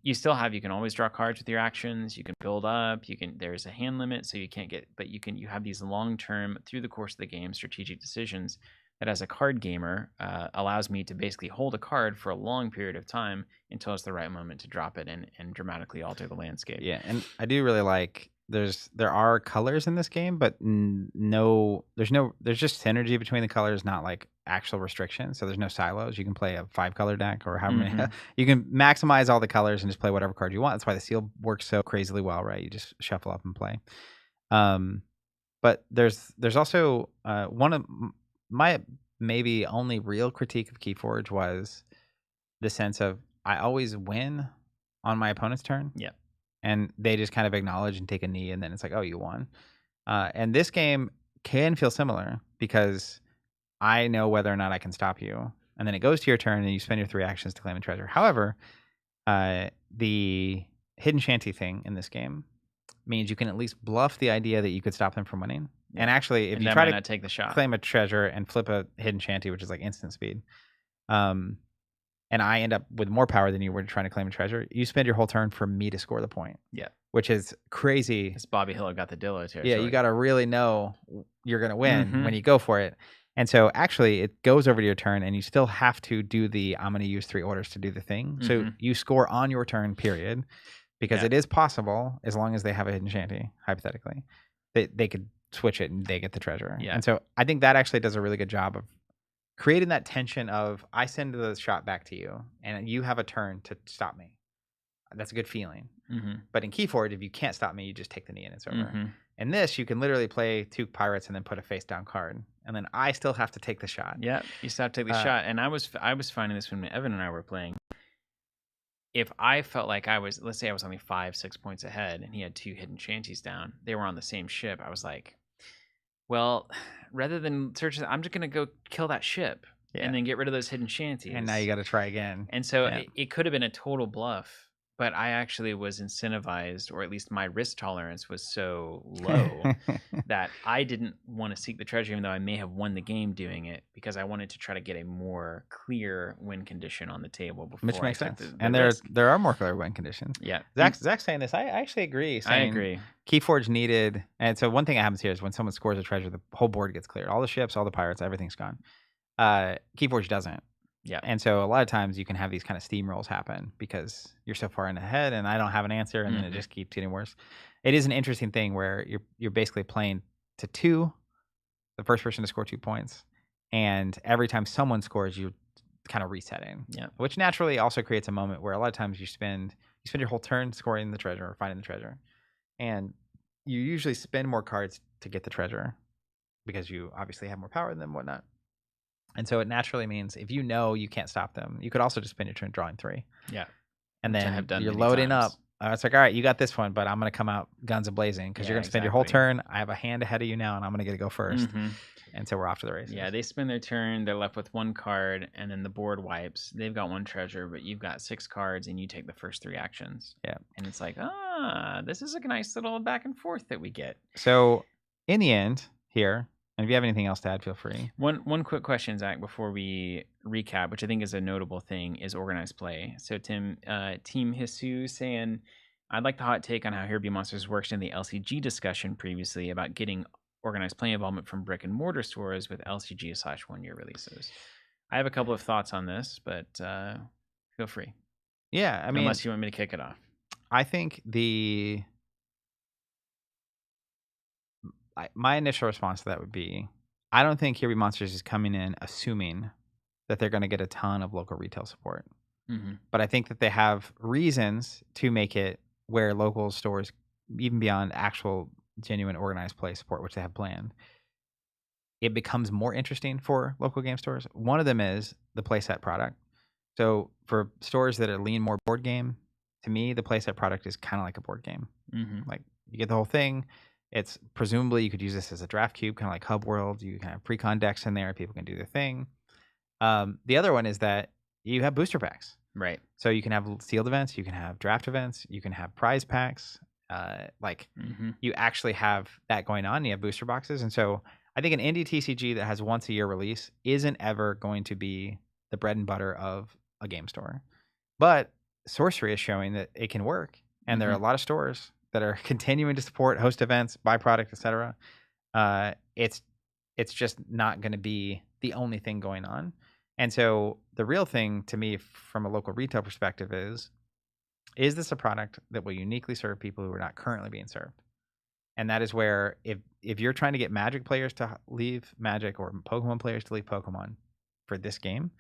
You can always draw cards with your actions. You can build up. There's a hand limit, so you can't get, but you have these long-term, through the course of the game, strategic decisions that, as a card gamer, allows me to basically hold a card for a long period of time until it's the right moment to drop it and dramatically alter the landscape. Yeah, and I do really like, there are colors in this game, but there's just synergy between the colors, not like actual restrictions. So there's no silos. You can play a 5-color deck or however many. You can maximize all the colors and just play whatever card you want. That's why the seal works so crazily well, right? You just shuffle up and play. But there's also one of my maybe only real critique of Keyforge was the sense of I always win on my opponent's turn. Yeah. And they just kind of acknowledge and take a knee, and then it's like, oh, you won. And this game can feel similar because I know whether or not I can stop you. And then it goes to your turn, and you spend your 3 actions to claim a treasure. However, the hidden shanty thing in this game means you can at least bluff the idea that you could stop them from winning. And actually, if you try to take the shot, claim a treasure and flip a hidden shanty, which is like instant speed, and I end up with more power than you were trying to claim a treasure, you spend your whole turn for me to score the point. Yeah. Which is crazy. Because Bobby Hill got the Dillo territory. Yeah, you got to really know you're going to win when you go for it. And so actually it goes over to your turn, and you still have to do I'm going to use 3 orders to do the thing. So you score on your turn, period. Because it is possible, as long as they have a hidden shanty, hypothetically, they could switch it and they get the treasure. Yeah. And so I think that actually does a really good job of creating that tension of I send the shot back to you and you have a turn to stop me. That's a good feeling. But in Keyforge, if you can't stop me, you just take the knee and it's over. In this, you can literally play 2 pirates and then put a face down card, and then I still have to take the shot. Yeah, you still have to take the shot. And I was finding this when Evan and I were playing. If I felt like let's say I was only 5-6 points ahead, and he had 2 hidden shanties down, they were on the same ship. I was like, well, rather than search, I'm just gonna go kill that ship and then get rid of those hidden shanties. And now you got to try again. And so it could have been a total bluff, but I actually was incentivized, or at least my risk tolerance was so low that I didn't want to seek the treasure, even though I may have won the game doing it, because I wanted to try to get a more clear win condition on the table before. Which makes sense. And there are more clear win conditions. Yeah. Zach's saying this. I actually agree. I agree. Keyforge needed, and so one thing that happens here is when someone scores a treasure, the whole board gets cleared. All the ships, all the pirates, everything's gone. Keyforge doesn't. Yeah. And so a lot of times you can have these kind of steamrolls happen because you're so far in ahead and I don't have an answer, and then it just keeps getting worse. It is an interesting thing where you're basically playing to 2, the first person to score 2 points, and every time someone scores, you're kind of resetting. Yeah. Which naturally also creates a moment where a lot of times you spend your whole turn scoring the treasure or finding the treasure. And you usually spend more cards to get the treasure because you obviously have more power than them and whatnot. And so it naturally means if you know you can't stop them, you could also just spend your turn drawing 3. Yeah. And then you're loading up. It's like, all right, you got this one, but I'm going to come out guns a-blazing because you're going to spend your whole turn. I have a hand ahead of you now, and I'm going to get to go first. And so we're off to the races. Yeah, they spend their turn. They're left with 1 card, and then the board wipes. They've got 1 treasure, but you've got 6 cards, and you take the first 3 actions. Yeah. And it's like, this is a nice little back and forth that we get. So in the end here, and if you have anything else to add, feel free. One quick question, Zach, before we recap, which I think is a notable thing, is organized play. So Team Hisu saying, I'd like the hot take on how Here Be Monsters works in the LCG discussion previously about getting organized play involvement from brick and mortar stores with LCG/1-year releases. I have a couple of thoughts on this, but feel free. Yeah, I mean, unless you want me to kick it off. I think my initial response to that would be, I don't think Here Be Monsters is coming in assuming that they're going to get a ton of local retail support. Mm-hmm. But I think that they have reasons to make it where local stores, even beyond actual genuine organized play support, which they have planned, it becomes more interesting for local game stores. One of them is the playset product. So for stores that are lean more board game, to me, the playset product is kind of like a board game. Mm-hmm. Like you get the whole thing. It's presumably you could use this as a draft cube, kind of like Hub World. You can have pre-con decks in there. People can do their thing. The other one is that you have booster packs. Right. So you can have sealed events, you can have draft events, you can have prize packs. You actually have that going on. You have booster boxes. And so I think an indie TCG that has once a year release isn't ever going to be the bread and butter of a game store. But Sorcery is showing that it can work. And there are a lot of stores that are continuing to support, host events, buy product, etc. It's just not going to be the only thing going on. And so the real thing to me from a local retail perspective is this a product that will uniquely serve people who are not currently being served? And that is where if you're trying to get Magic players to leave Magic or Pokemon players to leave Pokemon for this game,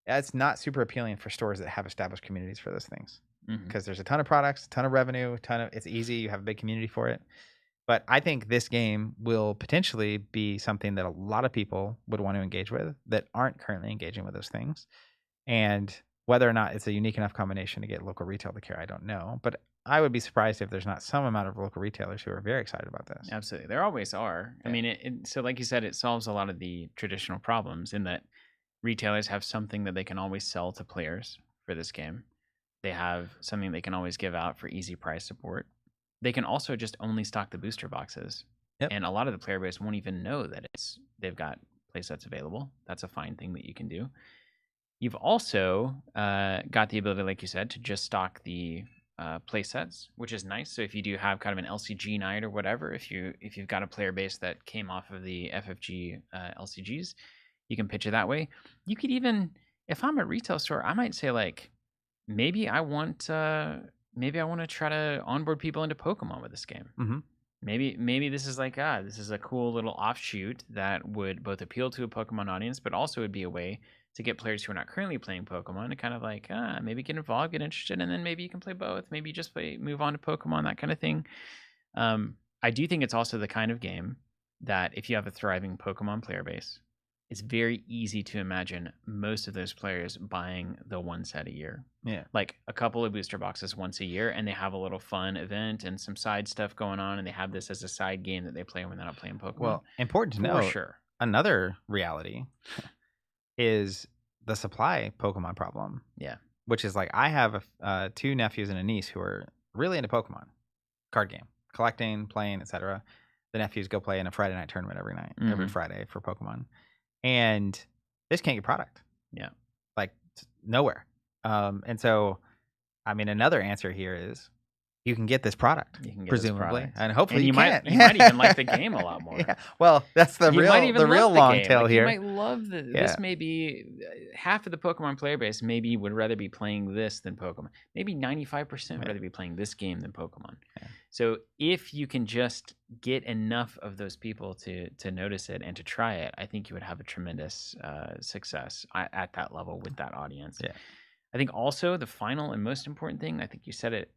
that's not super appealing for stores that have established communities for those things. Because there's a ton of products, a ton of revenue, it's easy, you have a big community for it. But I think this game will potentially be something that a lot of people would want to engage with that aren't currently engaging with those things. And whether or not it's a unique enough combination to get local retail to care, I don't know. But I would be surprised if there's not some amount of local retailers who are very excited about this. Absolutely. There always are. Yeah. I mean, so like you said, it solves a lot of the traditional problems in that retailers have something that they can always sell to players for this game. They have something they can always give out for easy price support. They can also just only stock the booster boxes. Yep. And a lot of the player base won't even know that they've got playsets available. That's a fine thing that you can do. You've also got the ability, like you said, to just stock the playsets, which is nice. So if you do have kind of an LCG night or whatever, if you've got a player base that came off of the FFG LCGs, you can pitch it that way. You could even, if I'm a retail store, I might say like, maybe I want to try to onboard people into Pokemon with this game. Mm-hmm. Maybe this is like, this is a cool little offshoot that would both appeal to a Pokemon audience, but also would be a way to get players who are not currently playing Pokemon to kind of like, maybe get involved, get interested, and then maybe you can play both. Maybe you just move on to Pokemon, that kind of thing. I do think it's also the kind of game that if you have a thriving Pokemon player base, it's very easy to imagine most of those players buying the one set a year. Yeah. Like a couple of booster boxes once a year, and they have a little fun event and some side stuff going on, and they have this as a side game that they play when they're not playing Pokemon. Well, important to know, another reality is the supply Pokemon problem. Yeah. Which is like, I have two nephews and a niece who are really into Pokemon card game, collecting, playing, etc. The nephews go play in a Friday night tournament every night, every Friday for Pokemon. And they just can't get product. Yeah. Like nowhere. And so, I mean, another answer here is you can get this product, presumably, and hopefully you might even like the game a lot more. Yeah. Well, that's the real long tail here. You might love this. May be half of the Pokemon player base maybe would rather be playing this than Pokemon. Maybe 95% would rather be playing this game than Pokemon. Yeah. So if you can just get enough of those people to notice it and to try it, I think you would have a tremendous success at that level with that audience. Yeah. I think also the final and most important thing, I think you said it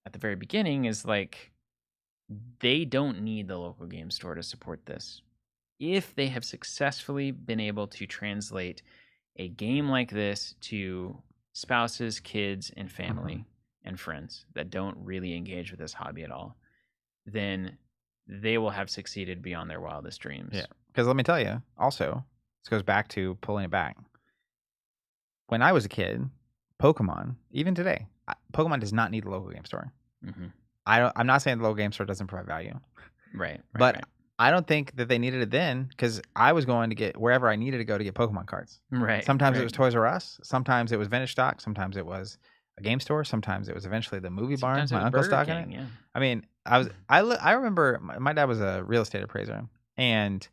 at the very beginning, is like, they don't need the local game store to support this. If they have successfully been able to translate a game like this to spouses, kids, and family and friends that don't really engage with this hobby at all, then they will have succeeded beyond their wildest dreams. Yeah. Because let me tell you, also, this goes back to pulling it back. When I was a kid, Pokemon, even today, Pokemon does not need a local game store. I'm not saying the local game store doesn't provide value. Right. But I don't think that they needed it then, because I was going to get wherever I needed to go to get Pokemon cards. Right. Sometimes it was Toys R Us. Sometimes it was vintage stock. Sometimes it was a game store. Sometimes it was eventually the movie barn. My uncle's stocking it. Yeah. I mean, I remember my dad was a real estate appraiser, and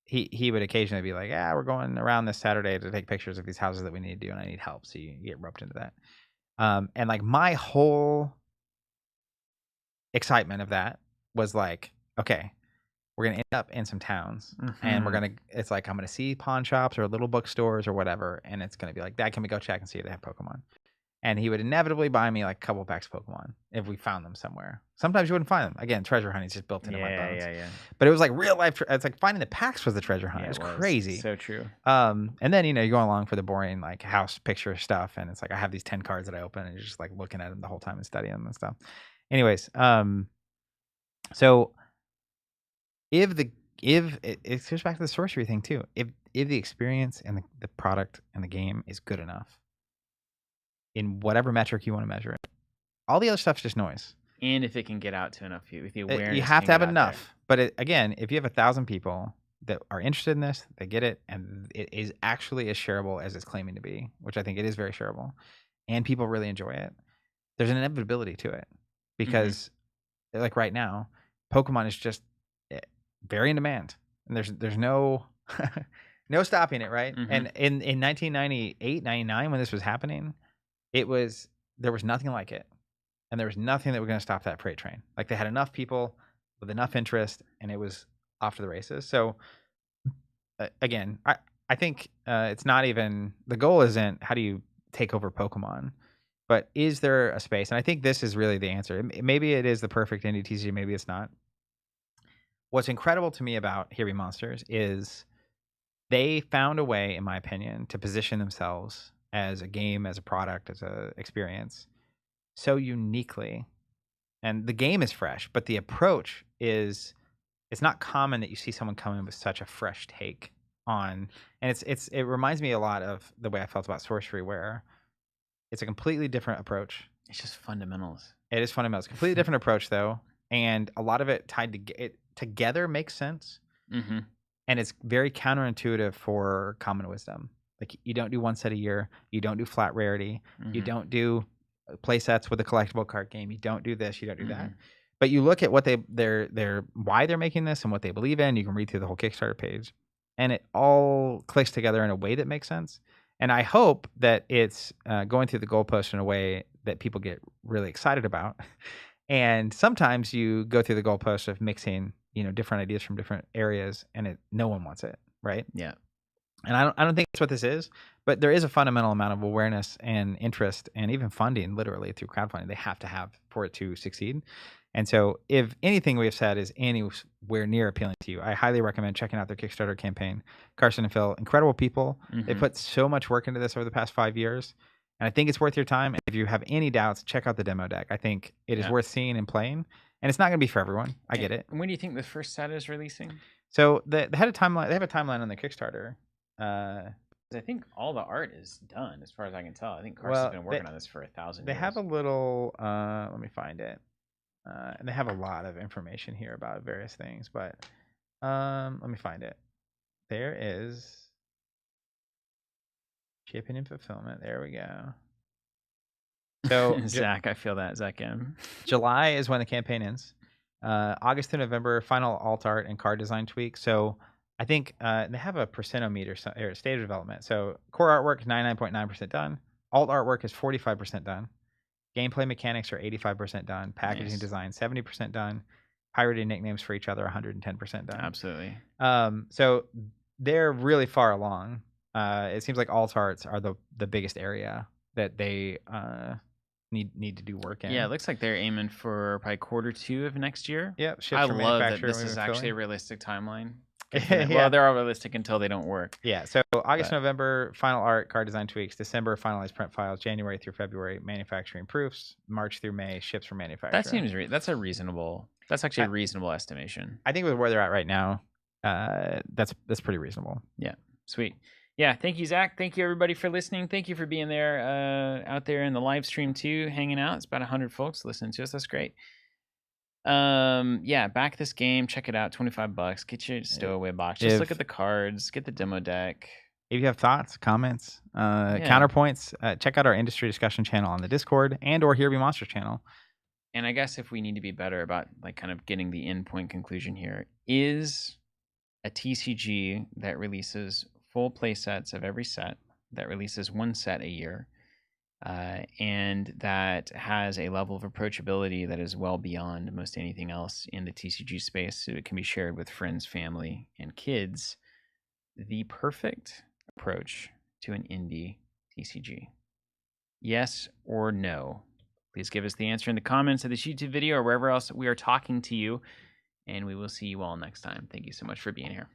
he would occasionally be like, we're going around this Saturday to take pictures of these houses that we need to do, and I need help. So you get roped into that. And like my whole excitement of that was like, okay, we're gonna end up in some towns, and we're gonna. It's like I'm gonna see pawn shops or little bookstores or whatever, and it's gonna be like, Dad, can we go check and see if they have Pokemon? And he would inevitably buy me like a couple packs of Pokemon if we found them somewhere. Sometimes you wouldn't find them. Again, treasure hunting is just built into my bones. Yeah. But it was like real life. It's like finding the packs was the treasure hunt. Yeah, it was crazy. So true. And then you go along for the boring like house picture stuff, and it's like I have these 10 cards that I open, and you're just like looking at them the whole time and studying them and stuff. Anyways, so if it goes back to the sorcery thing too, if the experience and the product and the game is good enough in whatever metric you want to measure it, all the other stuff's just noise. And if it can get out to enough people, with the awareness, you have to have enough. But again, if you have 1,000 people that are interested in this, they get it, and it is actually as shareable as it's claiming to be, which I think it is very shareable, and people really enjoy it, there's an inevitability to it. Because like right now, Pokemon is just very in demand, and there's no no stopping it, right? And in 1998, 99, when this was happening, there was nothing like it, and there was nothing that was going to stop that freight train. Like they had enough people with enough interest, and it was off to the races. So again, I think it's not even, the goal isn't how do you take over Pokemon, but is there a space? And I think this is really the answer. Maybe it is the perfect indie TCG, maybe it's not. What's incredible to me about Be Monsters is they found a way, in my opinion, to position themselves as a game, as a product, as a experience so uniquely. And the game is fresh, but the approach is, it's not common that you see someone come in with such a fresh take on, and it reminds me a lot of the way I felt about sorcery, where it's a completely different approach. It's just fundamentals. It is fundamentals. Completely different approach though, and a lot of it tied to it together makes sense. And it's very counterintuitive for common wisdom. Like you don't do one set a year, you don't do flat rarity, you don't do play sets with a collectible card game, you don't do this, you don't do that. But you look at what they're why they're making this and what they believe in. You can read through the whole Kickstarter page, and it all clicks together in a way that makes sense. And I hope that it's going through the goalpost in a way that people get really excited about. And sometimes you go through the goalpost of mixing, different ideas from different areas, and no one wants it, right? Yeah. And I don't think that's what this is, but there is a fundamental amount of awareness and interest and even funding, literally through crowdfunding, they have to have for it to succeed. And so if anything we have said is anywhere near appealing to you, I highly recommend checking out their Kickstarter campaign. Carson and Phil, incredible people. They put so much work into this over the past 5 years, and I think it's worth your time. And if you have any doubts, check out the demo deck. I think it is worth seeing and playing, and it's not going to be for everyone. I get it. And when do you think the first set is releasing? So they had a timeline. They have a timeline on the Kickstarter. I think all the art is done, as far as I can tell. I think Carson's been working on this for 1,000 years. They have a little. Let me find it. And they have a lot of information here about various things, but let me find it. There is shipping and fulfillment. There we go. So Zach, I feel that, Zach M. July is when the campaign ends. August to November, final alt art and card design tweak. So I think they have a percentometer or state of development. So core artwork is 99.9% done. Alt artwork is 45% done. Gameplay mechanics are 85% done. Packaging design 70% done. Pirated nicknames for each other 110% done. Absolutely. So they're really far along. It seems like alt arts are the biggest area that they need to do work in. Yeah, it looks like they're aiming for probably Q2 of next year. Yep. I love that this is actually a realistic timeline. Well, they're all realistic until they don't work. Yeah. So August, November, final art, card design tweaks. December, finalized print files. January through February, manufacturing proofs. March through May, ships for manufacturing. That seems that's a reasonable. That's actually a reasonable estimation. I think with where they're at right now, that's pretty reasonable. Yeah. Sweet. Yeah. Thank you, Zach. Thank you, everybody, for listening. Thank you for being there out there in the live stream too, hanging out. It's about 100 folks listening to us. That's great. Back this game, check it out, $25. Get your stowaway box. Just look at the cards, get the demo deck. If you have thoughts, comments, counterpoints, check out our industry discussion channel on the Discord and or Be Monsters channel. And I guess if we need to be better about like kind of getting the endpoint conclusion here, is a TCG that releases full play sets of every set, that releases one set a year, and that has a level of approachability that is well beyond most anything else in the TCG space. So it can be shared with friends, family, and kids. The perfect approach to an indie TCG. Yes or no? Please give us the answer in the comments of this YouTube video or wherever else we are talking to you. And we will see you all next time. Thank you so much for being here.